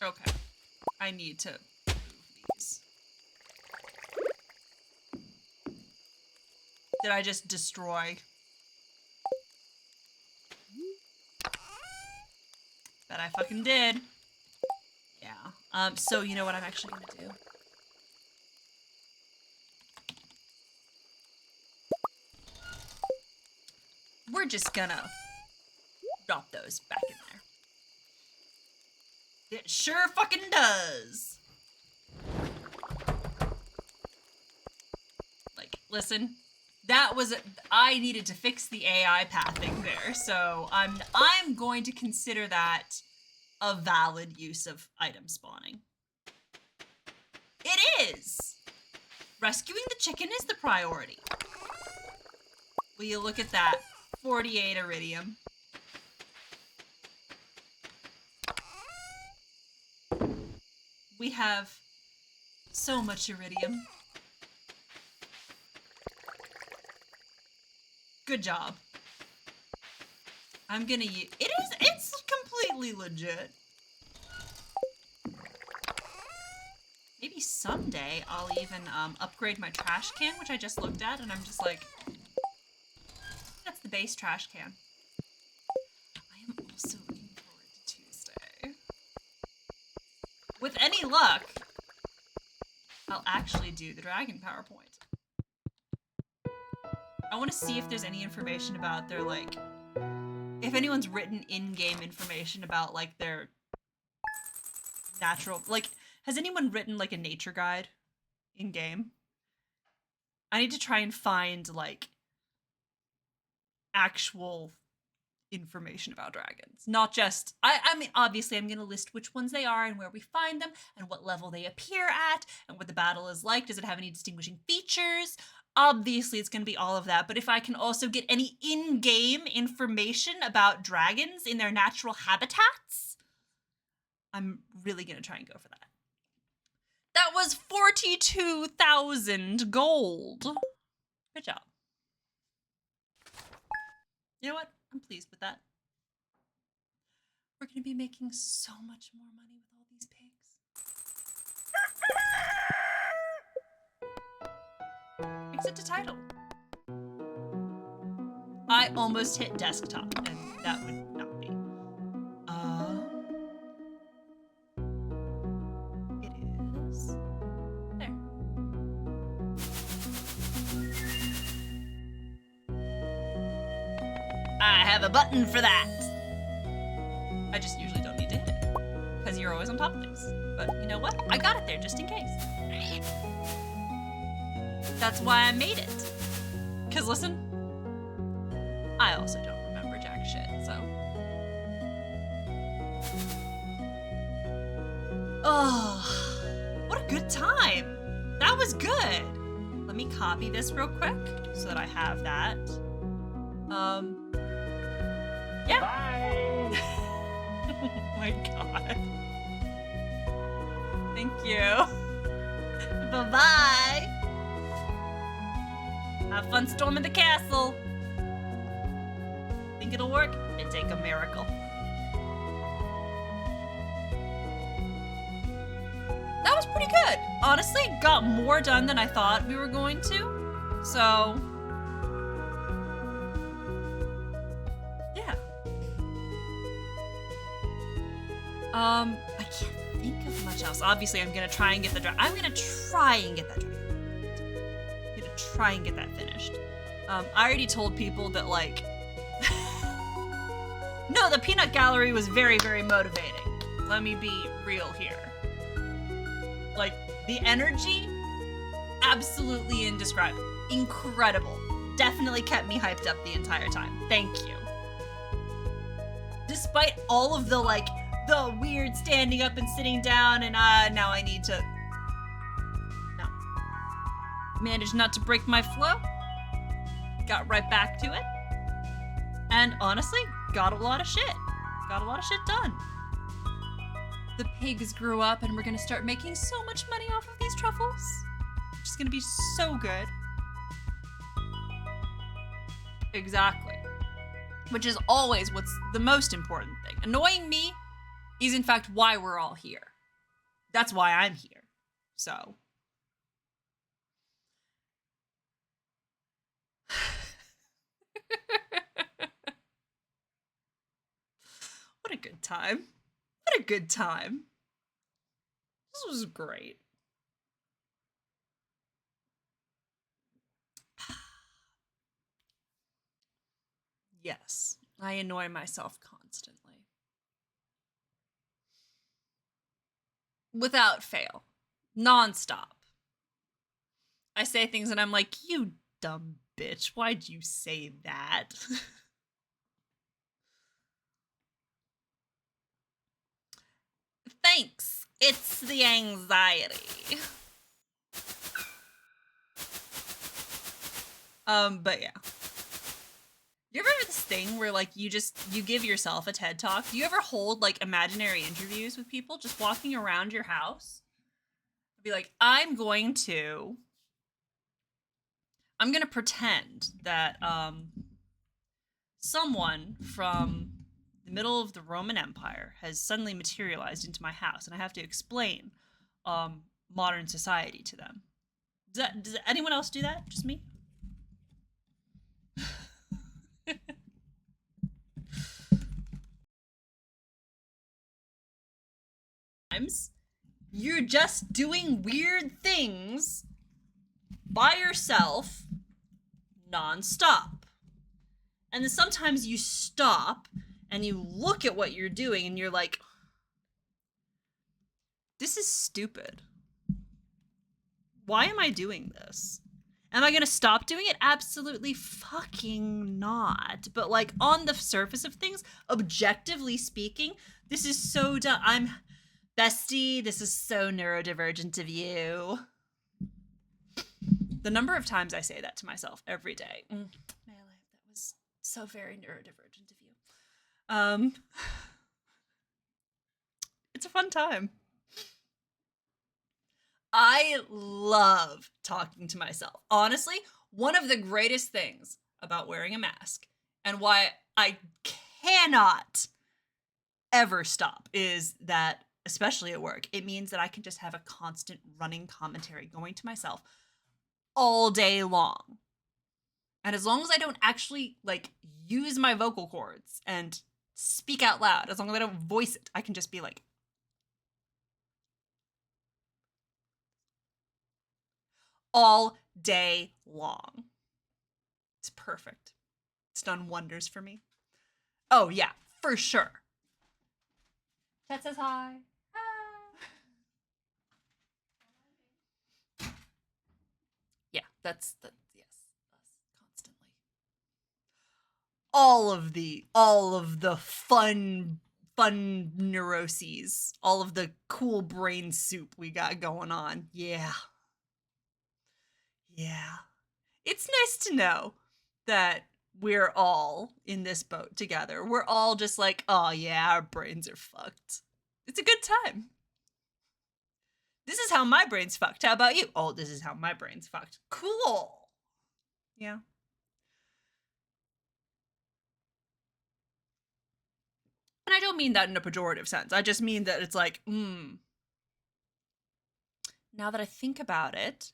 Okay. I need to move these. Did I just destroy? Bet I fucking did. Yeah. So you know what I'm actually gonna do? We're just gonna drop those back in there. It sure fucking does. Like, listen, that was I needed to fix the AI pathing there, so I'm going to consider that a valid use of item spawning. It is. Rescuing the chicken is the priority. Will you look at that? 48 iridium. We have so much iridium. Good job. I'm gonna use it's completely legit. Maybe someday I'll even upgrade my trash can, which I just looked at, and I'm just like, that's the base trash can. I am also looking forward to Tuesday. With any luck, I'll actually do the dragon PowerPoint. I want to see if there's any information about their, like, if anyone's written in-game information about, like, their natural, like, has anyone written, like, a nature guide in-game? I need to try and find, like, actual information about dragons. Not just, I mean, obviously I'm going to list which ones they are and where we find them and what level they appear at and what the battle is like. Does it have any distinguishing features? Obviously it's going to be all of that, but if I can also get any in-game information about dragons in their natural habitats, I'm really going to try and go for that. That was 42,000 gold. Good job. You know what? I'm pleased with that. We're going to be making so much more money with all these pigs. Exit to title. I almost hit desktop, and that would not be. It is have a button for that. I just usually don't need to hit it because you're always on top of things. But you know what? I got it there just in case. That's why I made it. Because listen, I also don't remember jack shit, so. Oh, what a good time. That was good. Let me copy this real quick so that I have that. Yeah. Bye. Oh my god. Thank you. Bye-bye. Have fun storming the castle. Think it'll work? It'd take a miracle. That was pretty good. Honestly, got more done than I thought we were going to. So, yeah. I can't think of much else. Obviously, I'm gonna try and get the I'm gonna try and get that finished. I already told people that, like, no, the peanut gallery was very, very motivating. Let me be real here. Like, the energy, absolutely indescribable. Incredible. Definitely kept me hyped up the entire time. Thank you. Despite all of the, like, the weird standing up and sitting down and now I need to... No. Managed not to break my flow. Got right back to it. And honestly, got a lot of shit. Got a lot of shit done. The pigs grew up and we're gonna start making so much money off of these truffles. It's gonna be so good. Exactly. Which is always what's the most important thing. Annoying me is in fact why we're all here. That's why I'm here. So. What a good time. What a good time. This was great. Yes, I annoy myself constantly. Without fail. Non-stop. I say things and I'm like, you dumb bitch, why'd you say that? Thanks. It's the anxiety. But yeah. You ever have this thing where, like, you give yourself a TED Talk? Do you ever hold, like, imaginary interviews with people just walking around your house? Be like, I'm gonna pretend that, someone from the middle of the Roman Empire has suddenly materialized into my house, and I have to explain, modern society to them. Does anyone else do that? Just me? You're just doing weird things by yourself non-stop. And then sometimes you stop and you look at what you're doing and you're like, this is stupid. Why am I doing this? Am I gonna stop doing it? Absolutely fucking not. But, like, on the surface of things, objectively speaking, this is so dumb. I'm bestie, this is so neurodivergent of you. The number of times I say that to myself every day. My life, that was so very neurodivergent of you. It's a fun time. I love talking to myself. Honestly, one of the greatest things about wearing a mask and why I cannot ever stop is that, especially at work, it means that I can just have a constant running commentary going to myself all day long. And as long as I don't actually, like, use my vocal cords and speak out loud, as long as I don't voice it, I can just be like, all day long. It's perfect. It's done wonders for me. Oh, yeah, for sure. Chat says hi. Yeah, that's yes, us constantly. All of the fun neuroses, all of the cool brain soup we got going on. Yeah. Yeah. It's nice to know that we're all in this boat together. We're all just like, oh yeah, our brains are fucked. It's a good time. This is how my brain's fucked. How about you? Oh, this is how my brain's fucked. Cool. Yeah. And I don't mean that in a pejorative sense. I just mean that it's like, now that I think about it,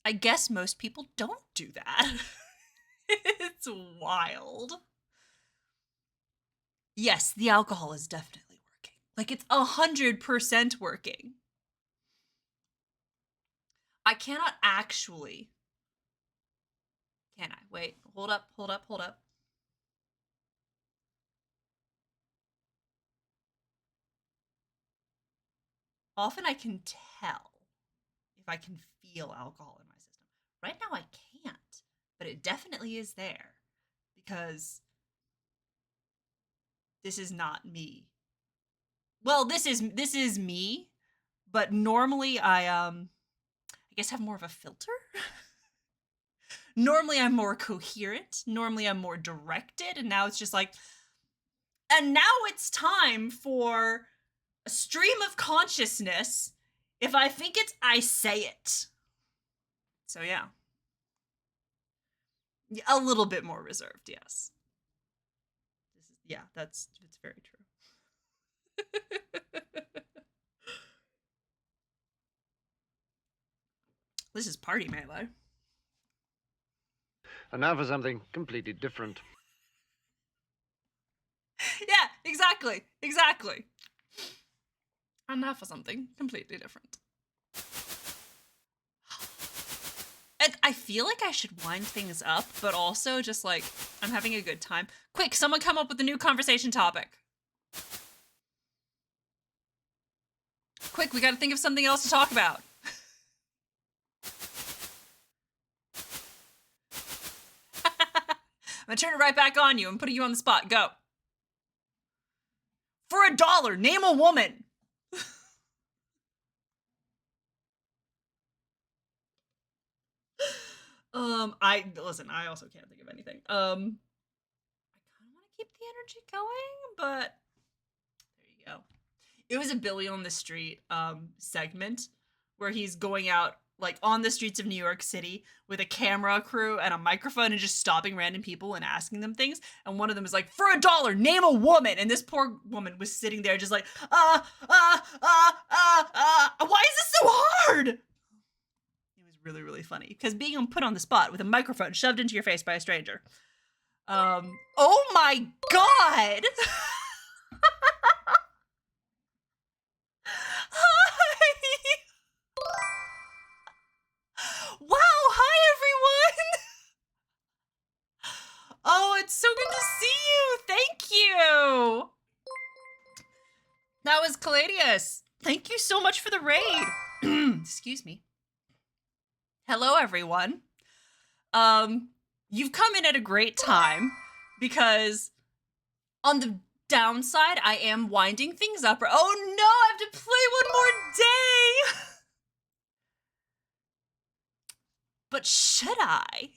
I guess most people don't do that. It's wild. Yes, the alcohol is definitely working. Like, it's 100% working. I cannot actually. Can I? Wait, hold up. Often I can tell if I can feel alcohol in my system. Right now I can't, but it definitely is there because this is not me. Well, this is me, but normally I guess have more of a filter. Normally I'm more coherent. Normally I'm more directed, and now it's just like, and now it's time for a stream of consciousness. If I think it's, I say it. So yeah. A little bit more reserved, yes. Yeah, it's very true. This is Party Melee. And now for something completely different. Yeah, exactly. And now for something completely different. And I feel like I should wind things up, but also just like, I'm having a good time. Quick, someone come up with a new conversation topic. Quick, we gotta think of something else to talk about. I'm gonna turn it right back on you and putting you on the spot. Go. For $1, name a woman. I also can't think of anything. I kind of want to keep the energy going, but there you go. It was a Billy on the Street segment where he's going out like on the streets of New York City with a camera crew and a microphone and just stopping random people and asking them things. And one of them is like, for $1, name a woman. And this poor woman was sitting there just like, why is this so hard? It was really, really funny because being put on the spot with a microphone shoved into your face by a stranger. Oh my God. Wow, hi everyone! Oh, it's so good to see you! Thank you! That was Caladius. Thank you so much for the raid. Excuse me. Hello everyone. You've come in at a great time because on the downside, I am winding things up. Oh no, I have to play one more day! But should I?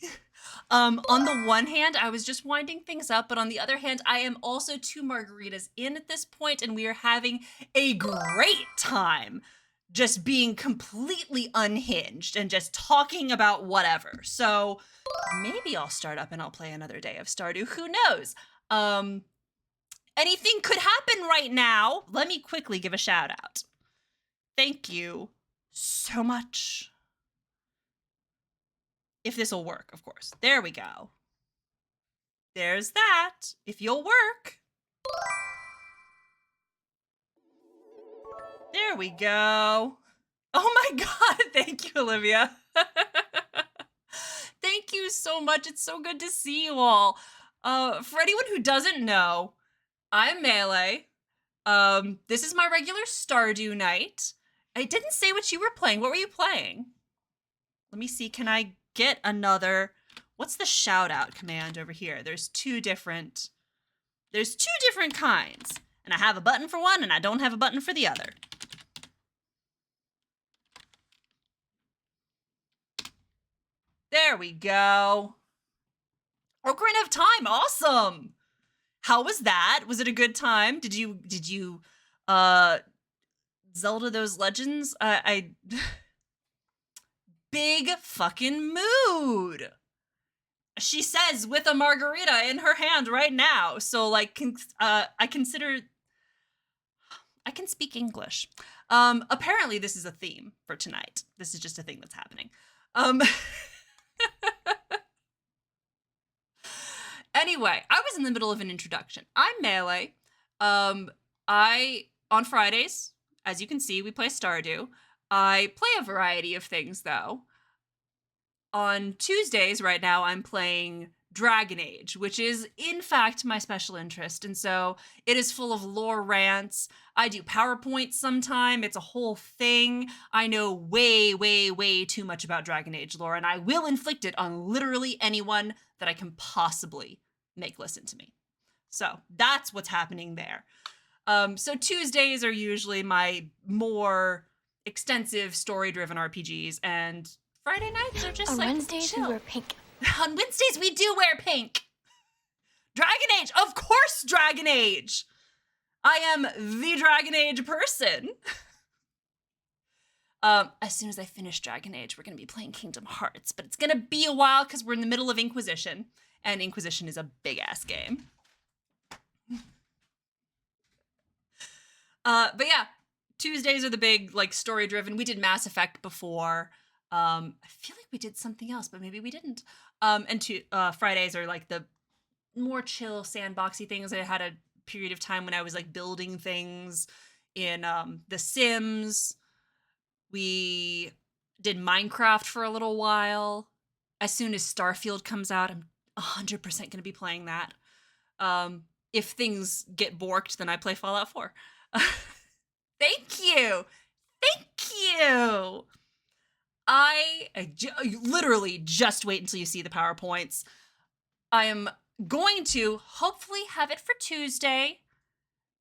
On the one hand, I was just winding things up, but on the other hand, I am also 2 margaritas in at this point, and we are having a great time just being completely unhinged and just talking about whatever. So maybe I'll start up and I'll play another day of Stardew. Who knows? Anything could happen right now. Let me quickly give a shout out. Thank you so much. If this will work, of course. There we go. There's that. If you'll work. There we go. Oh my God. Thank you, Olivia. Thank you so much. It's so good to see you all. For anyone who doesn't know, I'm Melee. This is my regular Stardew night. I didn't say what you were playing. What were you playing? Let me see. Can I get another? What's the shout out command over here? There's two different kinds. And I have a button for one and I don't have a button for the other. There we go. Ocarina of Time, awesome. How was that? Was it a good time? Did you Zelda those legends? I big fucking mood. She says with a margarita in her hand right now. So like I can speak English. Apparently this is a theme for tonight. This is just a thing that's happening. Anyway, I was in the middle of an introduction. I'm Melee. On Fridays, as you can see, we play Stardew. I play a variety of things, though. On Tuesdays, right now, I'm playing Dragon Age, which is, in fact, my special interest. And so it is full of lore rants. I do PowerPoints sometime. It's a whole thing. I know way, way, way too much about Dragon Age lore, and I will inflict it on literally anyone that I can possibly make listen to me. So that's what's happening there. So Tuesdays are usually my more extensive story-driven RPGs, and Friday nights are just On like Wednesdays chill. we wear pink. On Wednesdays we do wear pink. Dragon Age, of course, Dragon Age. I am the Dragon Age person. As soon as I finish Dragon Age, we're gonna be playing Kingdom Hearts, but it's gonna be a while because we're in the middle of Inquisition, and Inquisition is a big ass game. But yeah, Tuesdays are the big like story driven. We did Mass Effect before. I feel like we did something else, but maybe we didn't. And Fridays are like the more chill sandboxy things. I had a period of time when I was like building things in The Sims. We did Minecraft for a little while. As soon as Starfield comes out, I'm 100% going to be playing that. If things get borked, then I play Fallout 4. Thank you. Thank you. Literally just wait until you see the PowerPoints. I am going to hopefully have it for Tuesday.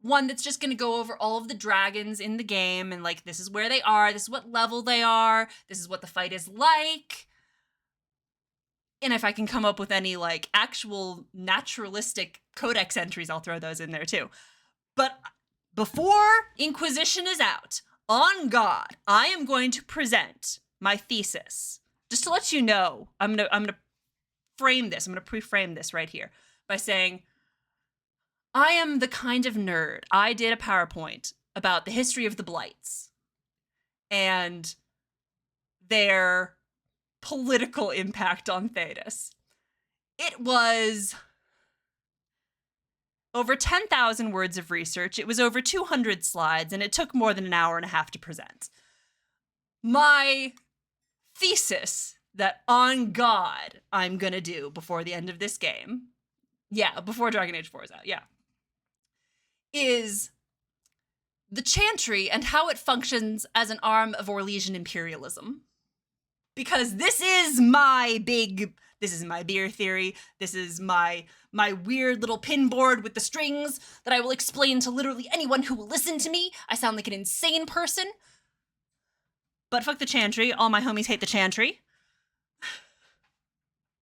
One that's just going to go over all of the dragons in the game and like, this is where they are. This is what level they are. This is what the fight is like. And if I can come up with any like actual naturalistic codex entries, I'll throw those in there too. But before Inquisition is out, on God, I am going to present my thesis. Just to let you know, I'm gonna frame this. I'm gonna pre-frame this right here by saying, I am the kind of nerd. I did a PowerPoint about the history of the Blights and their political impact on Thedas. It was over 10,000 words of research. It was over 200 slides, and it took more than an hour and a half to present. My thesis that on God I'm gonna do before the end of this game, yeah, before Dragon Age 4 is out, yeah, is the Chantry and how it functions as an arm of Orlesian imperialism. Because this is my beer theory. This is my weird little pinboard with the strings that I will explain to literally anyone who will listen to me. I sound like an insane person. But fuck the Chantry. All my homies hate the Chantry.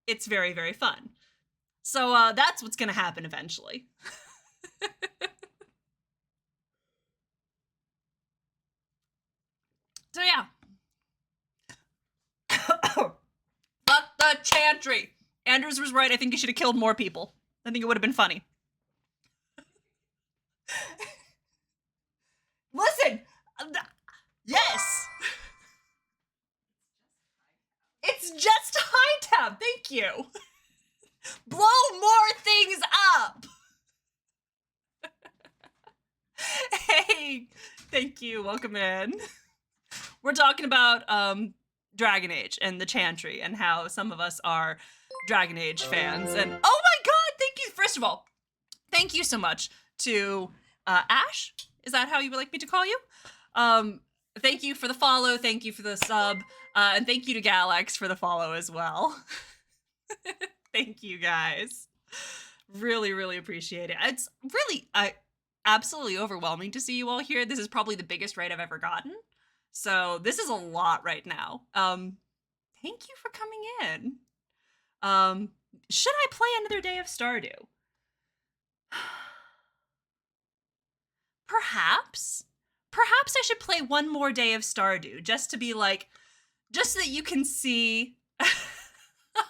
It's very, very fun. So that's what's gonna happen eventually. So yeah. Fuck the Chantry. Andrews was right. I think you should have killed more people. I think it would have been funny. Listen. Yes. It's just high tab. Thank you. Blow more things up. Hey, thank you. Welcome in. We're talking about Dragon Age and the Chantry and how some of us are Dragon Age fans. And oh my God, thank you. First of all, thank you so much to Ash. Is that how you would like me to call you? Thank you for the follow. Thank you for the sub. And thank you to Galax for the follow as well. Thank you guys. Really, really appreciate it. It's really absolutely overwhelming to see you all here. This is probably the biggest raid I've ever gotten. So this is a lot right now. Thank you for coming in. Should I play another day of Stardew? Perhaps I should play one more day of Stardew just to be like, just so that you can see.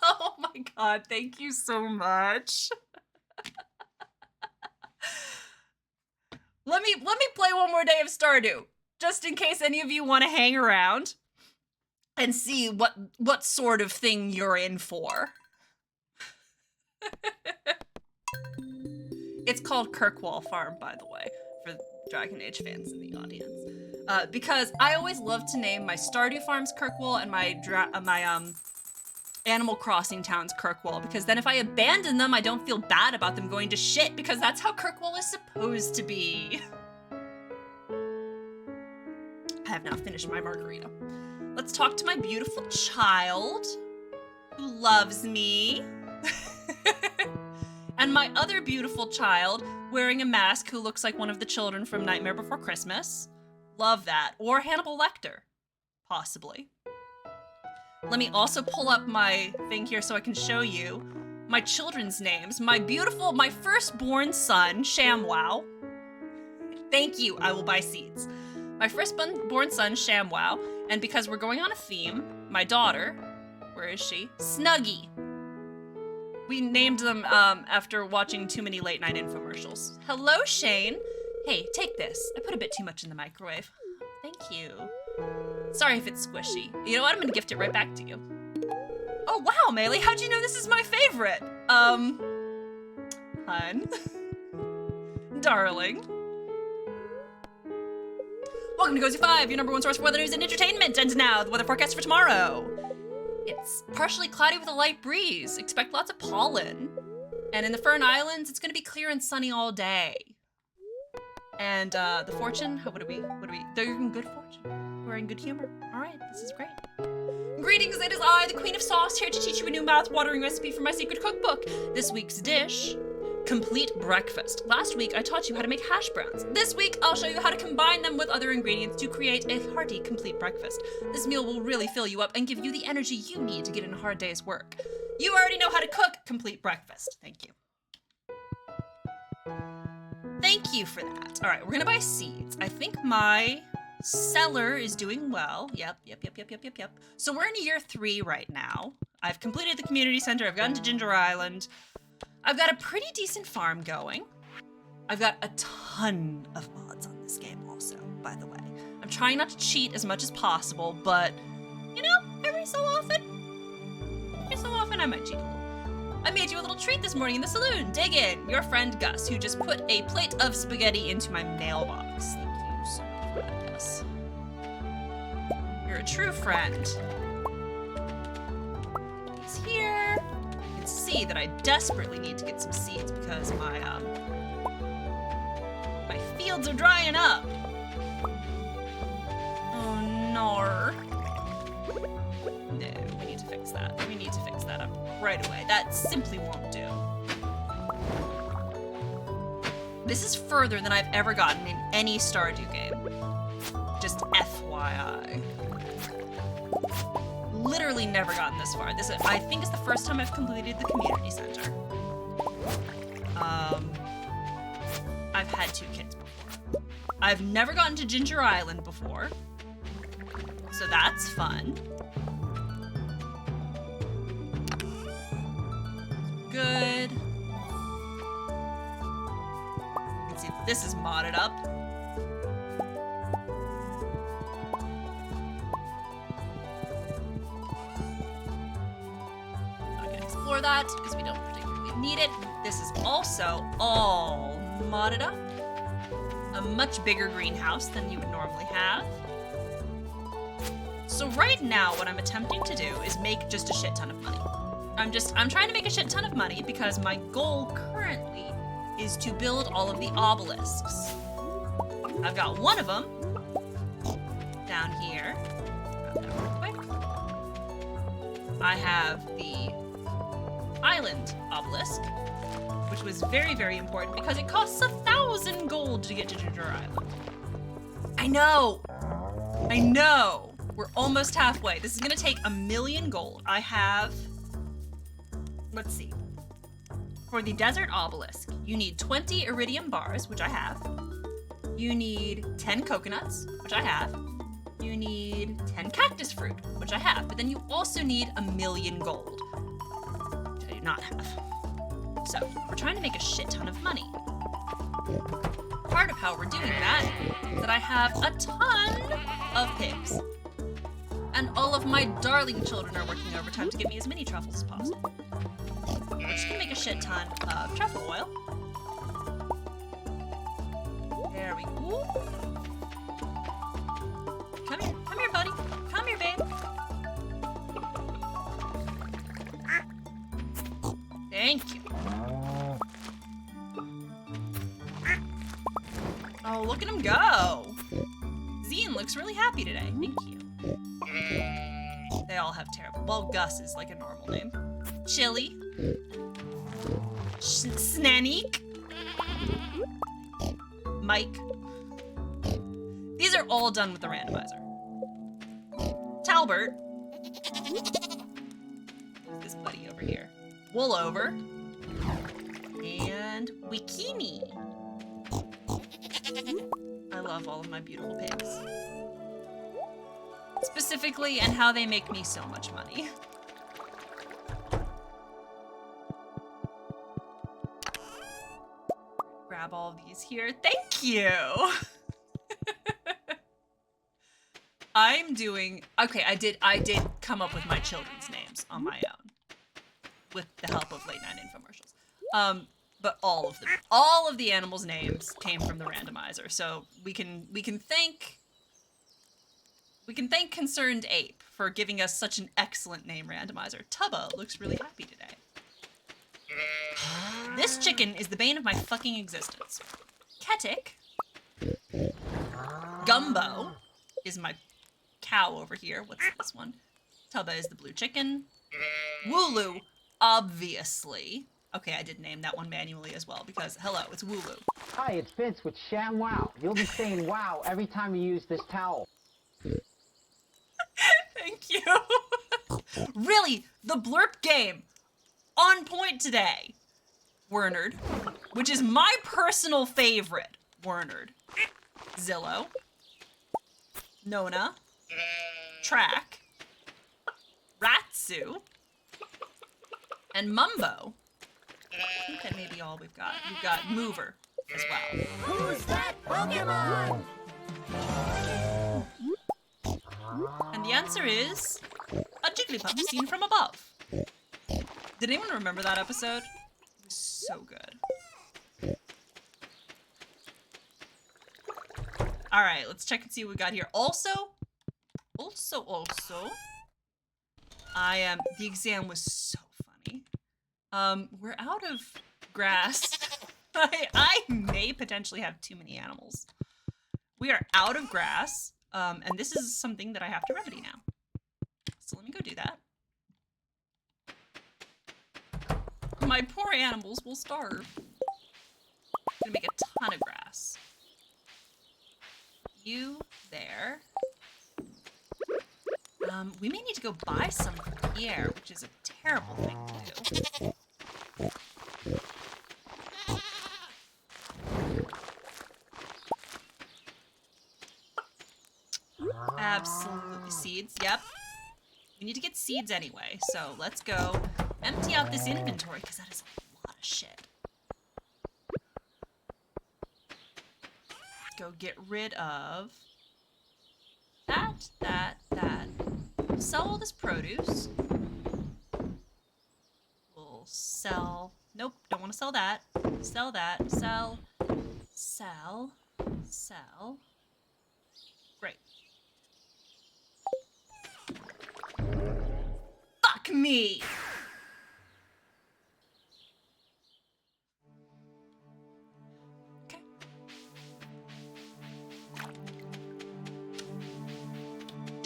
Oh my god, thank you so much. Let me play one more day of Stardew, just in case any of you want to hang around and see what sort of thing you're in for. It's called Kirkwall Farm, by the way, for Dragon Age fans in the audience. Because I always love to name my Stardew Farms Kirkwall and my Animal Crossing towns Kirkwall, because then if I abandon them, I don't feel bad about them going to shit, because that's how Kirkwall is supposed to be. I have now finished my margarita. Let's talk to my beautiful child who loves me. And my other beautiful child wearing a mask who looks like one of the children from Nightmare Before Christmas. Love that. Or Hannibal Lecter, possibly. Let me also pull up my thing here so I can show you my children's names. My firstborn son, ShamWow. Thank you, I will buy seeds. My firstborn son, ShamWow, and because we're going on a theme, my daughter, where is she? Snuggie. We named them after watching too many late night infomercials. Hello, Shane. Hey, take this. I put a bit too much in the microwave. Thank you. Sorry if it's squishy. You know what? I'm gonna gift it right back to you. Oh, wow, Melee, how'd you know this is my favorite? Hun. Darling. Welcome to Cozy 5, your number one source for weather news and entertainment. And now, the weather forecast for tomorrow. It's partially cloudy with a light breeze. Expect lots of pollen. And in the Fern Islands, it's gonna be clear and sunny all day. And the fortune, what are we? They're in good fortune. We're in good humor. All right, this is great. Greetings, it is I, the Queen of Sauce, here to teach you a new mouth-watering recipe for my secret cookbook. This week's dish, complete breakfast. Last week, I taught you how to make hash browns. This week, I'll show you how to combine them with other ingredients to create a hearty, complete breakfast. This meal will really fill you up and give you the energy you need to get in a hard day's work. You already know how to cook complete breakfast. Thank you. Thank you for that. All right, we're gonna buy seeds. I think my cellar is doing well. Yep. So we're in year 3 right now. I've completed the community center. I've gotten to Ginger Island. I've got a pretty decent farm going. I've got a ton of mods on this game also, by the way. I'm trying not to cheat as much as possible, but you know, every so often I might cheat a little. I made you a little treat this morning in the saloon. Dig in. Your friend Gus, who just put a plate of spaghetti into my mailbox. Thank you so much for that, Gus. You're a true friend. He's here. You can see that I desperately need to get some seeds because my fields are drying up. Oh no. No, we need to fix that. We need to fix that up right away. That simply won't do. This is further than I've ever gotten in any Stardew game. Just FYI. Literally never gotten this far. This, I think, is the first time I've completed the community center. I've had 2 kids before. I've never gotten to Ginger Island before. So that's fun. Good. You can see that this is modded up. Not gonna explore that because we don't particularly need it. This is also all modded up. A much bigger greenhouse than you would normally have. So right now, what I'm attempting to do is make just a shit ton of money. I'm trying to make a shit ton of money because my goal currently is to build all of the obelisks. I've got one of them down here. Grab that real quick. I have the island obelisk, which was very, very important because it costs 1,000 gold to get to Ginger Island. I know! I know! We're almost halfway. This is gonna take 1,000,000 gold. I have... Let's see. For the desert obelisk, you need 20 iridium bars, which I have. You need 10 coconuts, which I have. You need 10 cactus fruit, which I have. But then you also need 1,000,000 gold, which I do not have. So, we're trying to make a shit ton of money. Part of how we're doing that is that I have a ton of pigs. And all of my darling children are working overtime to get me as many truffles as possible. Which can make a shit ton of truffle oil. There we go. Come here, buddy. Come here, babe. Thank you. Oh, look at him go. Zine looks really happy today. Thank you. They all have terrible. Well, Gus is like a normal name. Chili. Snanik. Mike. These are all done with the randomizer. Talbert. Who's this buddy over here? Woolover. And Wikini. I love all of my beautiful pigs. Specifically, and how they make me so much money. Grab all of these here. Thank you! I'm doing... Okay, I did come up with my children's names on my own. With the help of late night infomercials. But all of the animals' names came from the randomizer. So we can thank Concerned Ape for giving us such an excellent name randomizer. Tubbo looks really happy today. This chicken is the bane of my fucking existence. Ketik. Gumbo is my cow over here. What's this one? Tubba is the blue chicken. Wooloo, obviously. Okay, I did name that one manually as well because, hello, it's Wooloo. Hi, it's Vince with Sham Wow. You'll be saying wow every time you use this towel. Thank you. Really, the Blurp game. On point today. Wernerd, which is my personal favorite. Wernerd. Zillow. Nona. Track. Ratsu. And Mumbo. I think that may be all we've got. We've got Mover as well. Who's that Pokemon? And the answer is a Jigglypuff seen from above. Did anyone remember that episode? It was so good. All right, let's check and see what we got here. Also, the exam was so funny. We're out of grass. I may potentially have too many animals. We are out of grass, and this is something that I have to remedy now. So let me go do that. My poor animals will starve. I'm gonna make a ton of grass. You there. We may need to go buy some from Pierre, which is a terrible thing to do. Absolutely. Seeds, yep. We need to get seeds anyway, so let's go empty out this inventory, because that is a lot of shit. Go get rid of that. Sell all this produce. We'll sell... Nope, don't want to sell that. Sell that. Sell. Great. Fuck me!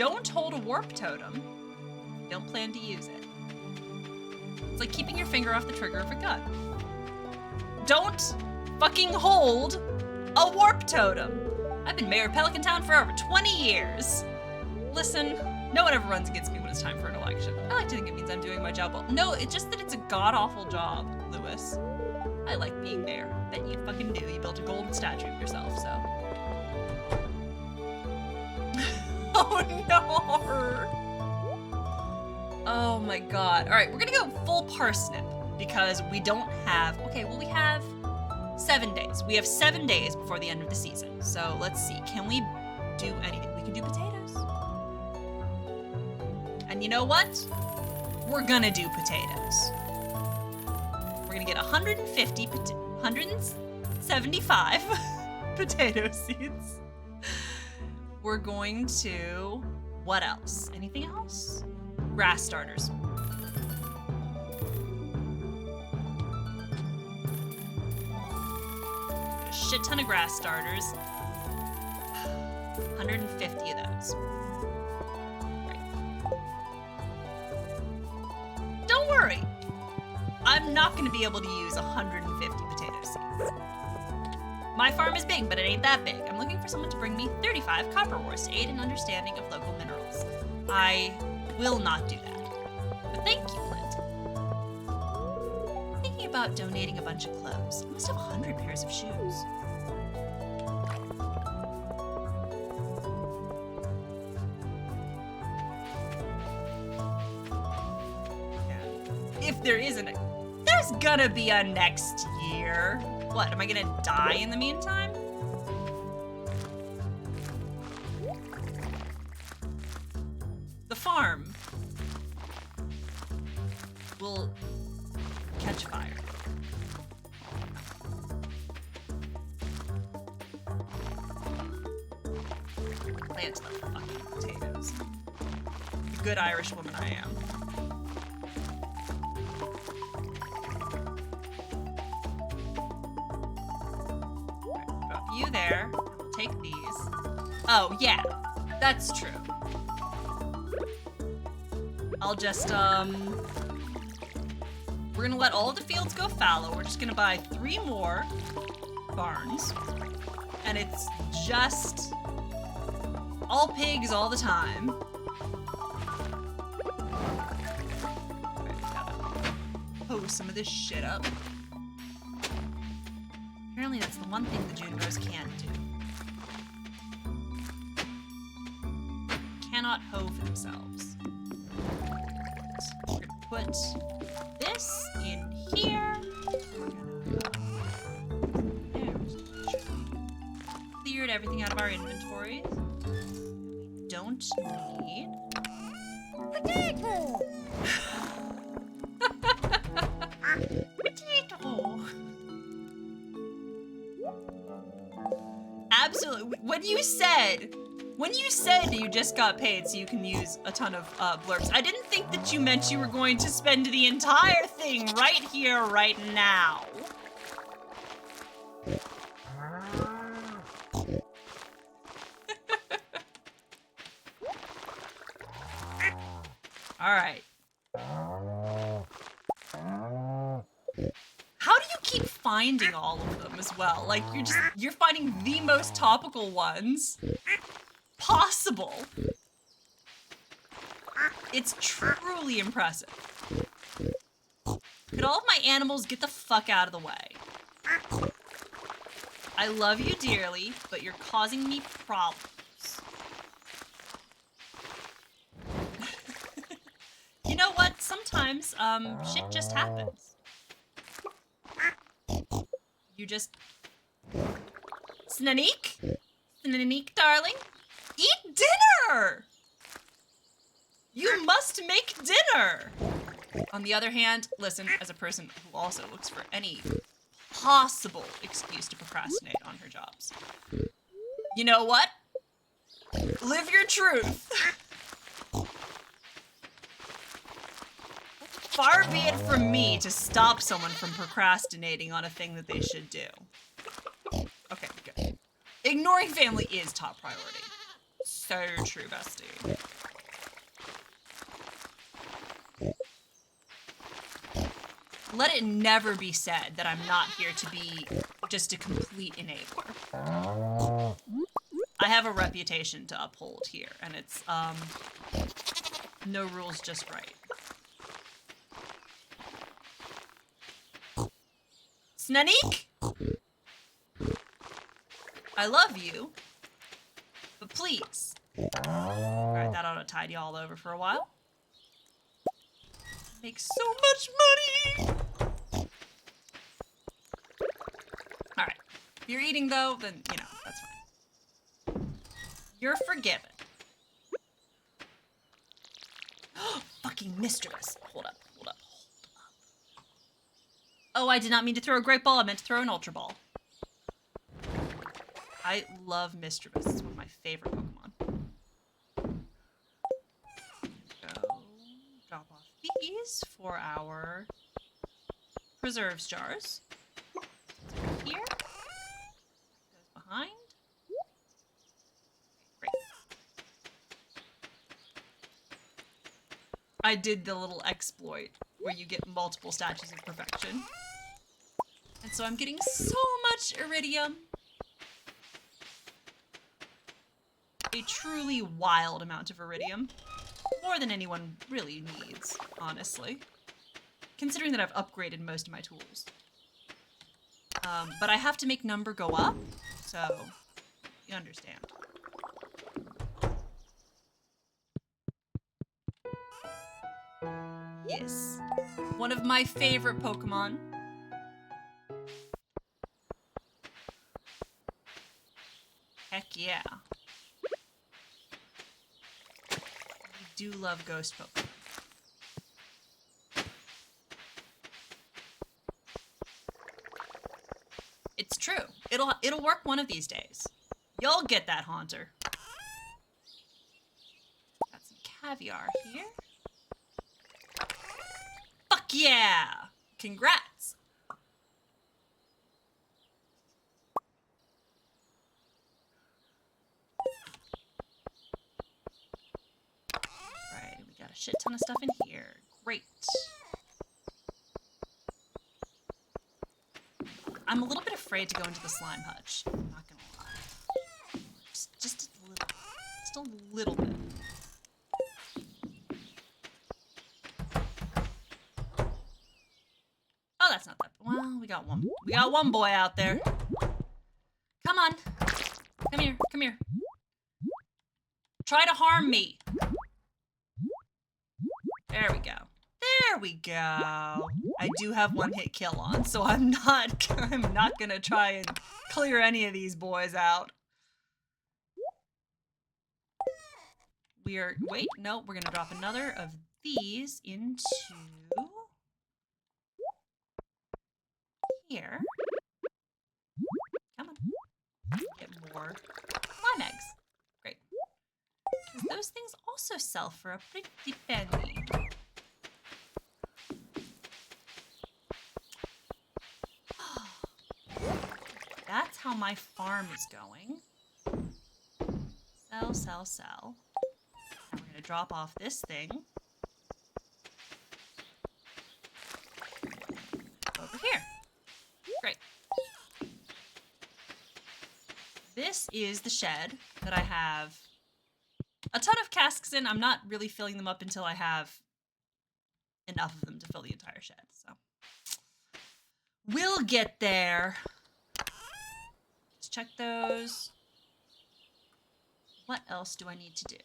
Don't hold a warp totem. Don't plan to use it. It's like keeping your finger off the trigger of a gun. Don't fucking hold a warp totem. I've been mayor of Pelican Town for over 20 years. Listen, no one ever runs against me when it's time for an election. I like to think it means I'm doing my job well. No, it's just that it's a god-awful job, Lewis. I like being mayor. Bet you fucking do. You built a golden statue of yourself, so. Oh no! Oh my god. Alright, we're gonna go full parsnip because we don't have, okay, well we have 7 days. We have 7 days before the end of the season. So let's see, can we do anything? We can do potatoes. And you know what? We're gonna do potatoes. We're gonna get 175 potato seeds. We're going to, what else? Anything else? Grass starters. A shit ton of grass starters. 150 of those. Don't worry. I'm not going to be able to use 150 potato seeds. My farm is big, but it ain't that big. I'm looking for someone to bring me 35 copper ores to aid in understanding of local minerals. I will not do that. But thank you, Clint. I'm thinking about donating a bunch of clothes. I must have 100 pairs of shoes. If there isn't a... There's gonna be a next year. What, am I gonna die in the meantime? The farm will catch fire. Plant the fucking potatoes. The good Irish woman I am. You there. We'll take these. Oh, yeah. That's true. I'll just, we're gonna let all of the fields go fallow. We're just gonna buy 3 more barns. And it's just all pigs all the time. Gotta hose some of this shit up. Apparently that's the one thing the Junipers can't do. Cannot hoe for themselves. We're gonna put this in here. Cleared everything out of our inventories. We don't need potato. Potato. Absolutely. When you said you just got paid so you can use a ton of blurbs, I didn't think that you meant you were going to spend the entire thing right here, right now. All right. How do you keep finding all of them as well? Like, you're finding the most topical ones possible. It's truly impressive. Could all of my animals get the fuck out of the way? I love you dearly, but you're causing me problems. You know what? Sometimes, shit just happens. You just... Snaneek? Snaneek, darling? Eat dinner! You must make dinner! On the other hand, listen, as a person who also looks for any possible excuse to procrastinate on her jobs. You know what? Live your truth. Far be it from me to stop someone from procrastinating on a thing that they should do. Okay, good. Ignoring family is top priority. So true, bestie. Let it never be said that I'm not here to be just a complete enabler. I have a reputation to uphold here, and it's, no rules, just right. Snanik? I love you, but please. Alright, that ought to tide you all over for a while. Make so much money! Alright. If you're eating, though, then, you know, that's fine. You're forgiven. Fucking mistress. Hold up, hold up, hold up. Oh, I did not mean to throw a great ball. I meant to throw an ultra ball. I love Mischievous. It's one of my favorite Pokemon. Go drop off these for our preserves jars. Right here. Goes behind. Okay, great. I did the little exploit where you get multiple statues of perfection. And so I'm getting so much iridium. A truly wild amount of iridium. More than anyone really needs, honestly. Considering that I've upgraded most of my tools. But I have to make number go up, so you understand. Yes. One of my favorite Pokemon. Heck yeah. I do love ghost Pokemon. It's true. It'll work one of these days. You'll get that Haunter. Got some caviar here. Fuck yeah! Congrats! Right, we got a shit ton of stuff in here. Great. I'm a little bit afraid to go into the slime hutch. I'm not gonna lie. Just a little. Just a little bit. Oh, that's not that. Well, we got one. We got one boy out there. Come on. Come here. Come here. Try to harm me. There we go. There we go. I do have one hit kill on, so I'm not gonna try and clear any of these boys out. Wait, no, we're gonna drop another of these into here. Come on. Get more slime eggs. Great. Because those things also sell for a pretty penny. That's how my farm is going. Sell, sell, sell. Now we're gonna drop off this thing. Over here. Great. This is the shed that I have a ton of casks in. I'm not really filling them up until I have enough of them to fill the entire shed, so. We'll get there. Let's check those. What else do I need to do?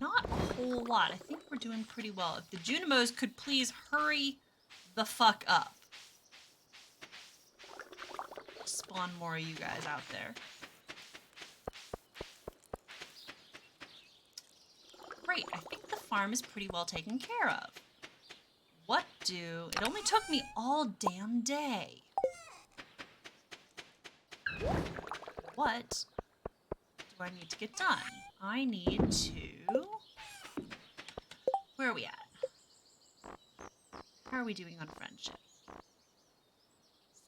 Not a whole lot. I think we're doing pretty well. If the Junimos could please hurry the fuck up. Spawn more of you guys out there. Great, I think the farm is pretty well taken care of. It only took me all damn day. What do I need to get done? I need to... Where are we at? How are we doing on friendship?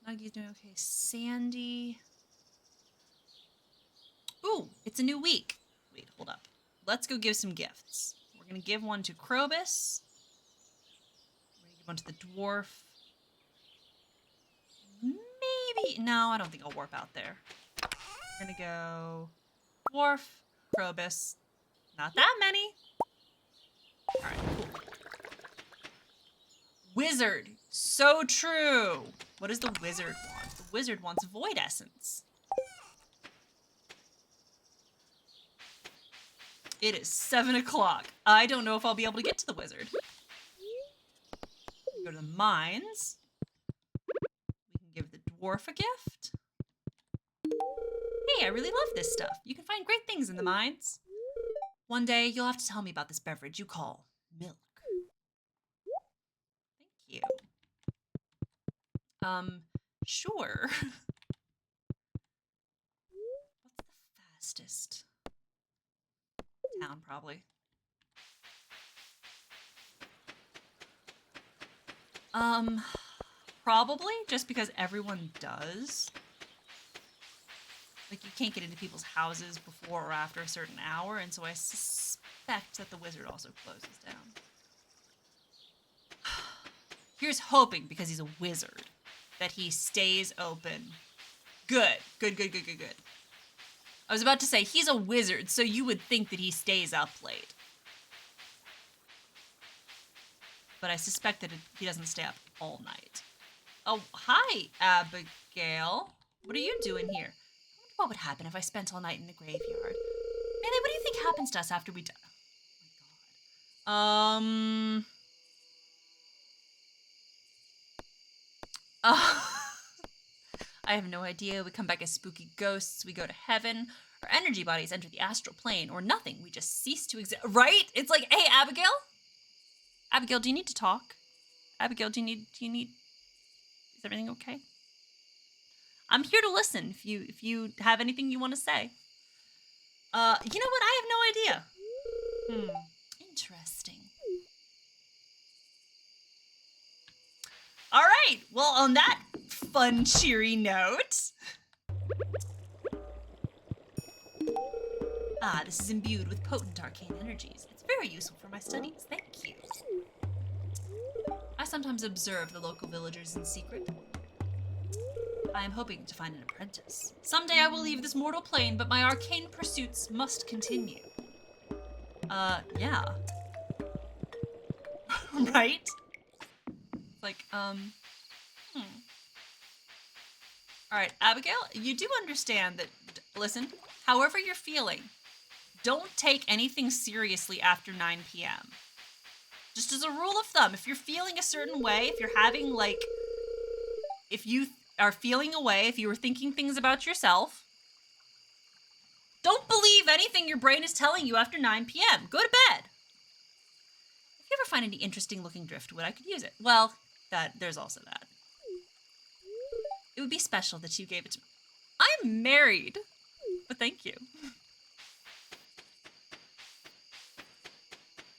Snuggy's doing okay. Sandy... Ooh, it's a new week. Wait, hold up. let's go give some gifts. We're gonna give one to Krobus. We're gonna give one to the dwarf. Maybe, no, I don't think I'll warp out there. We're gonna go dwarf, Krobus. Not that many. All right, cool. Wizard, so true. What does the wizard want? The wizard wants void essence. It is 7 o'clock. I don't know if I'll be able to get to the wizard. Go to the mines. We can give the dwarf a gift. Hey, I really love this stuff. You can find great things in the mines. One day, you'll have to tell me about this beverage you call milk. Thank you. Sure. What's the fastest? Town, probably. Probably, just because everyone does. Like, you can't get into people's houses before or after a certain hour, and so I suspect that the wizard also closes down. Here's hoping, because he's a wizard, that he stays open. Good. Good. I was about to say, he's a wizard, so you would think that he stays up late. But I suspect that he doesn't stay up all night. Oh, hi, Abigail. What are you doing here? I wonder what would happen if I spent all night in the graveyard. Really, what do you think happens to us after we die? Oh my god. I have no idea. We come back as spooky ghosts. We go to heaven. Our energy bodies enter the astral plane, or nothing. We just cease to exist. Right? It's like, hey, Abigail? Abigail, do you need to talk? Abigail, do you need, is everything okay? I'm here to listen if you have anything you want to say. You know what? I have no idea. Interesting. All right. Well, on that fun, cheery note. This is imbued with potent arcane energies. It's very useful for my studies. Thank you. I sometimes observe the local villagers in secret. I am hoping to find an apprentice. Someday I will leave this mortal plane, but my arcane pursuits must continue. Yeah. Right? Like, Alright, Abigail, you do understand that, listen, however you're feeling, don't take anything seriously after 9 p.m. Just as a rule of thumb, if you're feeling a certain way, if you're having, like, if you are feeling away, if you were thinking things about yourself, don't believe anything your brain is telling you after 9 p.m. Go to bed. If you ever find any interesting looking driftwood, I could use it. Well, there's also that. It would be special that you gave it to me. I'm married, but thank you.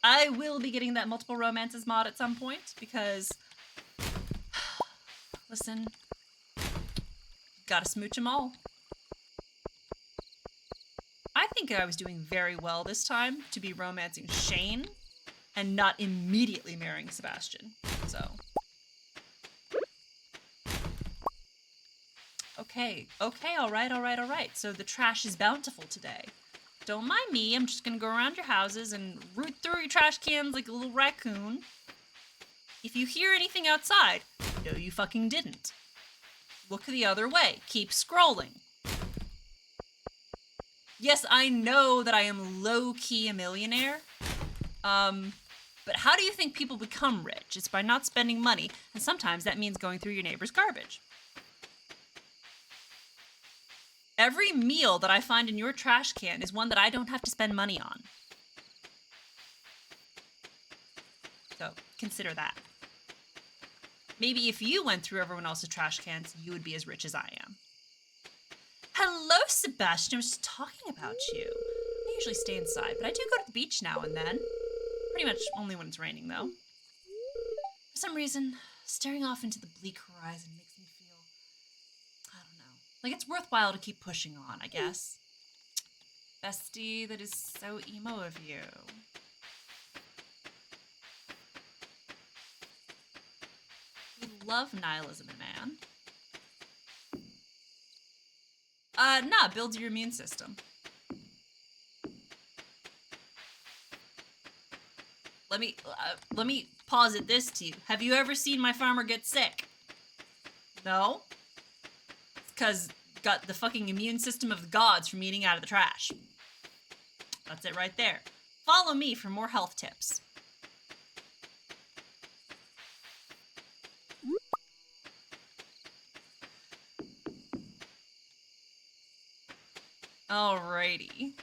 I will be getting that multiple romances mod at some point because, listen, gotta smooch them all. I think I was doing very well this time to be romancing Shane and not immediately marrying Sebastian, so. Okay, all right. So the trash is bountiful today. Don't mind me, I'm just gonna go around your houses and root through your trash cans like a little raccoon. If you hear anything outside, no you fucking didn't. Look the other way, keep scrolling. Yes, I know that I am low-key a millionaire, but how do you think people become rich? It's by not spending money, and sometimes that means going through your neighbor's garbage. Every meal that I find in your trash can is one that I don't have to spend money on. So, consider that. Maybe if you went through everyone else's trash cans, you would be as rich as I am. Hello, Sebastian. I was just talking about you. I usually stay inside, but I do go to the beach now and then. Pretty much only when it's raining, though. For some reason, staring off into the bleak horizon makes me feel, I don't know, like it's worthwhile to keep pushing on, I guess. Bestie, that is so emo of you. We love nihilism in man. Nah, builds your immune system. Let me posit this to you. Have you ever seen my farmer get sick? No? It's because got the fucking immune system of the gods from eating out of the trash. That's it right there. Follow me for more health tips. Alrighty.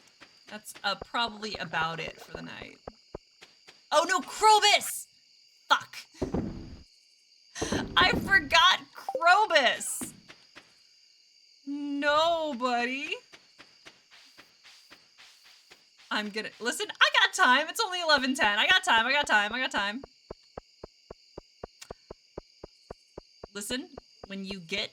That's probably about it for the night. Oh no, Krobus! Fuck. I forgot Krobus! No, buddy. I'm gonna... Listen, I got time. It's only 11:10. I got time. Listen, when you get...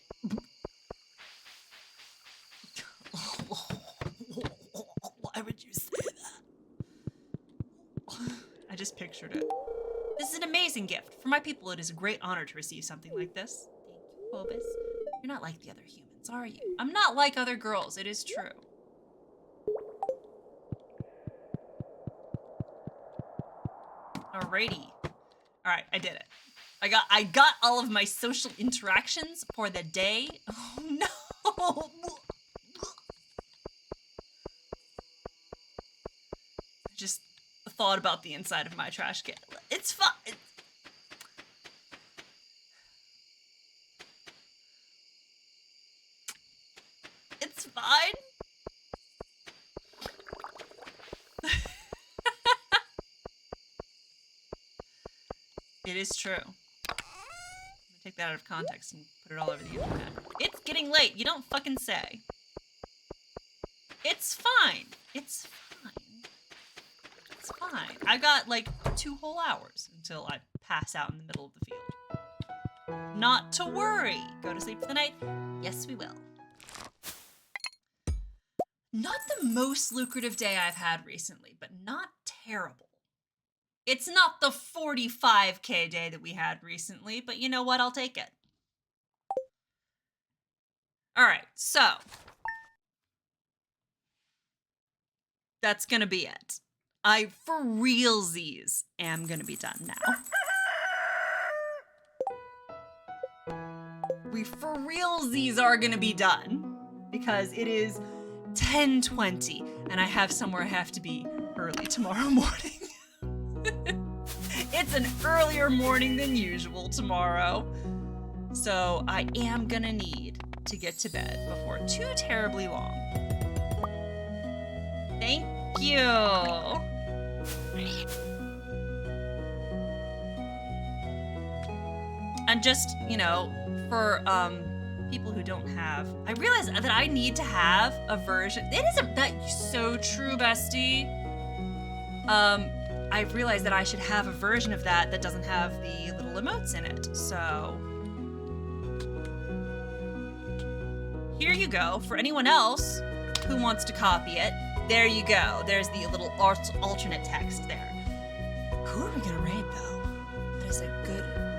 Why would you say that? I just pictured it. This is an amazing gift. For my people, it is a great honor to receive something like this. Thank you, Phobos. You're not like the other humans, are you? I'm not like other girls, it is true. Alrighty. Alright, I did it. I got all of my social interactions for the day. Oh no! I just thought about the inside of my trash can. It's fine. It's fine. It is true. I'm gonna take that out of context and put it all over the internet. It's getting late. You don't fucking say. It's fine. It's fine. It's fine. I got like 2 whole hours until I pass out in the middle of the field. Not to worry. Go to sleep for the night? Yes, we will. Not the most lucrative day I've had recently, but not terrible. It's not the 45K day that we had recently, but you know what? I'll take it. All right, so that's gonna be it. I, for realsies, am gonna be done now. We, for realsies, are gonna be done because it is 10:20 and I have somewhere I have to be early tomorrow morning. It's an earlier morning than usual tomorrow. So I am gonna need to get to bed before too terribly long. Thank you. And just, you know, for people who don't have, I realize that I need to have a version. It isn't that so true, bestie. I realized that I should have a version of that that doesn't have the little emotes in it. So here you go. For anyone else who wants to copy it, there you go. There's the little alternate text there. Who are we gonna raid though? That is a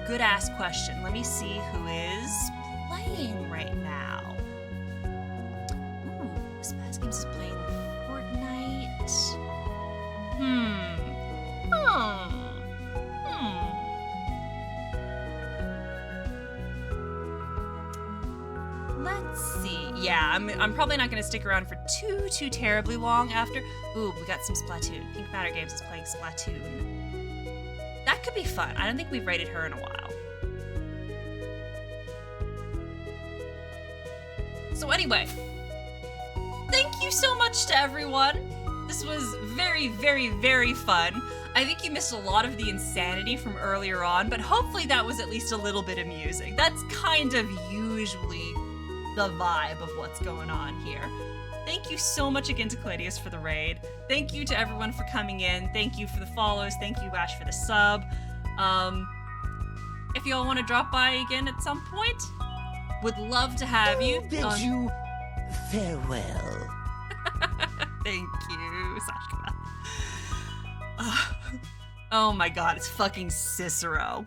good ass question. Let me see who is playing right now. Ooh, Spaz Games is playing Fortnite. Let's see. Yeah, I'm probably not gonna stick around for too terribly long after. Ooh, we got some Splatoon. Pink Matter Games is playing Splatoon. That could be fun. I don't think we've raided her in a while. So anyway, thank you so much to everyone. This was very, very, very fun. I think you missed a lot of the insanity from earlier on, but hopefully that was at least a little bit amusing. That's kind of usually the vibe of what's going on here. Thank you so much again to Cladius for the raid. Thank you to everyone for coming in. Thank you for the follows. Thank you, Ash, for the sub. If y'all want to drop by again at some point, would love to have you. Bid you farewell. Thank you, Sashka. Oh my god, it's fucking Cicero.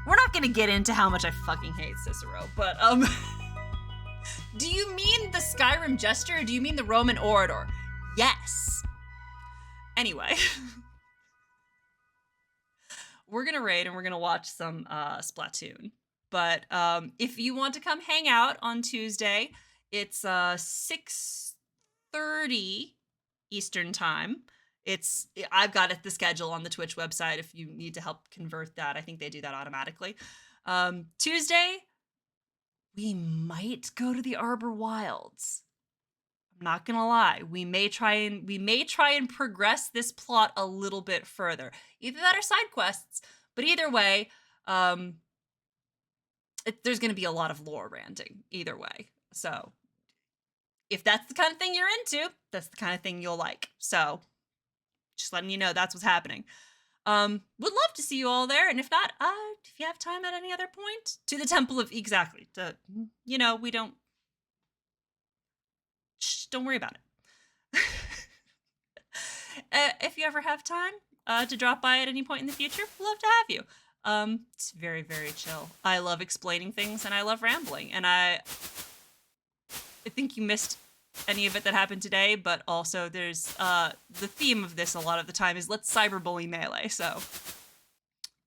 We're not gonna get into how much I fucking hate Cicero, but do you mean the Skyrim jester or do you mean the Roman orator? Yes. Anyway. We're gonna raid and we're gonna watch some Splatoon. But if you want to come hang out on Tuesday, it's 6:30 Eastern time. I've got the schedule on the Twitch website if you need to help convert that. I think they do that automatically. Tuesday, we might go to the Arbor Wilds. I'm not gonna lie. We may try and progress this plot a little bit further. Either that or side quests. But either way, there's gonna be a lot of lore ranting. Either way, so if that's the kind of thing you're into, that's the kind of thing you'll like. So just letting you know that's what's happening. Would love to see you all there, and if not, if you have time at any other point, to the Temple of exactly. We don't. Shh, don't worry about it. If you ever have time to drop by at any point in the future, we'd love to have you. It's very, very chill. I love explaining things and I love rambling. And I think you missed any of it that happened today, but also there's the theme of this a lot of the time is let's cyberbully melee. So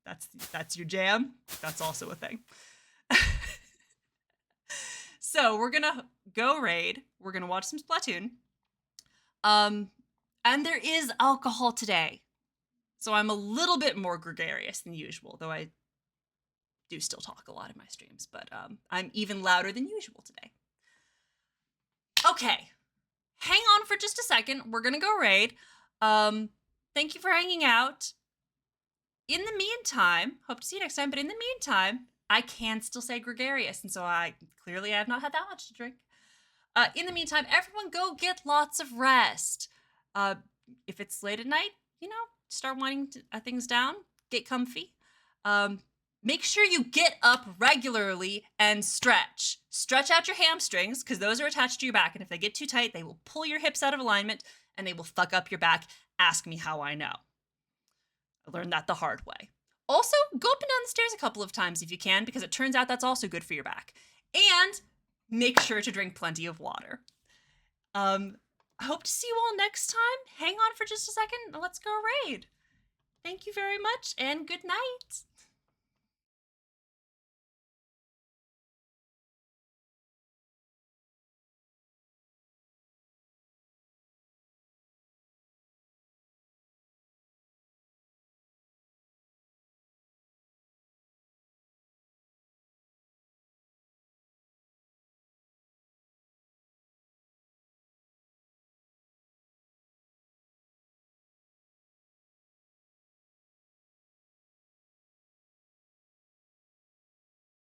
that's your jam. That's also a thing. So we're gonna go raid. We're gonna watch some Splatoon. And there is alcohol today. So I'm a little bit more gregarious than usual, though I do still talk a lot in my streams, but I'm even louder than usual today. Okay, hang on for just a second. We're gonna go raid. Thank you for hanging out. In the meantime, hope to see you next time, but in the meantime, I can still say gregarious, and so I clearly have not had that much to drink. In the meantime, everyone go get lots of rest. If it's late at night, start winding things down, get comfy. Make sure you get up regularly and stretch. Stretch out your hamstrings, because those are attached to your back, and if they get too tight, they will pull your hips out of alignment, and they will fuck up your back. Ask me how I know. I learned that the hard way. Also, go up and down the stairs a couple of times if you can, because it turns out that's also good for your back. And make sure to drink plenty of water. I hope to see you all next time. Hang on for just a second. Let's go raid. Thank you very much, and good night.